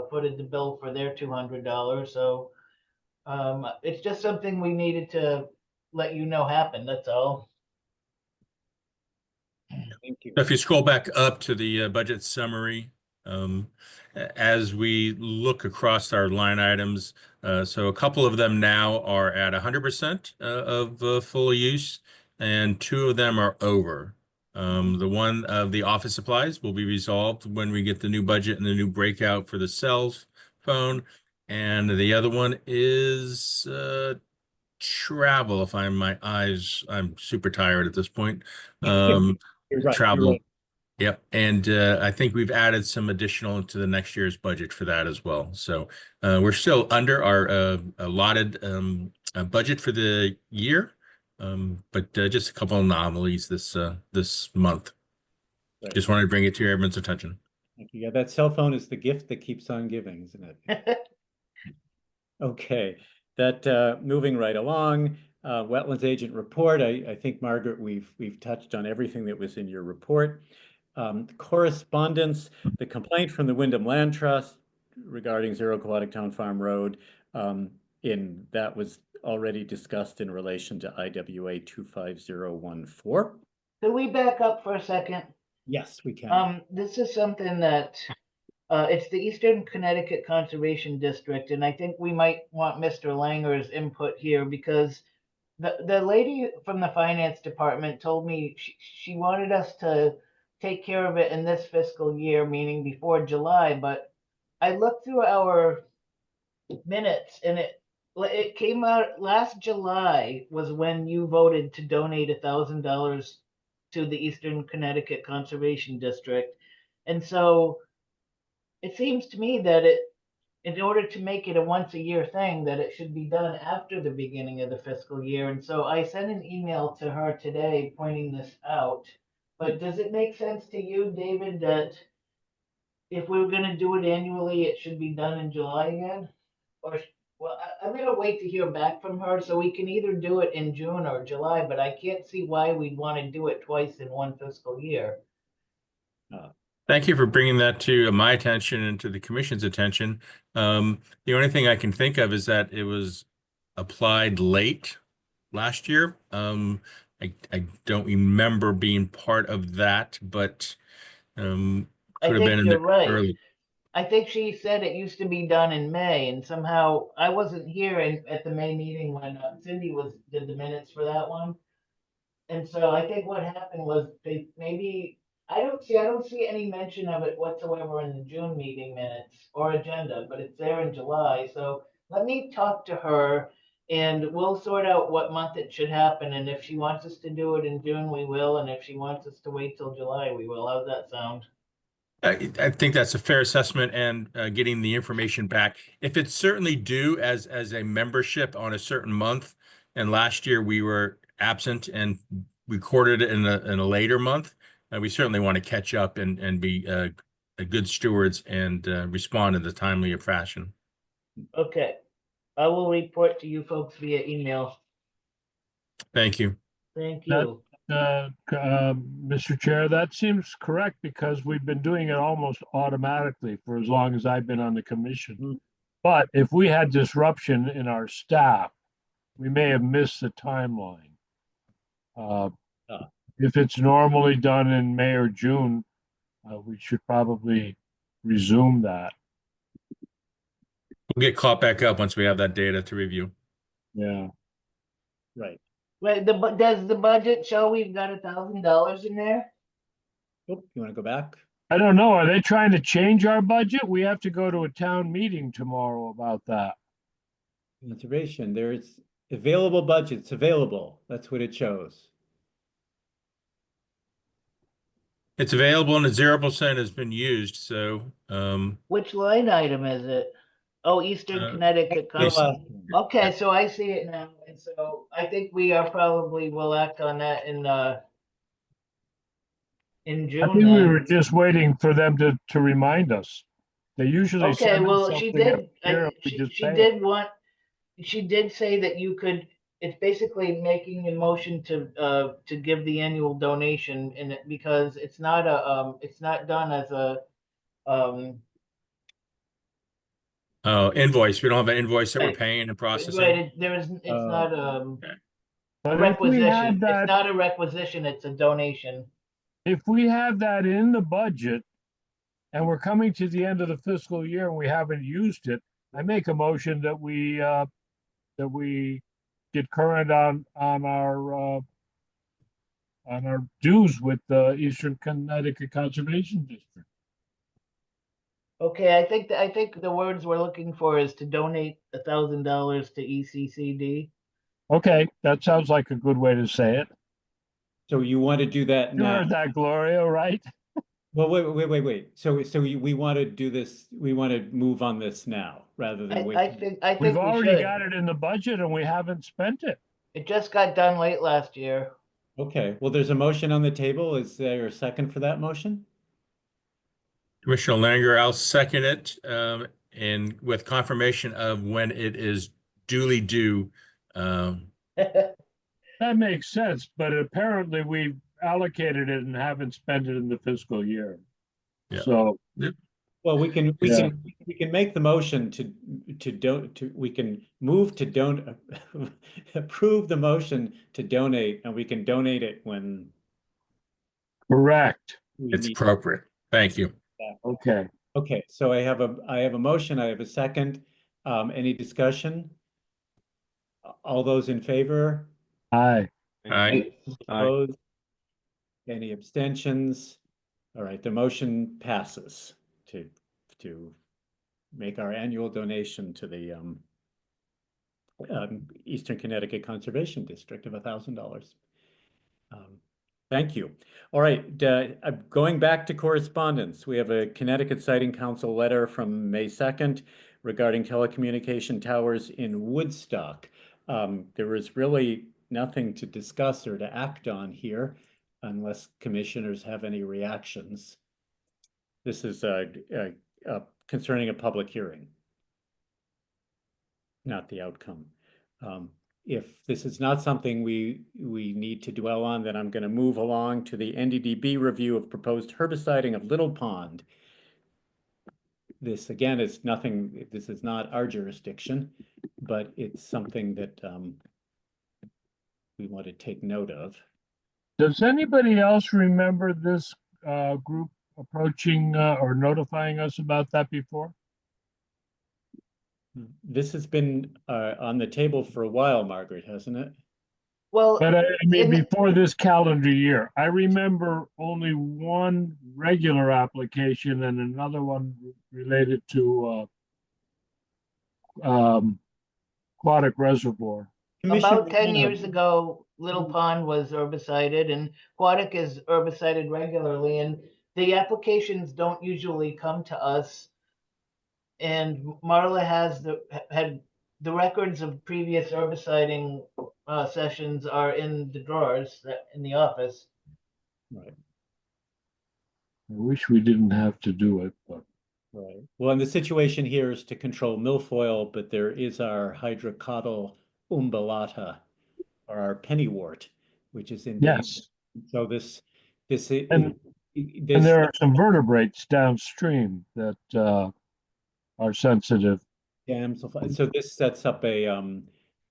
footed the bill for their $200. So it's just something we needed to let you know happened. That's all. Thank you. If you scroll back up to the budget summary, as we look across our line items, so a couple of them now are at 100% of full use, and 2 of them are over. The one of the office supplies will be resolved when we get the new budget and the new breakout for the cells phone, and the other one is travel. If I'm super tired at this point. You're right. Travel. You're right. Yep. And I think we've added some additional into the next year's budget for that as well. So we're still under our allotted budget for the year, but just a couple of anomalies this month. Right. Just wanted to bring it to everyone's attention. Thank you. Yeah, that cell phone is the gift that keeps on giving, isn't it? Okay, that moving right along, wetlands agent report. I think, Margaret, we've touched on everything that was in your report. Correspondence, the complaint from the Wyndham Land Trust regarding Zero Aquatic Town Farm Road, that was already discussed in relation to IWA 25014. Can we back up for a second? Yes, we can. This is something that it's the Eastern Connecticut Conservation District, and I think we might want Mr. Langer's input here, because the lady from the finance department told me she wanted us to take care of it in this fiscal year, meaning before July, but I looked through our minutes, and it came out last July was when you voted to donate $1,000 to the Eastern Connecticut Conservation District. And so it seems to me that in order to make it a once a year thing, that it should be done after the beginning of the fiscal year. And so I sent an email to her today pointing this out. But does it make sense to you, David, that if we were going to do it annually, it should be done in July again? Or, well, I'm going to wait to hear back from her, so we can either do it in June or July, but I can't see why we'd want to do it twice in one fiscal year. Thank you for bringing that to my attention and to the commission's attention. The only thing I can think of is that it was applied late last year. I don't remember being part of that, but could have been in you're the right. early. I think she said it used to be done in May, and somehow I wasn't here at the May meeting when Cindy did the minutes for that one. And so I think what happened was I don't see any mention of it whatsoever in the June meeting minutes or agenda, but it's there in July. So let me talk to her, and we'll sort out what month it should happen. And if she wants us to do it in June, we will. And if she wants us to wait till July, we will. How's that sound? I think that's a fair assessment, and getting the information back. If it's certainly due as a membership on a certain month, and last year we were absent and recorded it in a later month, we certainly want to catch up and be good stewards and respond in the timely fashion. Okay, I will report to you folks via email. Thank you. Thank you. Mr. Chair, that seems correct, because we've been doing it almost automatically for as long as I've been on the commission. But if we had disruption in our staff, we may have missed the timeline. If it's normally done in May or June, we should probably resume that. We'll get caught back up once we have that data to review. Yeah. Right. Wait, does the budget show we've got $1,000 in there? Oh, you want to go back? I don't know. Are they trying to change our budget? We have to go to a town meeting tomorrow about that. Conservation, there's available budgets available. That's what it shows. It's available and the 0% has been used, so, Which line item is it? Oh, Eastern Connecticut. Okay, so I see it now, and so I think we are probably will act on that in I June think we then. were just waiting for them to remind us. They usually Okay, send us well, she something every did, year and we just she pay it. did want, she did say that you could, it's basically making a motion to give the annual donation and because it's not it's not done as a, invoice. We don't have an invoice that we're right, paying and processing. right, there is, it's not, a But if we requisition. had that, It's not a requisition, it's a donation. if we have that in the budget and we're coming to the end of the fiscal year and we haven't used it, I make a motion that we get current on our dues with the Eastern Connecticut Conservation District. Okay, I think the words we're looking for is to donate $1,000 to ECCD. Okay, that sounds like a good way to say it. So you want to do that You now? heard that, Gloria, right? Well, wait. So we want to do this, we want to move on this now rather than wait. I think We've we already should. got it in the budget and we haven't spent it. It just got done late last year. Okay, well, there's a motion on the table. Is there a second for that motion? Commissioner Langer, I'll second it, and with confirmation of when it is duly due. That makes sense, but apparently we've allocated it and haven't spent it in the fiscal year. Yeah. So, Well, we can make the motion we can move to don't approve the motion to donate, and we can donate it when correct. It's appropriate. Thank you. Okay. Okay, so I have a motion, I have a second. Any discussion? All those in favor? Aye. Aye. Opposed? Any abstentions? All right, the motion passes to make our annual donation to the Eastern Connecticut Conservation District of $1,000. Thank you. All right, going back to correspondence, we have a Connecticut Siting Council letter from May 2nd regarding telecommunication towers in Woodstock. There is really nothing to discuss or to act on here unless commissioners have any reactions. This is concerning a public hearing, not the outcome. If this is not something we need to dwell on, then I'm going to move along to the NDDB review of proposed herbiciding of Little Pond. This again is nothing, this is not our jurisdiction, but it's something that we want to take note of. Does anybody else remember this group approaching or notifying us about that before? This has been on the table for a while, Margaret, hasn't it? Well, but I mean, before this calendar year, I remember only one regular application and another one related to aquatic reservoir. About 10 years ago, Little Pond was herbicided and Aquatic is herbicided regularly, and the applications don't usually come to us. And Marla had the records of previous herbiciding sessions are in the drawers in the office. Right. I wish we didn't have to do it, but. Right. Well, and the situation here is to control milfoil, but there is our hydrocotyle umbellata, or our pennywort, which is in Yes. So And there are some vertebrates downstream that are sensitive. So this sets up a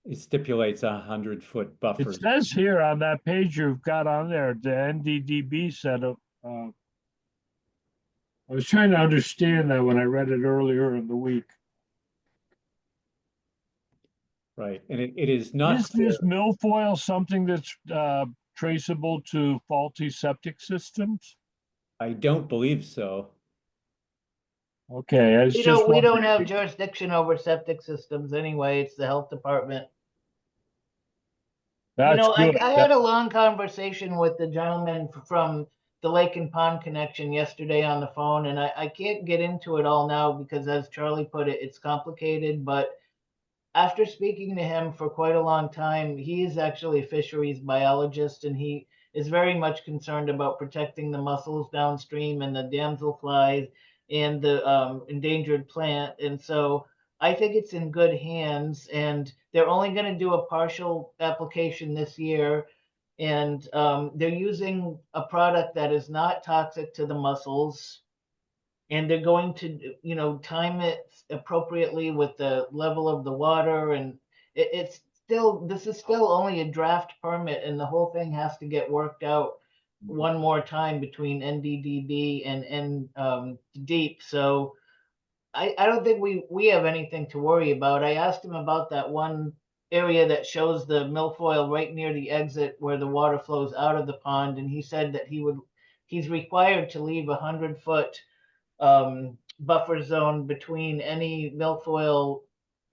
it stipulates 100-foot buffer. It says here on that page you've got on there, the NDDB set up. I was trying to understand that when I read it earlier in the week. Right, and it is not. Is this milfoil something that's traceable to faulty septic systems? I don't believe so. Okay, I was We just don't wondering. have jurisdiction over septic systems anyway. It's the health department. That's good. I had a long conversation with the gentleman from the Lake and Pond Connection yesterday on the phone, and I can't get into it all now because, as Charlie put it, it's complicated. But after speaking to him for quite a long time, he is actually a fisheries biologist, and he is very much concerned about protecting the mussels downstream and the damselflies and the endangered plant. And so I think it's in good hands, and they're only going to do a partial application this year. And they're using a product that is not toxic to the mussels, and they're going to time it appropriately with the level of the water. And it's still, this is still only a draft permit, and the whole thing has to get worked out one more time between NDDB and Deep. So I don't think we have anything to worry about. I asked him about that one area that shows the milfoil right near the exit where the water flows out of the pond, and he said that he's required to leave 100-foot buffer zone between any milfoil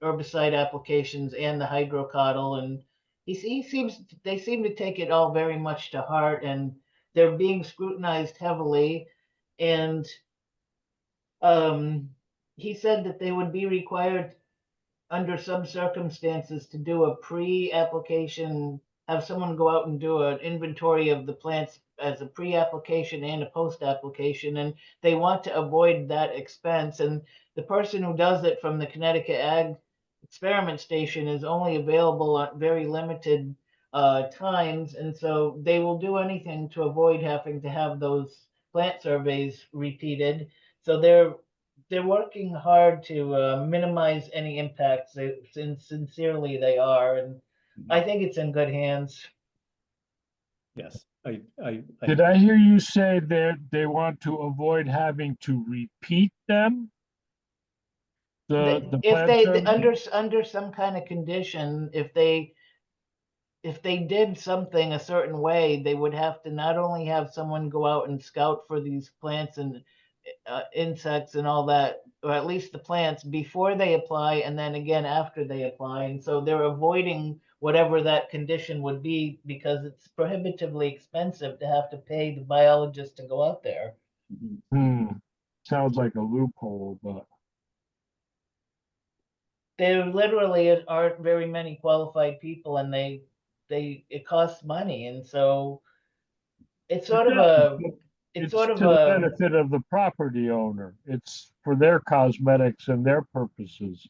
herbicide applications and the hydrocotyle. And they seem to take it all very much to heart, and they're being scrutinized heavily. And he said that they would be required under some circumstances to do a pre-application, have someone go out and do an inventory of the plants as a pre-application and a post-application, and they want to avoid that expense. And the person who does it from the Connecticut Ag Experiment Station is only available at very limited times, and so they will do anything to avoid having to have those plant surveys repeated. So they're working hard to minimize any impacts. Sincerely, they are, and I think it's in good hands. Yes, Did I hear you say that they want to avoid having to repeat them? The If plant they survey? under some kind of condition, if they did something a certain way, they would have to not only have someone go out and scout for these plants and insects and all that, or at least the plants before they apply, and then again after they apply. And so they're avoiding whatever that condition would be because it's prohibitively expensive to have to pay the biologist to go out there. Sounds like a loophole, but There literally aren't very many qualified people, and it costs money. And so it's sort of a it's to the benefit of the property owner. It's for their cosmetics and their purposes.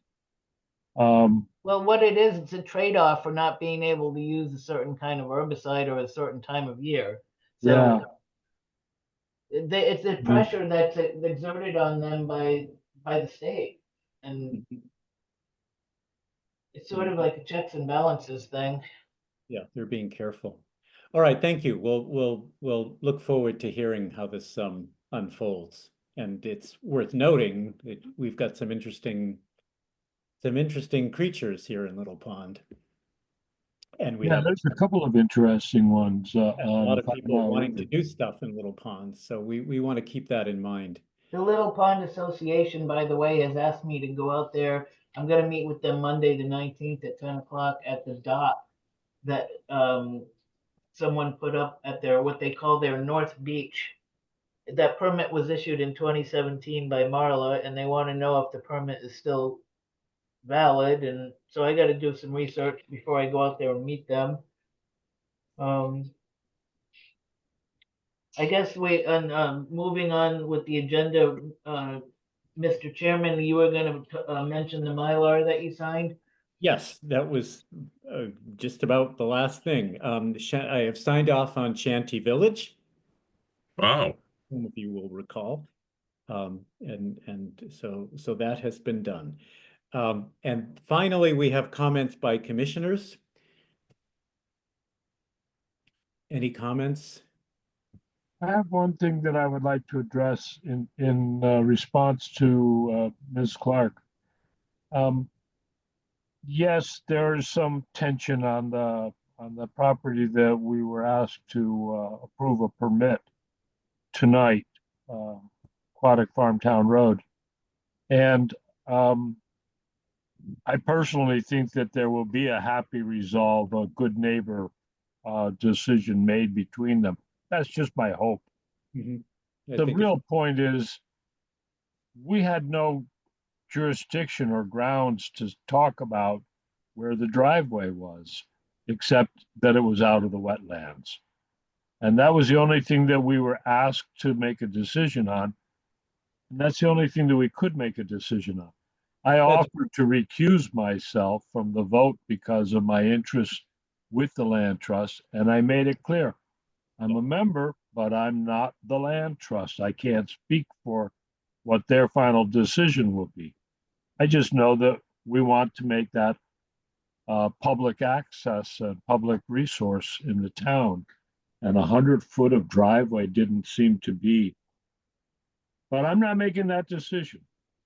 Well, what it is, it's a trade-off for not being able to use a certain kind of herbicide or a certain time of year. So it's the pressure that's exerted on them by the state, and it's sort of like a checks and balances thing. Yeah, they're being careful. All right, thank you. We'll look forward to hearing how this unfolds. And it's worth noting that we've got some interesting creatures here in Little Pond. And we have there's a couple of interesting ones. a lot of people wanting to do stuff in Little Pond, so we want to keep that in mind. The Little Pond Association, by the way, has asked me to go out there. I'm going to meet with them Monday the 19th at 10 o'clock at the dock that someone put up at their, what they call their North Beach. That permit was issued in 2017 by Marla, and they want to know if the permit is still valid. And so I got to do some research before I go out there and meet them. I guess moving on with the agenda, Mr. Chairman, you were going to mention the Mylar that you signed. Yes, that was just about the last thing. I have signed off on Shanty Village. Wow. Some of you will recall. And so that has been done. And finally, we have comments by commissioners. Any comments? I have one thing that I would like to address in response to Ms. Clark. Yes, there is some tension on the property that we were asked to approve a permit tonight. Aquatic Farm Town Road. And I personally think that there will be a happy resolve, a good neighbor decision made between them. That's just my hope. Mhm. I The think real point is we had no jurisdiction or grounds to talk about where the driveway was, except that it was out of the wetlands. And that was the only thing that we were asked to make a decision on. And that's the only thing that we could make a decision on. I offered to recuse myself from the vote because of my interest with the land trust, and I made it clear. I'm a member, but I'm not the land trust. I can't speak for what their final decision will be. I just know that we want to make that public access and public resource in the town. And 100 foot of driveway didn't seem to be. But I'm not making that decision.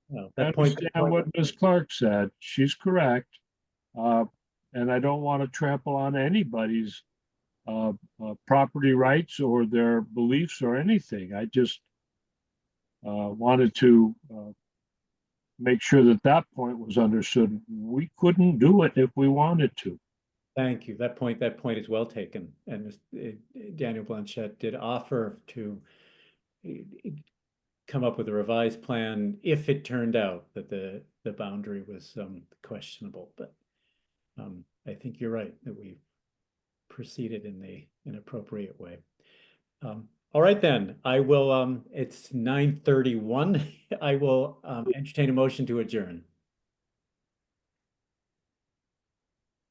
Well, I that point, understand what Ms. Clark said. She's correct. And I don't want to trample on anybody's property rights or their beliefs or anything. I just wanted to make sure that that point was understood. We couldn't do it if we wanted to. thank you. That point is well taken. And Daniel Blanchette did offer to come up with a revised plan if it turned out that the boundary was questionable. But I think you're right that we proceeded in the inappropriate way. All right, then I will, it's 9:31. I will entertain a motion to adjourn.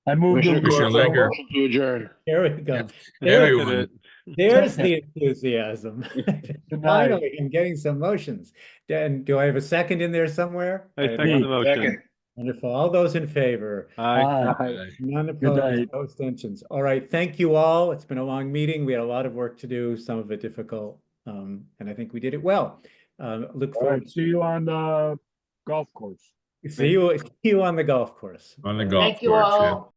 I moved Commissioner Commissioner Corso, Langer. motion to adjourn. There we go. Everyone. There's the enthusiasm. Good night. Finally, I'm getting some motions. Dan, do I have a second in there somewhere? I second the motion. Second. Wonderful. All those in favor? Aye. None Good opposed, night. no abstentions. All right, thank you all. It's been a long meeting. We had a lot of work to do, some of it difficult, and I think we did it well. Look All forward right, see you on the golf course. see you on the golf course. On the All right. golf Thank you course, yeah. all.